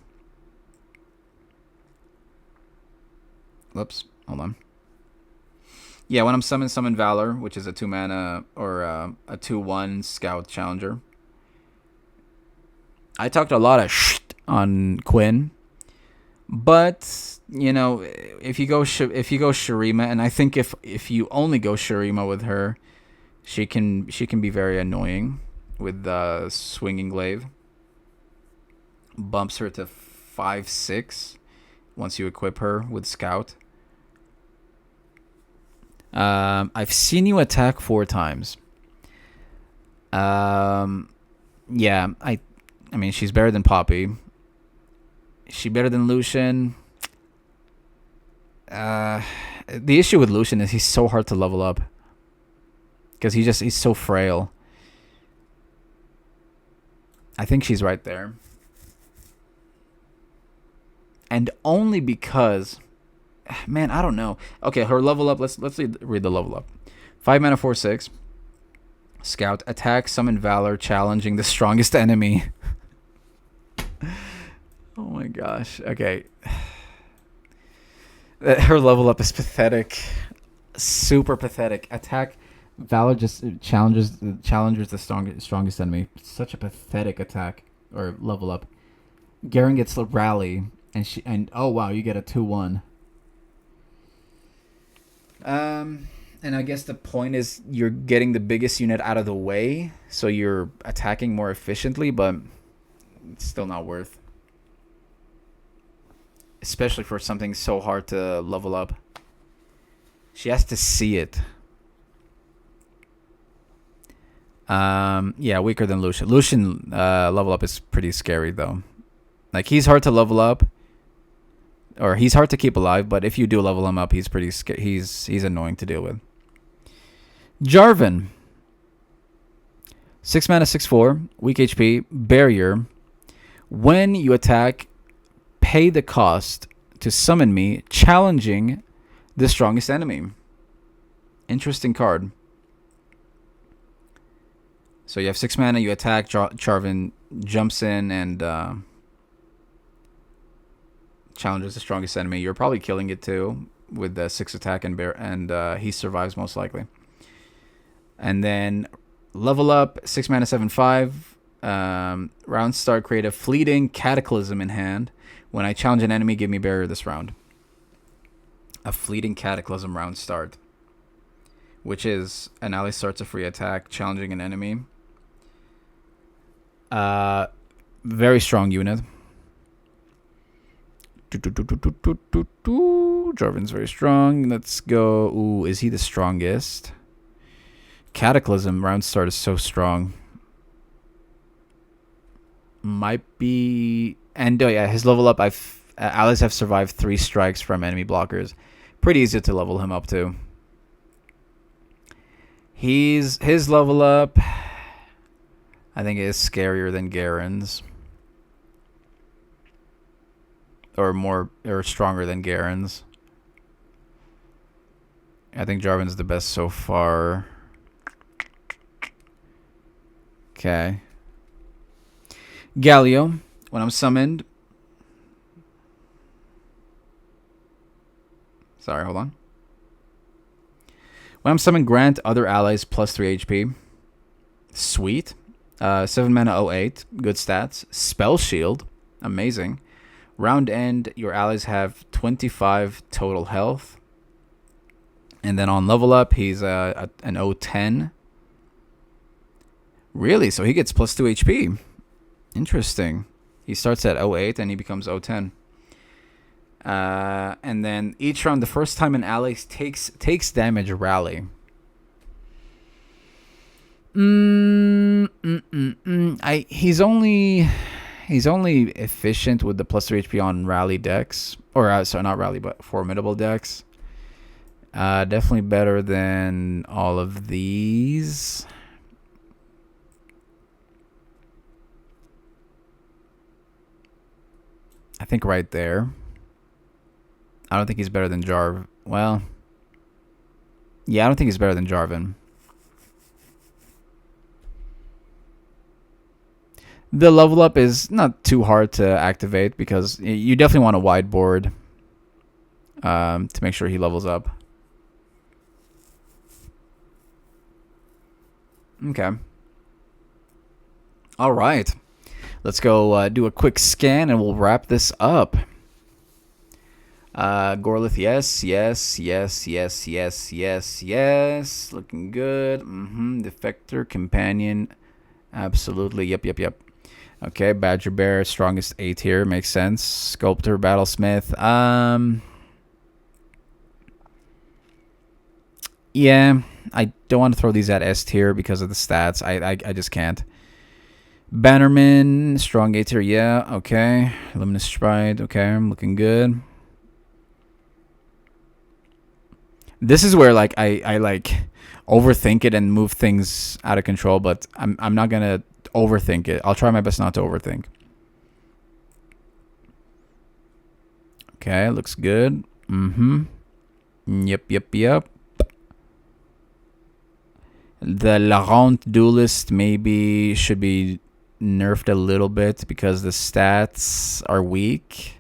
Whoops, hold on. Yeah, when I'm summon Valor, which is a 2 mana or a 2/1 scout challenger. I talked a lot of shit on Quinn, but if you go Shurima, and I think if you only go Shurima with her, she can be very annoying with Swinging Glaive. Bumps her to 5/6 once you equip her with Scout. I've seen you attack 4 times. Yeah, I mean, she's better than Poppy. Is she better than Lucian? The issue with Lucian is he's so hard to level up. Because he's so frail. I think she's right there. And only because... Man, I don't know. Okay, her level up. Let's read the level up. 5 mana 4/6. Scout, attack, summon Valor, challenging the strongest enemy. Oh my gosh. Okay. Her level up is pathetic. Super pathetic. Attack, Valor just challenges the strongest enemy. Such a pathetic attack or level up. Garen gets the rally, and oh wow, you get a 2/1. And I guess the point is you're getting the biggest unit out of the way, so you're attacking more efficiently, but it's still not worth. Especially for something so hard to level up. She has to see it. Yeah, weaker than Lucian. Lucian level up is pretty scary though. Like he's hard to level up. Or he's hard to keep alive, but if you do level him up, he's pretty he's annoying to deal with. Jarvan, 6 mana 6/4, weak HP, barrier. When you attack, pay the cost to summon me, challenging the strongest enemy. Interesting card. So you have 6 mana, you attack, Jarvan jumps in and challenges the strongest enemy. You're probably killing it too with the 6 attack and he survives most likely. And then level up, 6 mana 7/5. Round start, create a fleeting Cataclysm in hand. When I challenge an enemy, give me barrier this round. A fleeting Cataclysm round start, which is an ally starts a free attack challenging an enemy. Very strong unit. Jarvan's very strong. Let's go. Ooh, is he the strongest? Cataclysm round start is so strong. Might be. And yeah, his level up. Allies have survived 3 strikes from enemy blockers. Pretty easy to level him up too. His level up, I think, is scarier than Garen's. Or stronger than Garen's. I think Jarvan's the best so far. Okay. Galio, When I'm summoned... Sorry, hold on. When I'm summoned, grant other allies plus 3 HP. Sweet. 7 mana 08. Good stats. Spell Shield. Amazing. Round end, your allies have 25 total health. And then on level up, he's an 010. Really? So he gets plus 2 HP. Interesting. He starts at 08 and he becomes 010. And then each round, the first time an ally takes damage, rally. He's only efficient with the plus 3 HP on rally decks, or sorry, not rally, but formidable decks. Definitely better than all of these. I think right there. I don't think he's better than Jarv. Well, yeah, I don't think he's better than Jarvan. The level up is not too hard to activate because you definitely want a wide board to make sure he levels up. Okay. All right. Let's go do a quick scan and we'll wrap this up. Gorlith, yes. Looking good. Defector, Companion. Absolutely. Yep. Okay, Badger Bear, strongest 8 here. Makes sense. Sculptor, Battlesmith. Yeah, I don't want to throw these at S tier because of the stats. I just can't. Bannerman, strong 8 tier. Yeah, okay. Luminous Sprite. Okay, I'm looking good. This is where like I like overthink it and move things out of control, but I'm not gonna overthink it. I'll try my best not to overthink. Okay, looks good. Yep. The Laurent Duelist maybe should be nerfed a little bit because the stats are weak.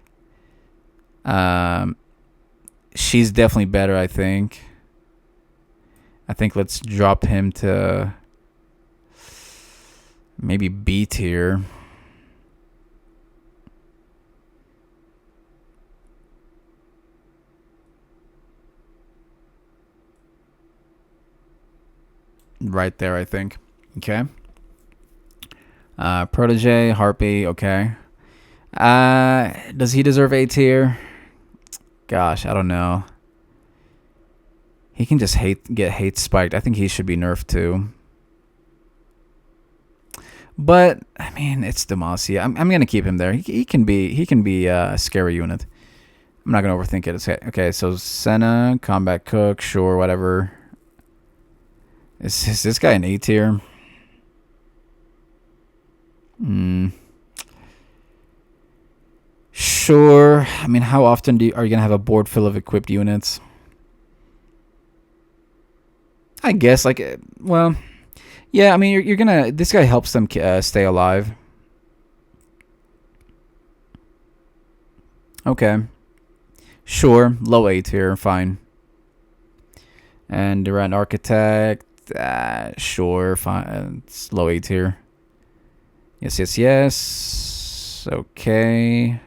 She's definitely better, I think. Let's drop him to maybe B tier. Right there, I think. Okay. Protege, Harpy, okay. Does he deserve A tier? Gosh, I don't know. He can just get hate spiked. I think he should be nerfed too. But I mean, it's Demacia. I'm gonna keep him there. He can be a scary unit. I'm not gonna overthink it. Okay, so Senna, Combat Cook, sure, whatever. Is this guy an A tier? Sure. I mean, how often are you gonna have a board full of equipped units? I guess, like, well, yeah. I mean, you're gonna. This guy helps them stay alive. Okay. Sure. Low A tier. Fine. And Durant Architect. Sure. Fine. It's low A tier. Yes. Okay.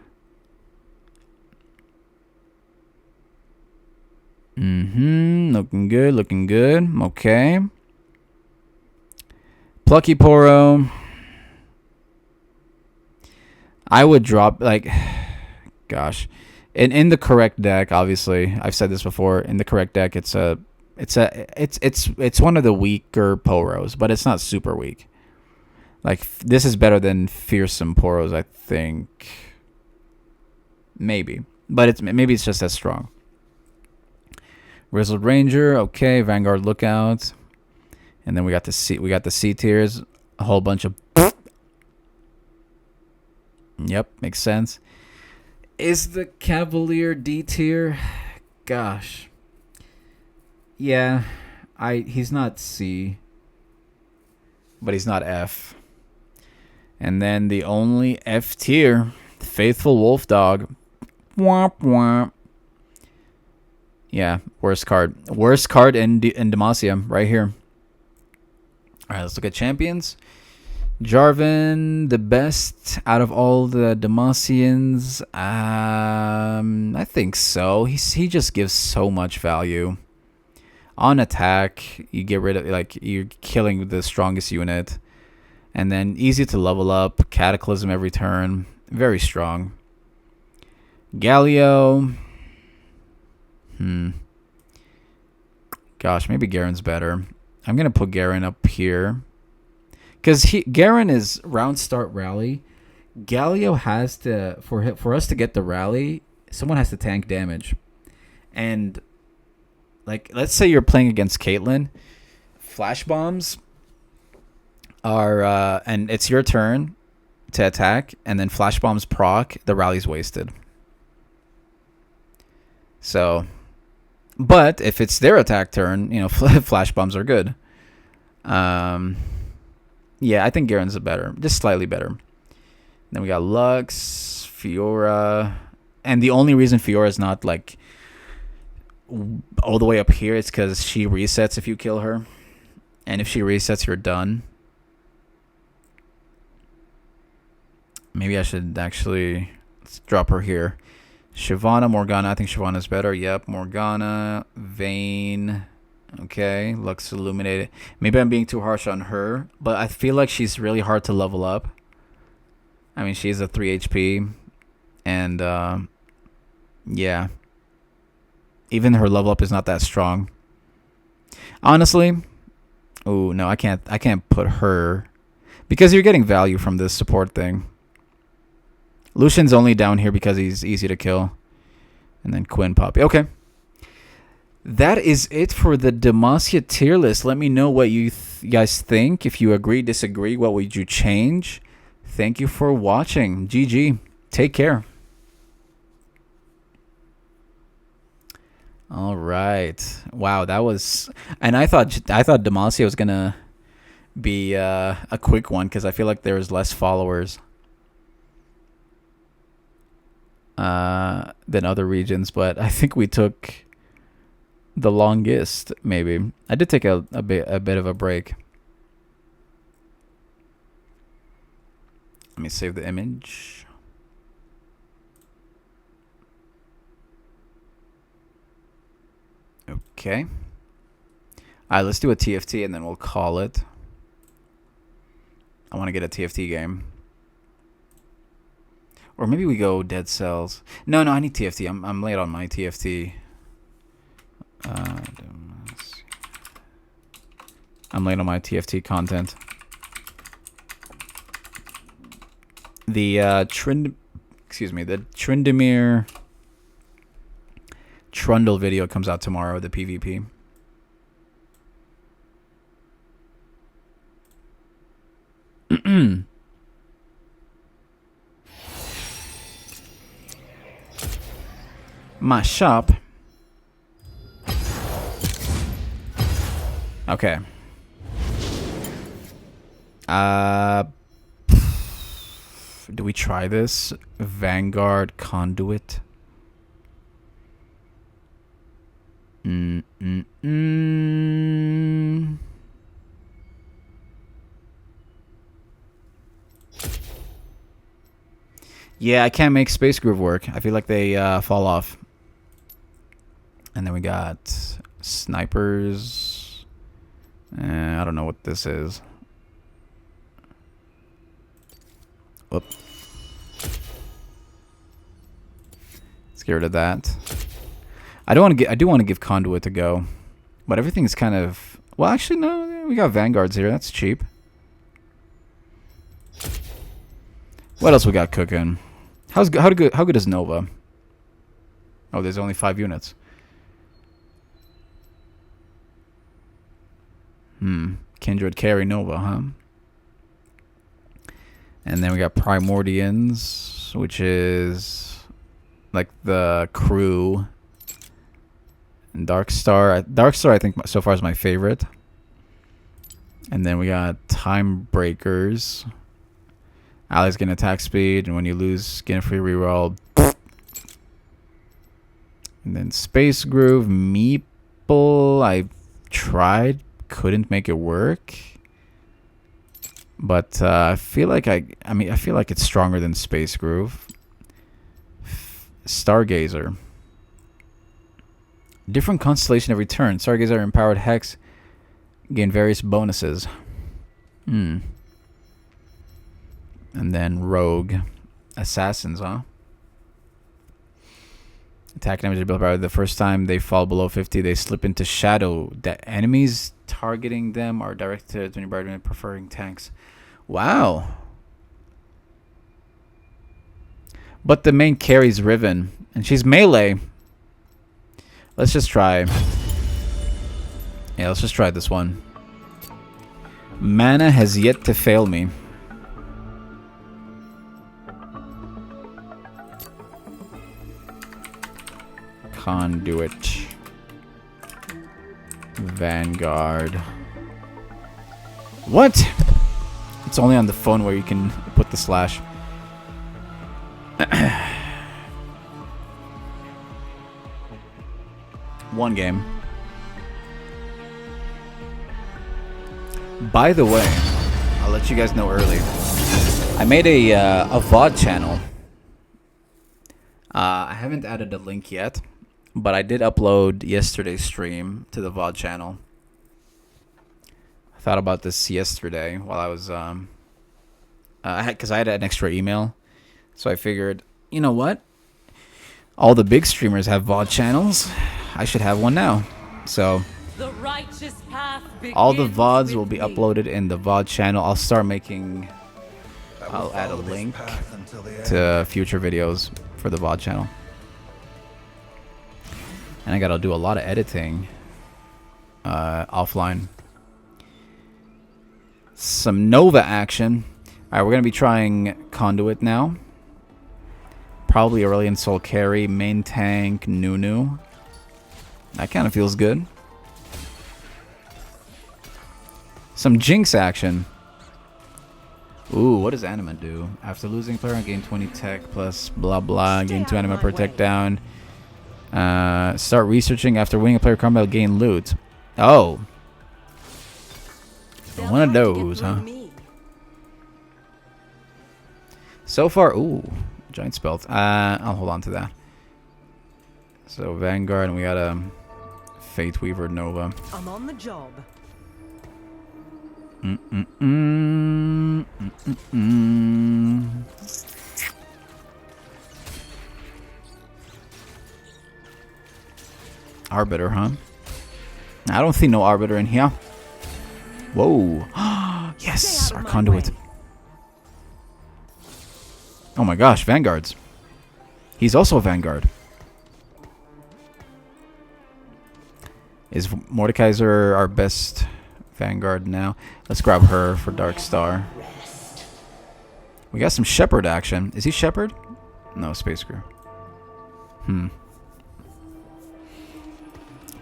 Looking good. Okay. Plucky Poro. I would drop, like, gosh. In the correct deck, obviously, I've said this before. In the correct deck, it's one of the weaker Poros, but it's not super weak. Like, this is better than fearsome Poros, I think. Maybe, but maybe it's just as strong. Grizzled Ranger, okay. Vanguard Lookout, and then we got the C tiers, a whole bunch of. Yep, makes sense. Is the Cavalier D tier? Gosh. Yeah, he's not C, but he's not F. And then the only F tier, Faithful Wolf Dog. Womp womp. Yeah, worst card. Worst card in Demacia right here. All right, let's look at champions. Jarvan, the best out of all the Demacians. I think so. He just gives so much value. On attack, you get rid of, like, you're killing the strongest unit. And then easy to level up. Cataclysm every turn. Very strong. Galio. Gosh, maybe Garen's better. I'm going to put Garen up here. Because Garen is round start rally. Galio has to, for us to get the rally, someone has to tank damage. And, like, let's say you're playing against Caitlyn. Flash bombs are, and it's your turn to attack, and then flash bombs proc, the rally's wasted. So, but if it's their attack turn, you know, flash bombs are good. Yeah, I think Garen's better, just slightly better. Then we got Lux, Fiora, and the only reason Fiora is not like all the way up here is because she resets if you kill her, and if she resets, you're done. Maybe I should actually drop her here. Shyvana, Morgana. I think Shyvana's better. Yep, Morgana, Vayne. Okay, Lux Illuminated. Maybe I'm being too harsh on her, but I feel like she's really hard to level up. I mean, she's a 3 HP, and yeah, even her level up is not that strong. Honestly, oh no, I can't put her because you're getting value from this support thing. Lucian's only down here because he's easy to kill. And then Quinn Poppy. Okay. That is it for the Demacia tier list. Let me know what you guys think. If you agree, disagree, what would you change? Thank you for watching. GG. Take care. All right. Wow, that was... And I thought Demacia was going to be a quick one because I feel like there's less followers than other regions, but I think we took the longest. Maybe I did take a bit of a break. Let me save the image. Okay. All right, let's do a TFT and then we'll call it. I want to get a TFT game. Or maybe we go Dead Cells. No, I need TFT. I'm late on my TFT. I'm late on my TFT content. The the Tryndamere Trundle video comes out tomorrow, the PvP. My shop. Okay. Do we try this? Vanguard Conduit. Yeah, I can't make Space Groove work. I feel like they fall off. And then we got snipers. I don't know what this is. Whoop. Let's get rid of that. I do want to give Conduit a go, but everything's kind of... Well, actually, no. We got Vanguards here. That's cheap. What else we got cooking? How good is Nova? Oh, there's only 5 units. Kindred carry Nova, huh? And then we got Primordians, which is like the crew. And Darkstar. Darkstar, I think, so far is my favorite. And then we got Time Breakers. Allies gain attack speed, and when you lose, gain a free reroll. And then Space Groove, Meeple. I tried, couldn't make it work. But I feel like I feel like it's stronger than Space Groove. Stargazer. Different constellation every turn. Stargazer empowered Hex. Gain various bonuses. And then Rogue. Assassins, huh? Attack damage built power. The first time they fall below 50, they slip into shadow. The enemies targeting them are directed to anybody preferring tanks. Wow. But the main carry's Riven, and she's melee. Let's just try. Yeah, let's just try this one. Mana has yet to fail me. Conduit. Vanguard. What? It's only on the phone where you can put the slash. One game. By the way, I'll let you guys know early. I made a VOD channel. I haven't added a link yet, but I did upload yesterday's stream to the VOD channel. I thought about this yesterday while I was because I had an extra email, so I figured, you know what? All the big streamers have VOD channels. I should have one now. So the righteous path all the VODs will be uploaded in the VOD channel. I'll start making. I'll add a link to future videos for the VOD channel. And I gotta do a lot of editing offline. Some Nova action. Alright, we're gonna be trying Conduit now. Probably Aurelian Soul Carry, main tank, Nunu. That kind of feels good. Some Jinx action. Ooh, what does Anima do? After losing player, gain 20 tech plus blah blah. Gain 2 Anima per tech down. Start researching after winning a player combat, gain loot. Oh. One of those, huh? So far, ooh. Giant spell. I'll hold on to that. So Vanguard, and we got a Fate Weaver Nova. I'm on the job. Arbiter, huh? I don't see no Arbiter in here. Whoa. Yes, our Conduit. Oh my gosh, Vanguards. He's also a Vanguard. Is Mordekaiser our best Vanguard now? Let's grab her for Dark Star. We got some Shepherd action. Is he Shepherd? No, Space Crew.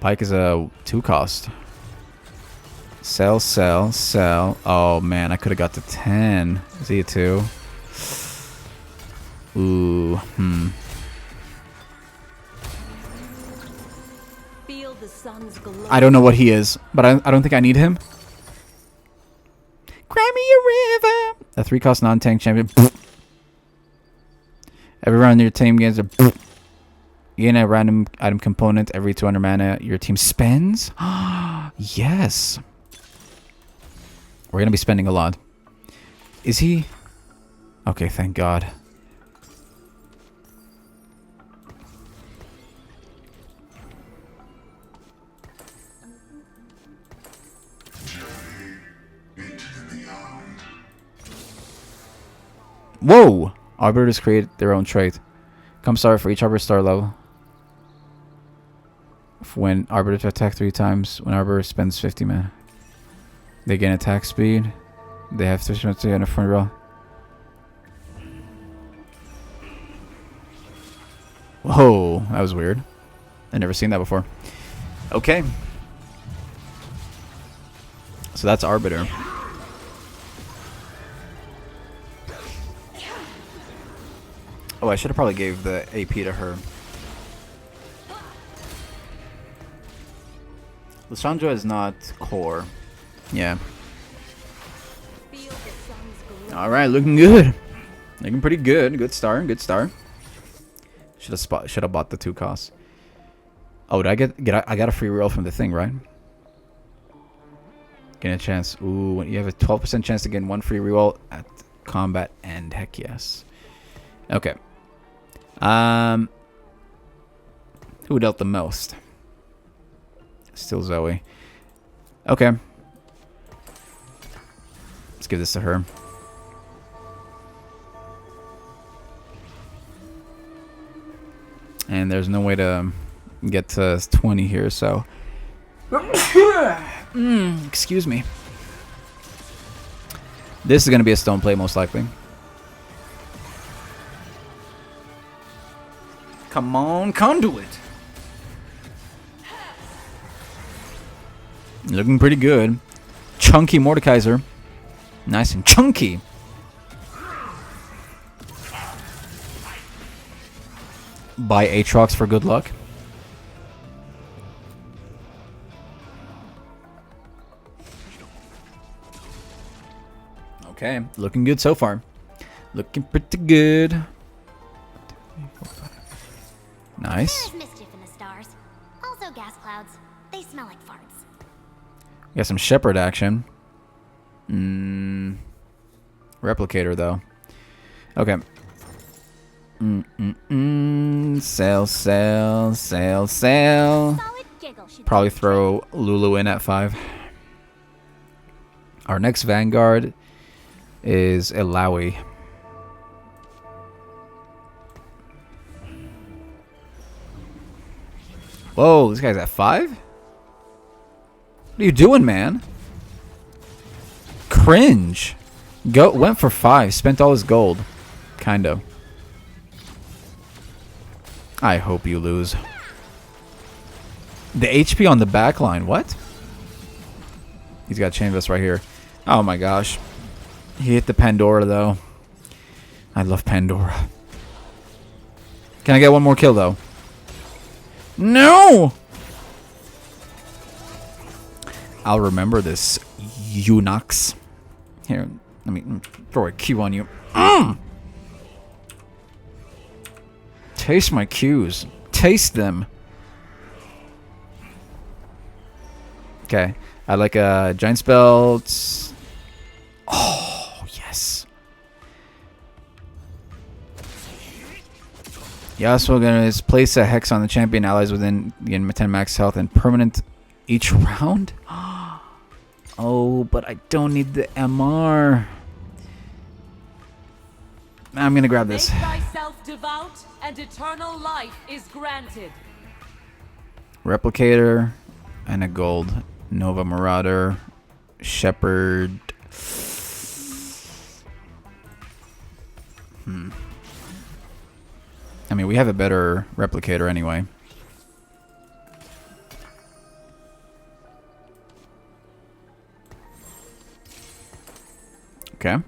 Pike is a 2 cost. Sell, sell, sell. Oh man, I could have got to 10. Is he a 2? Ooh, Feel the sun's glow. I don't know what he is, but I don't think I need him. Cry me a river. A 3 cost non-tank champion. Every round your team gains a gain a random item component every 200 mana your team spends. Yes. We're gonna be spending a lot. Is he? Okay, thank God. Whoa! Arbiters create their own trait. Come star for each Arbiter star level. When Arbiters attack 3 times, when Arbiter spends 50 mana. They gain attack speed. They have 3 minutes in a front row. Whoa, that was weird. I've never seen that before. Okay. So that's Arbiter. Oh, I should have probably gave the AP to her. Lissandra is not core. Yeah. Feel the sun's glow. All right, looking good. Looking pretty good. Good start. Good start. Should have bought the 2 costs. Oh, did I got a free roll from the thing, right? Getting a chance. Ooh, you have a 12% chance to get 1 free reroll at combat end. Heck yes. Okay. Who dealt the most? Still Zoe. Okay. Let's give this to her. And there's no way to get to 20 here, so... excuse me. This is going to be a stone play, most likely. Come on, conduit. Looking pretty good. Chunky Mordekaiser. Nice and chunky. Buy Aatrox for good luck. Okay, looking good so far. Looking pretty good. Nice. There's mischief in the stars. Also gas clouds. They smell like farts. Got some Shepherd action. Replicator, though. Okay. Sell, sell, sell, sell. Solid giggle. Probably throw Lulu in at 5. Our next Vanguard is Ilaoi. Whoa, this guy's at 5? What are you doing, man? Cringe. Went for 5. Spent all his gold. Kind of. I hope you lose. The HP on the back line. What? He's got Chain Vest right here. Oh my gosh. He hit the Pandora, though. I love Pandora. Can I get one more kill, though? No! I'll remember this, Eunuchs. Here, let me throw a Q on you. Taste my Qs. Taste them. Okay. I like a Giant Spell. Oh, yes. Yasuo gonna place a Hex on the champion allies within 10 max health and permanent each round. Oh, but I don't need the MR. I'm gonna grab this. Make thyself devout, and eternal life is granted. Replicator and a gold. Nova Marauder. Shepherd. I mean, we have a better replicator anyway. Okay.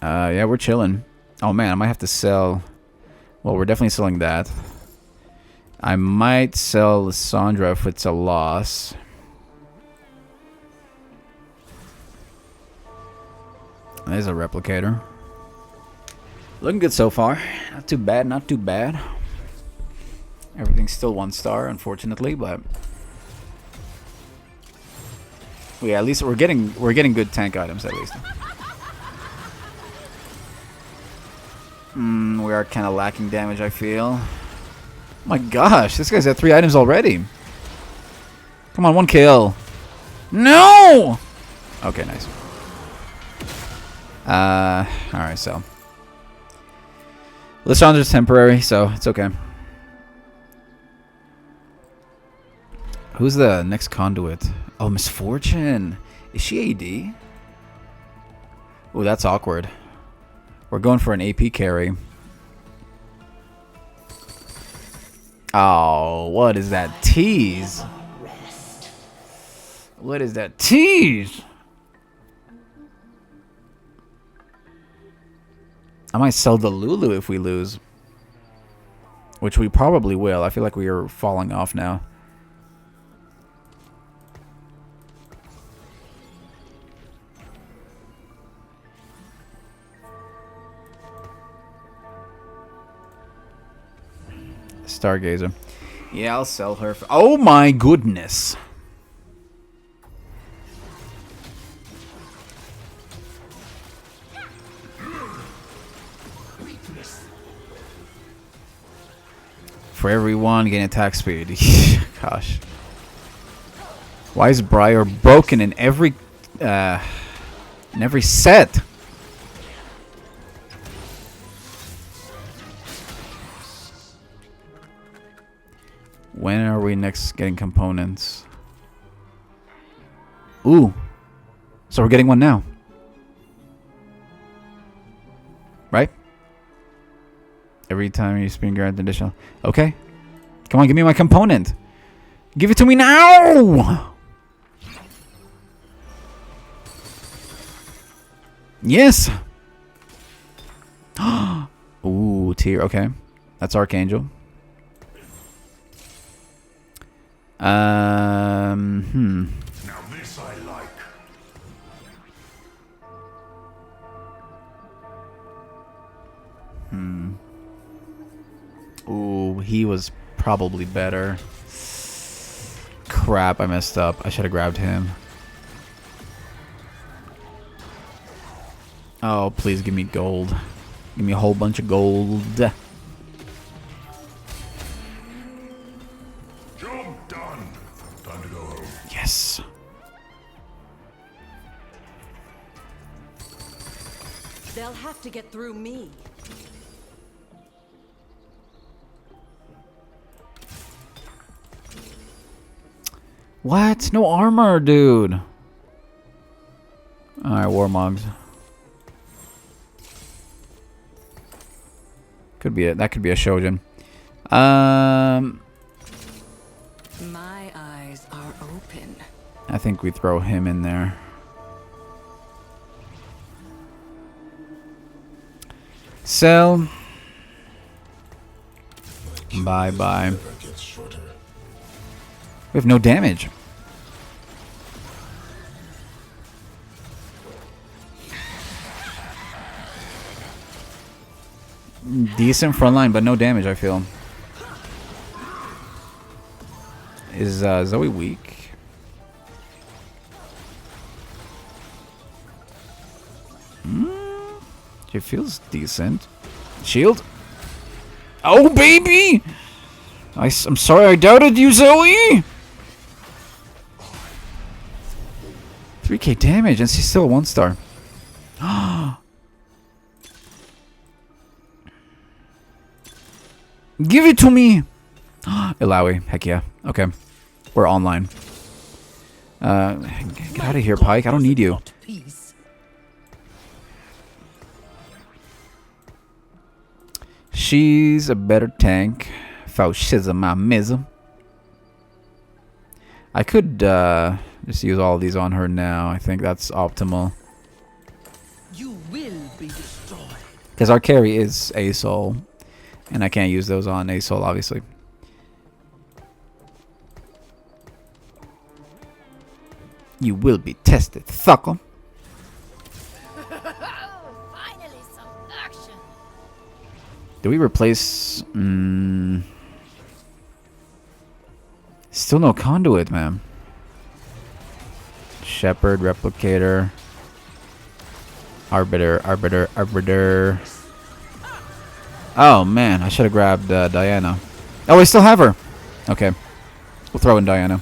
Yeah, we're chilling. Oh man, I might have to sell. Well, we're definitely selling that. I might sell Lissandra if it's a loss. There's a replicator. Looking good so far. Not too bad, not too bad. Everything's still 1 star, unfortunately, but well, yeah, at least we're getting good tank items at least. We are kind of lacking damage, I feel. My gosh, this guy's at 3 items already. Come on, 1 kill. No! Okay, nice. Alright, so Lissandra's temporary, so it's okay. Who's the next conduit? Oh, Misfortune. Is she AD? Oh, that's awkward. We're going for an AP carry. Oh, what is that tease? What is that tease? I might sell the Lulu if we lose. Which we probably will. I feel like we are falling off now. Stargazer. Yeah, I'll sell her. Oh my goodness. For everyone, getting attack speed. Gosh. Why is Briar broken in every set? When are we next getting components? Ooh. So we're getting one now. Right? Every time you spin grant additional. Okay. Come on, give me my component. Give it to me now! Yes! Ooh, tier. Okay. That's Archangel. Now this I like. Ooh, he was probably better. Crap, I messed up. I should have grabbed him. Oh, please give me gold. Give me a whole bunch of gold. Job done. Time to go home. Yes. They'll have to get through me. What? No armor, dude. Alright, Warmogs. Could be it. That could be a Shojin. My eyes are open. I think we throw him in there. Sell. Bye-bye. We have no damage. Decent front line, but no damage, I feel. Is Zoe weak? She feels decent. Shield? Oh, baby! I'm sorry I doubted you, Zoe! 3k damage, and she's still a 1-star. Give it to me! Ilawi, heck yeah. Okay. We're online. Get out of here, Pike. I don't need you. She's a better tank. Fascism. I could just use all of these on her now. I think that's optimal. You will be destroyed. Because our carry is ASOL. And I can't use those on ASOL, obviously. You will be tested, fucker. Finally, some action. Do we replace... Still no conduit, man. Shepherd, Replicator. Arbiter. Oh, man. I should have grabbed Diana. Oh, I still have her. Okay. We'll throw in Diana.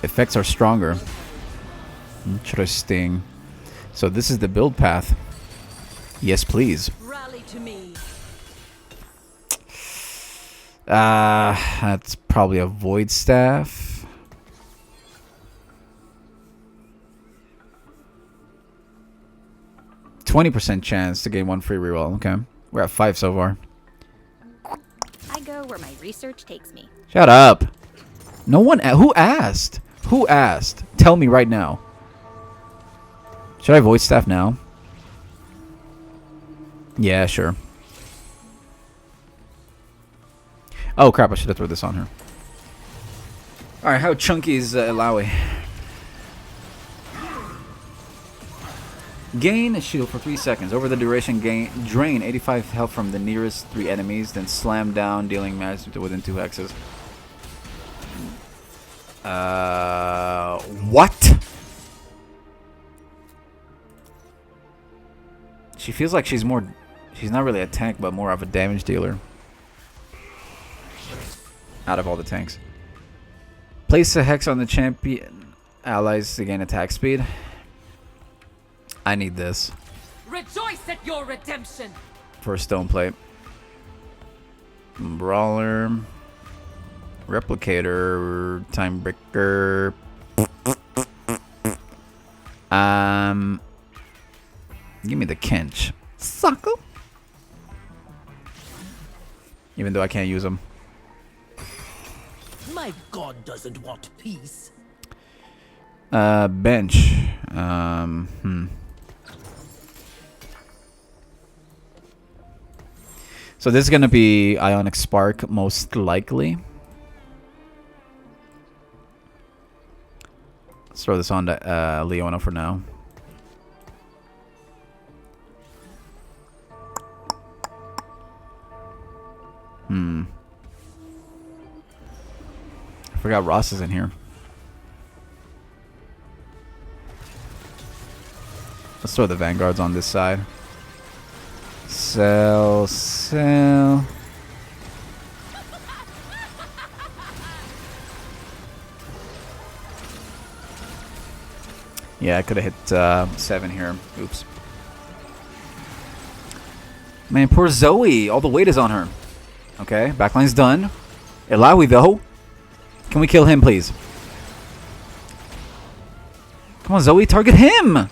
Effects are stronger. Should I sting? So this is the build path. Yes, please. Rally to me. That's probably a Void Staff. %20 chance to gain 1 free reroll. Okay. We're at 5 so far. I go where my research takes me. Shut up. No one. Who asked? Who asked? Tell me right now. Should I voice staff now? Yeah, sure. Oh crap! I should have thrown this on her. All right, how chunky is Illaoi? Gain a shield for 3 seconds. Over the duration, drain 85 health from the nearest 3 enemies, then slam down, dealing damage within 2 hexes. What? She feels like she's more... She's not really a tank, but more of a damage dealer. Out of all the tanks. Place a hex on the champion allies to gain attack speed. I need this. Rejoice at your redemption. For a stone plate. Brawler. Replicator. Time breaker. Give me the Kench. Sucker. Even though I can't use them. My god doesn't want peace. Bench. So this is gonna be Ionic Spark most likely. Let's throw this on to Leona for now. I forgot Ross is in here. Let's throw the Vanguards on this side. Sell. Yeah, I could have hit 7 here. Oops. Man, poor Zoe. All the weight is on her. Okay, backline's done. Illaoi, though. Can we kill him, please? Come on, Zoe. Target him.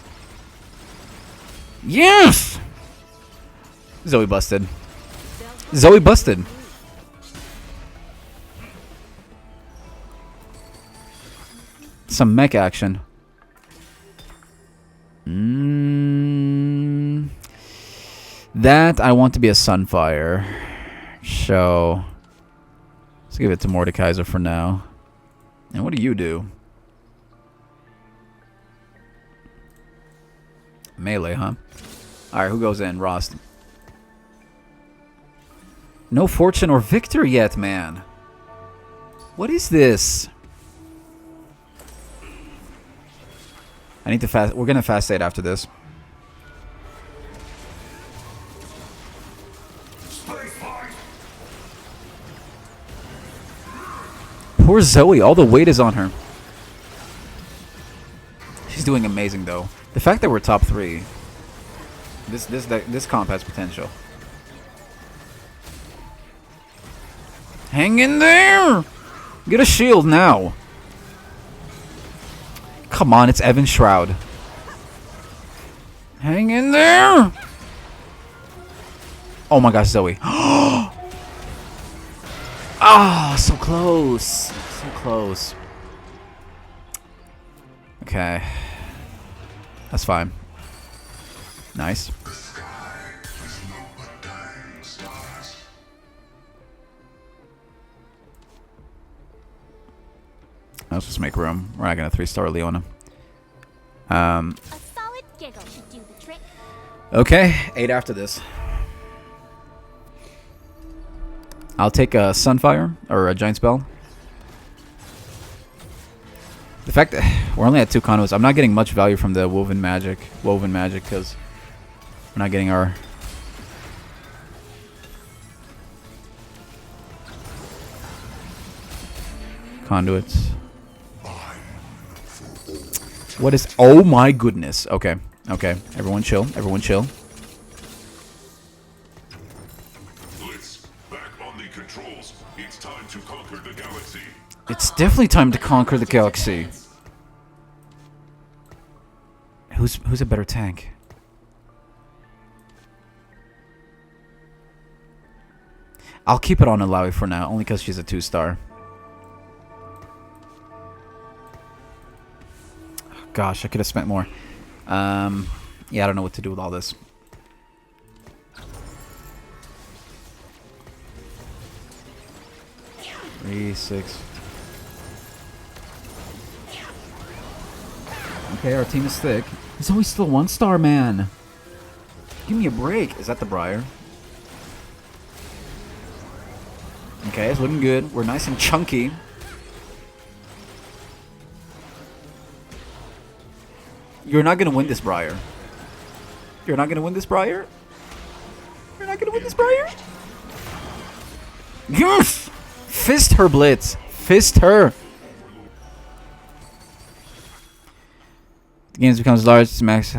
Yes! Zoe busted. Zoe busted. Some mech action. That I want to be a Sunfire. So let's give it to Mordekaiser for now. And what do you do? Melee, huh? Alright, who goes in? Rost. No fortune or victor yet, man. What is this? I need to fast. We're gonna fast state after this. Poor Zoe. All the weight is on her. She's doing amazing, though. The fact that we're top 3. This comp has potential. Hang in there! Get a shield now. Come on, it's Evan Shroud. Hang in there! Oh my gosh, Zoe. Ah, so close. So close. Okay. That's fine. Nice. Let's just make room. We're not gonna 3-star Leona. A solid giggle should do the trick. Okay, 8 after this. I'll take a Sunfire or a Giant Spell. The fact that we're only at 2 conduits, I'm not getting much value from the Woven Magic because we're not getting our conduits. What is... Oh my goodness. Okay. Okay. Everyone chill. Everyone chill. Blitz, back on the controls. It's time to conquer the galaxy. It's definitely time to conquer the galaxy. Who's a better tank? I'll keep it on Illaoi for now, only because she's a 2-star. gosh, I could have spent more. Yeah, I don't know what to do with all this. Three, 6. Okay, our team is thick. He's always still 1-star, man. Give me a break. Is that the Briar? Okay, it's looking good. We're nice and chunky. You're not gonna win this, Briar. You're not gonna win this, Briar? You're not gonna win this, Briar? Yes! Fist her, Blitz. Fist her. The game becomes large to max.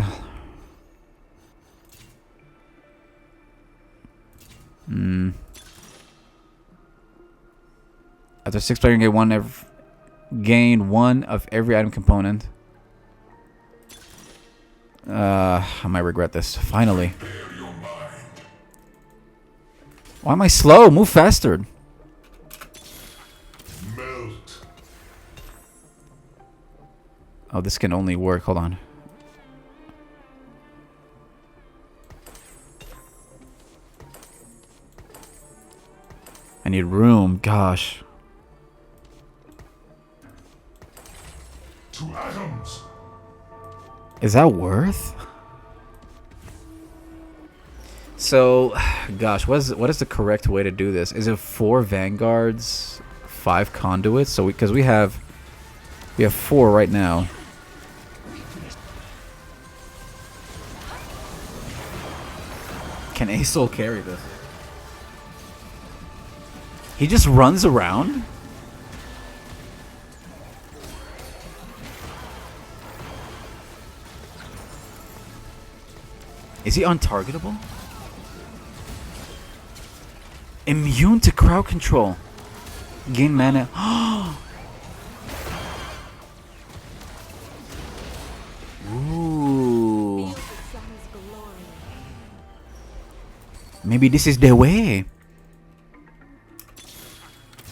After 6 players gain one of every item component. I might regret this. Finally. Why am I slow? Move faster. Melt. Oh, this can only work. Hold on. I need room. Gosh. 2 atoms. Is that worth? So, gosh, what is the correct way to do this? Is it 4 vanguards, 5 conduits? So because we have 4 right now. Can Asol carry this? He just runs around? Is he untargetable? Immune to crowd control. Gain mana. Ooh. Maybe this is the way.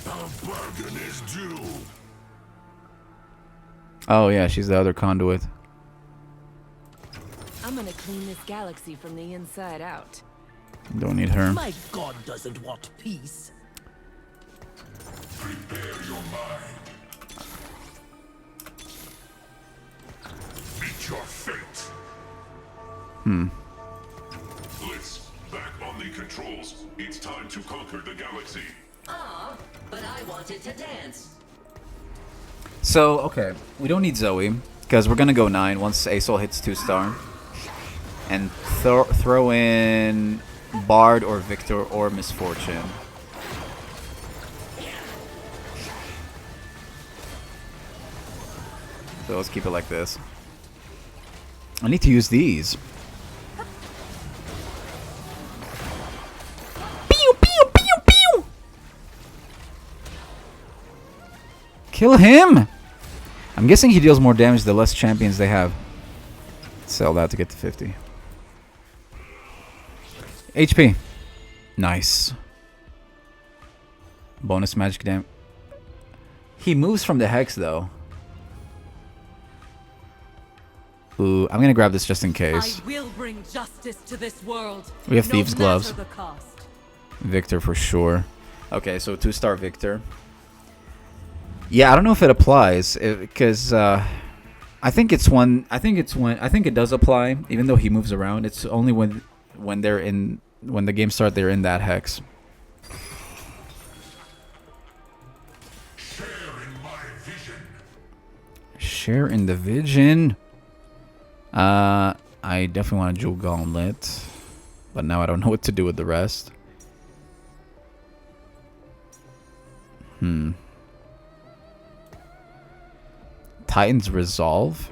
A bargain is due. Oh yeah, she's the other conduit. I'm gonna clean this galaxy from the inside out. Don't need her. My god doesn't want peace. Prepare your mind. Meet your fate. Blitz, back on the controls. It's time to conquer the galaxy. But I wanted to dance. So, okay. We don't need Zoe, because we're going to go 9 once Asol hits 2-star. And throw in Bard or Victor or Misfortune. So let's keep it like this. I need to use these. Pew, pew, pew, pew! Kill him! I'm guessing he deals more damage the less champions they have. Sell that to get to 50. HP. Nice. Bonus magic damage. He moves from the hex though. Ooh, I'm gonna grab this just in case. I will bring justice to this world. We have no thieves' gloves. matter the cost. Victor for sure. Okay, so 2-star Victor. Yeah, I don't know if it applies because I think it's one. I think it does apply, even though he moves around. It's only when the game starts, they're in that hex. Share in my vision. Share in the vision. I definitely want a Jewel Gauntlet, but now I don't know what to do with the rest. Titan's Resolve.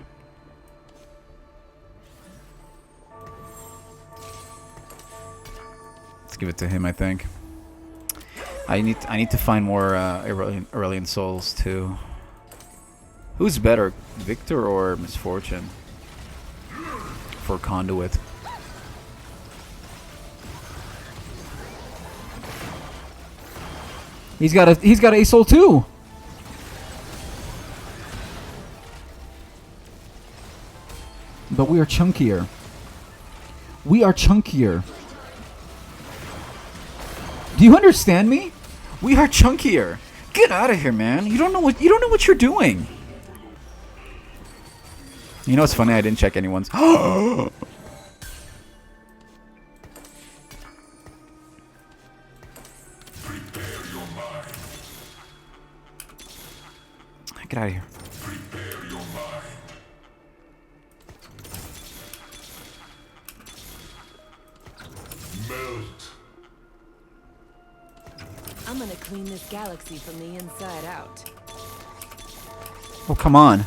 Let's give it to him, I think. I need to find more Aurelian Souls too. Who's better, Victor or Misfortune? For Conduit. He's got a soul too. But we are chunkier. We are chunkier. Do you understand me? We are chunkier. Get out of here, man. You don't know what you're doing. You know what's funny? I didn't check anyone's. Get out of here. Prepare your mind. Melt. I'm gonna clean this galaxy from the inside out. Oh, come on.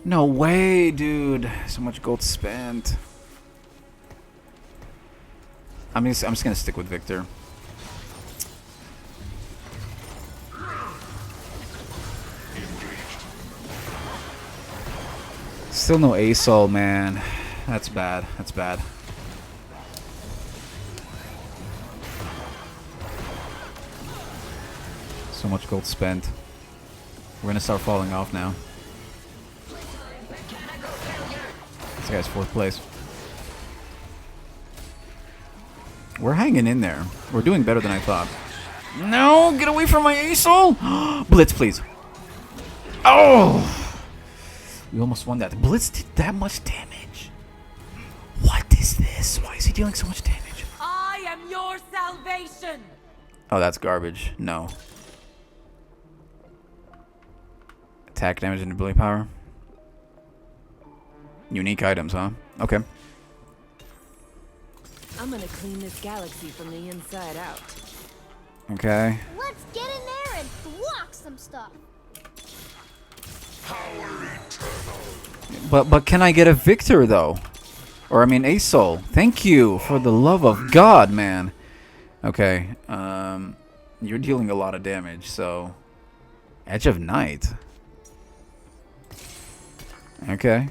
No way, dude. So much gold spent. I'm just gonna stick with Victor. Still no ASOL, man. That's bad. That's bad. So much gold spent. We're gonna start falling off now. This guy's 4th place. We're hanging in there. We're doing better than I thought. No! Get away from my ASOL! Blitz, please. Oh! We almost won that. Blitz did that much damage. What is this? Why is he dealing so much damage? I am your salvation. Oh, that's garbage. No. Attack damage and ability power. Unique items, huh? Okay. I'm gonna clean this galaxy from the inside out. Okay. Let's get in there and block some stuff. But can I get a Victor though? Or I mean ASOL. Thank you for the love of God, man. Okay. You're dealing a lot of damage, so Edge of Night. Okay.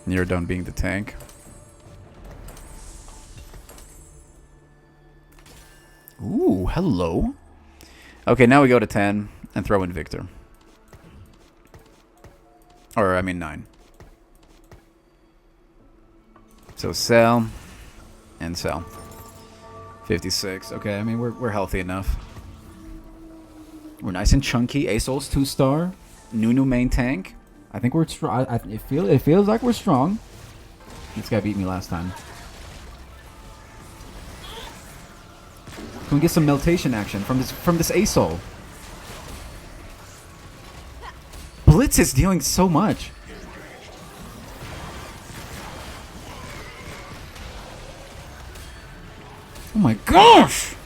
You're done being the tank. Ooh, hello. Okay, now we go to 10 and throw in Victor. Or, I mean 9. So sell and sell. 56. Okay, I mean we're healthy enough. We're nice and chunky. ASOL's 2-star. Nunu main tank. I think we're strong. It feels like we're strong. This guy beat me last time. Can we get some meltation action from this ASOL? Blitz is dealing so much. Oh my gosh!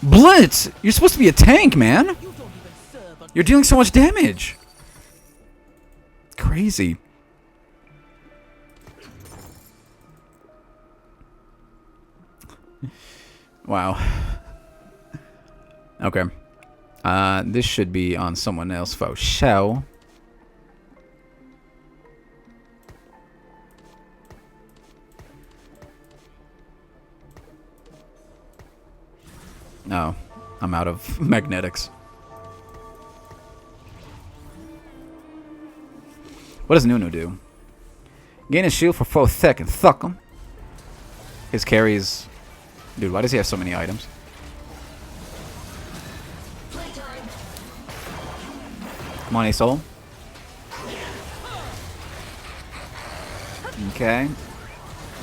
Blitz! You're supposed to be a tank, man! You're dealing so much damage! Crazy. Wow. Okay. This should be on someone else for show. No, I'm out of magnetics. What does Nunu do? Gain a shield for 4 seconds. Fuck him. His carries. Dude, why does he have so many items? Come on, ASOL. Okay.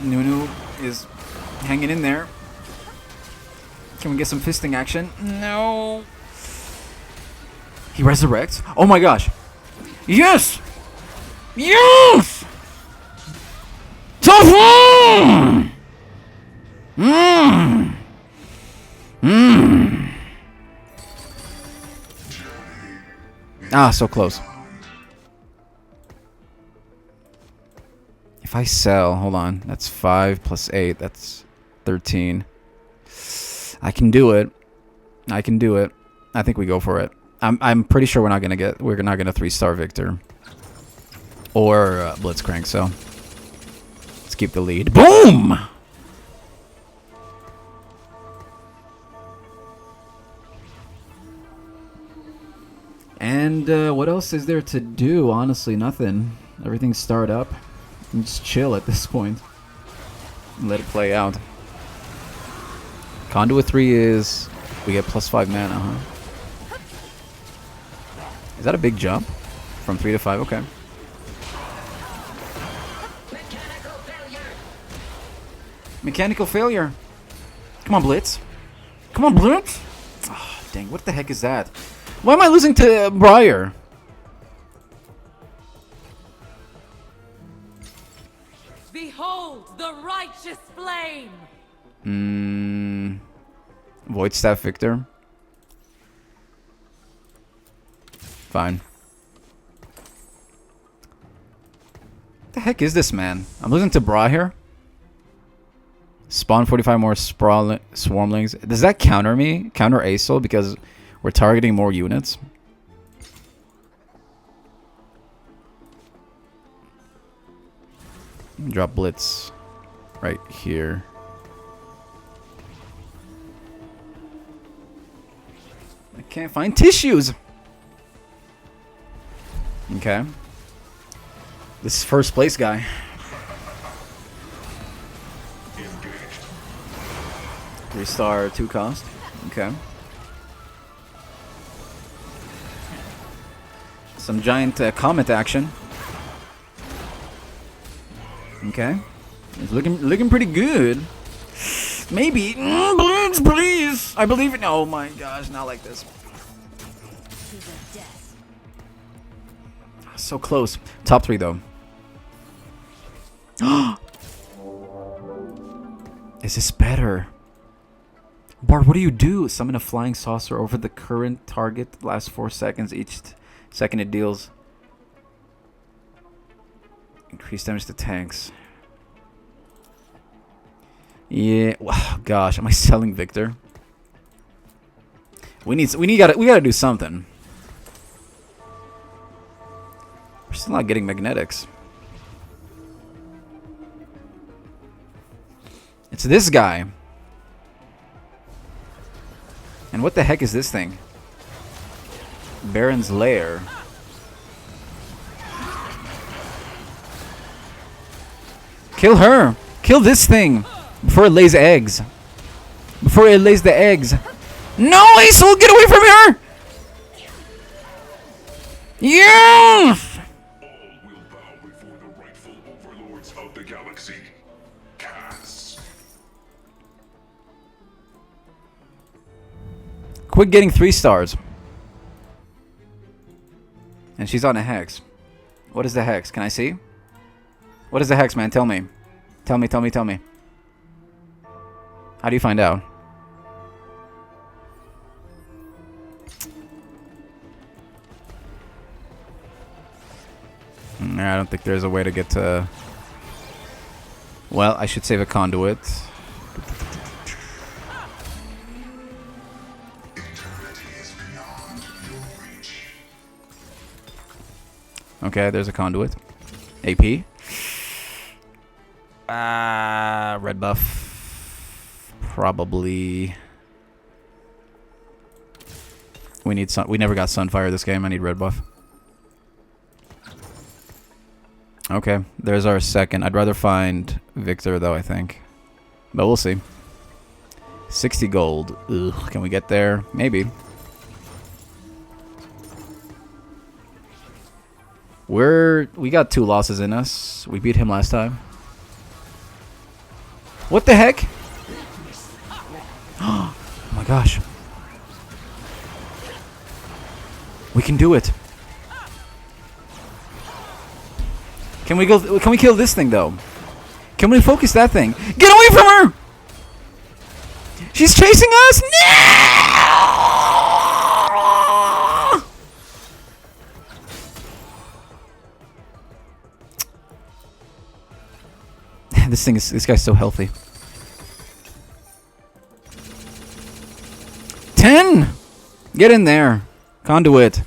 Nunu is hanging in there. Can we get some fisting action? No. He resurrects. Oh my gosh. Yes! Yes! Tough one! Ah, so close. If I sell, hold on. That's 5 plus 8. That's 13. I can do it. I can do it. I think we go for it. I'm pretty sure we're not gonna 3-star Victor or Blitzcrank. So let's keep the lead. Boom! else is there to do? Honestly, nothing. Everything's started up. And just chill at this point. And let it play out. Conduit 3 is... We get +5 mana, huh? Is that a big jump? From 3 to 5? Okay. Mechanical failure. Mechanical failure. Come on, Blitz. Come on, Blitz. Oh, dang, what the heck is that? Why am I losing to Briar? Behold the righteous flame! Void Staff Victor. Fine. What the heck is this, man? I'm losing to Bra here. Spawn 45 more Swarmlings. Does that counter me? Counter ASOL because we're targeting more units? Drop Blitz right here. I can't find tissues. Okay. This is first place guy. Engaged. 3-star, 2 cost. Okay. Some giant comet action. Okay. It's looking pretty good. Maybe. Please, please. I believe it. Oh my gosh, not like this. So close. Top 3 though. Is this better? Bard, what do you do? Summon a flying saucer over the current target. Lasts 4 seconds. Each second it deals. Increase damage to tanks. Yeah. Wow, gosh, am I selling Victor? We gotta do something. We're still not getting magnetics. It's this guy. And what the heck is this thing? Baron's Lair. Kill her! Kill this thing! Before it lays eggs. Before it lays the eggs. No, Aesol! Get away from her! Yes! All will bow before the rightful overlords of the galaxy. Cats. Quit getting 3 stars. And she's on a hex. What is the hex? Can I see? What is the hex, man? Tell me. Tell me, tell me, tell me. How do you find out? I don't think there's a way to get to... Well, I should save a conduit. Okay, there's a conduit. AP. Red buff. Probably. We need sun. We never got Sunfire this game. I need red buff. Okay, there's our second. I'd rather find Victor though, I think. But we'll see. 60 gold. Ugh, can we get there? Maybe. We got 2 losses in us. We beat him last time. What the heck? Oh my gosh. We can do it. Can we go? Can we kill this thing though? Can we focus that thing? Get away from her! She's chasing us! No! This guy's so healthy. 10! Get in there. Conduit.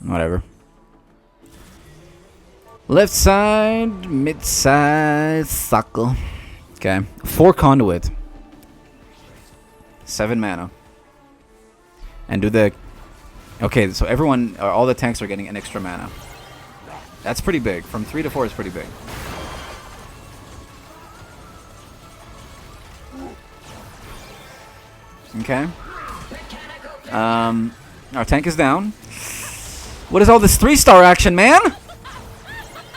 Whatever. Left side, mid side, suckle. Okay. 4 conduit. 7 mana. And do the... Okay, so everyone, all the tanks are getting an extra mana. That's pretty big. From 3 to 4 is pretty big. Okay. Our tank is down. What is all this 3-star action, man?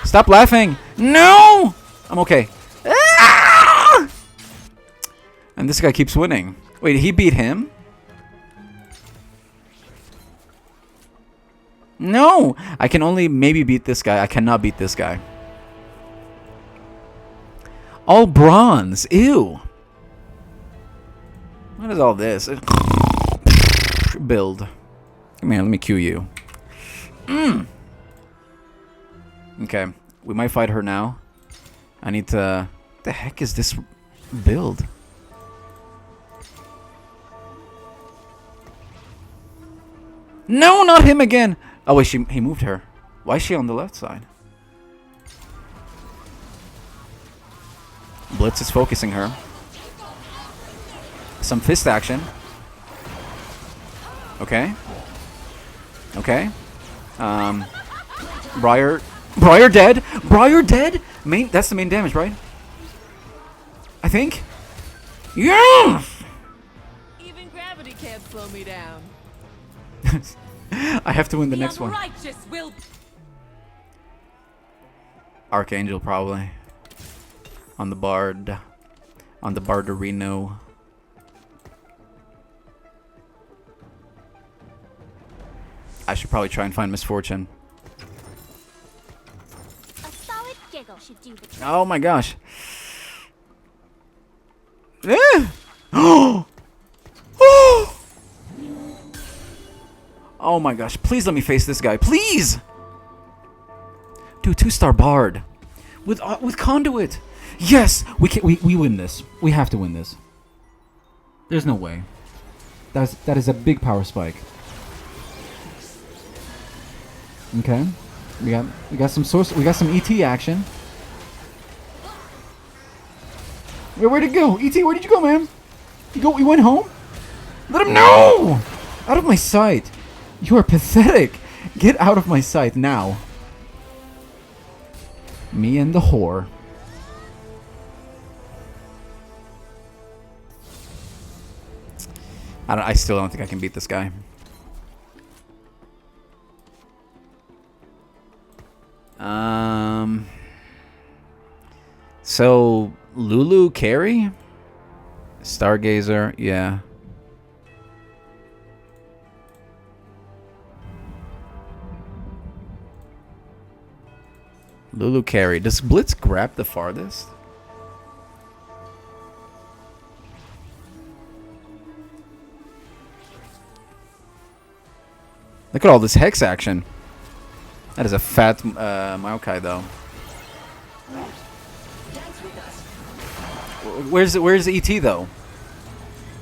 Stop laughing. No! I'm okay. Ah! And this guy keeps winning. Wait, he beat him? No! I can only maybe beat this guy. I cannot beat this guy. All bronze. Ew. What is all this? Build. Come here, let me cue you. Okay. We might fight her now. I need to... What the heck is this build? No, not him again! Oh wait, he moved her. Why is she on the left side? Blitz is focusing her. Some fist action. Okay. Okay. Briar dead. Briar dead. That's the main damage, right? I think. Yeah. Even gravity can't slow me down. I have to win the next one. Righteous will. Archangel probably. On the Bard. On the Bardarino. I should probably try and find Misfortune. A solid giggle should do the trick. Oh my gosh. Oh! Oh my gosh. Please let me face this guy. Please! Dude, 2-star Bard. With Conduit. Yes! We win this. We have to win this. There's no way. That is a big power spike. Okay. We got some source. We got some ET action. Where'd it go? ET, where did you go, man? You went home? Let him know! Out of my sight. You are pathetic. Get out of my sight now. Me and the whore. I still don't think I can beat this guy. So Lulu carry? Stargazer, yeah. Lulu carry. Does Blitz grab the farthest? Look at all this Hex action. That is a fat Maokai, though. Where's ET, though?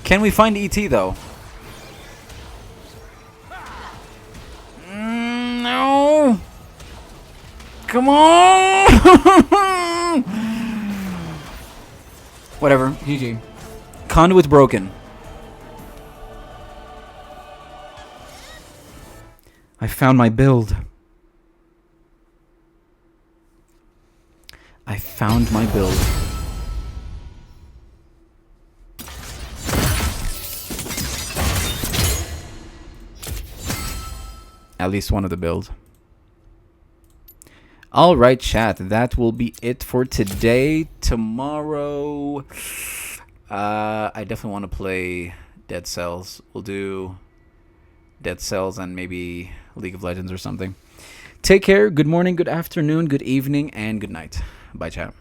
Can we find ET, though? No! Come on! Whatever. GG. Conduit's broken. I found my build. I found my build. At least one of the build. Alright, chat. That will be it for today. Tomorrow, I definitely want to play Dead Cells. We'll do Dead Cells and maybe League of Legends or something. Take care. Good morning, good afternoon, good evening, and good night. Bye, chat.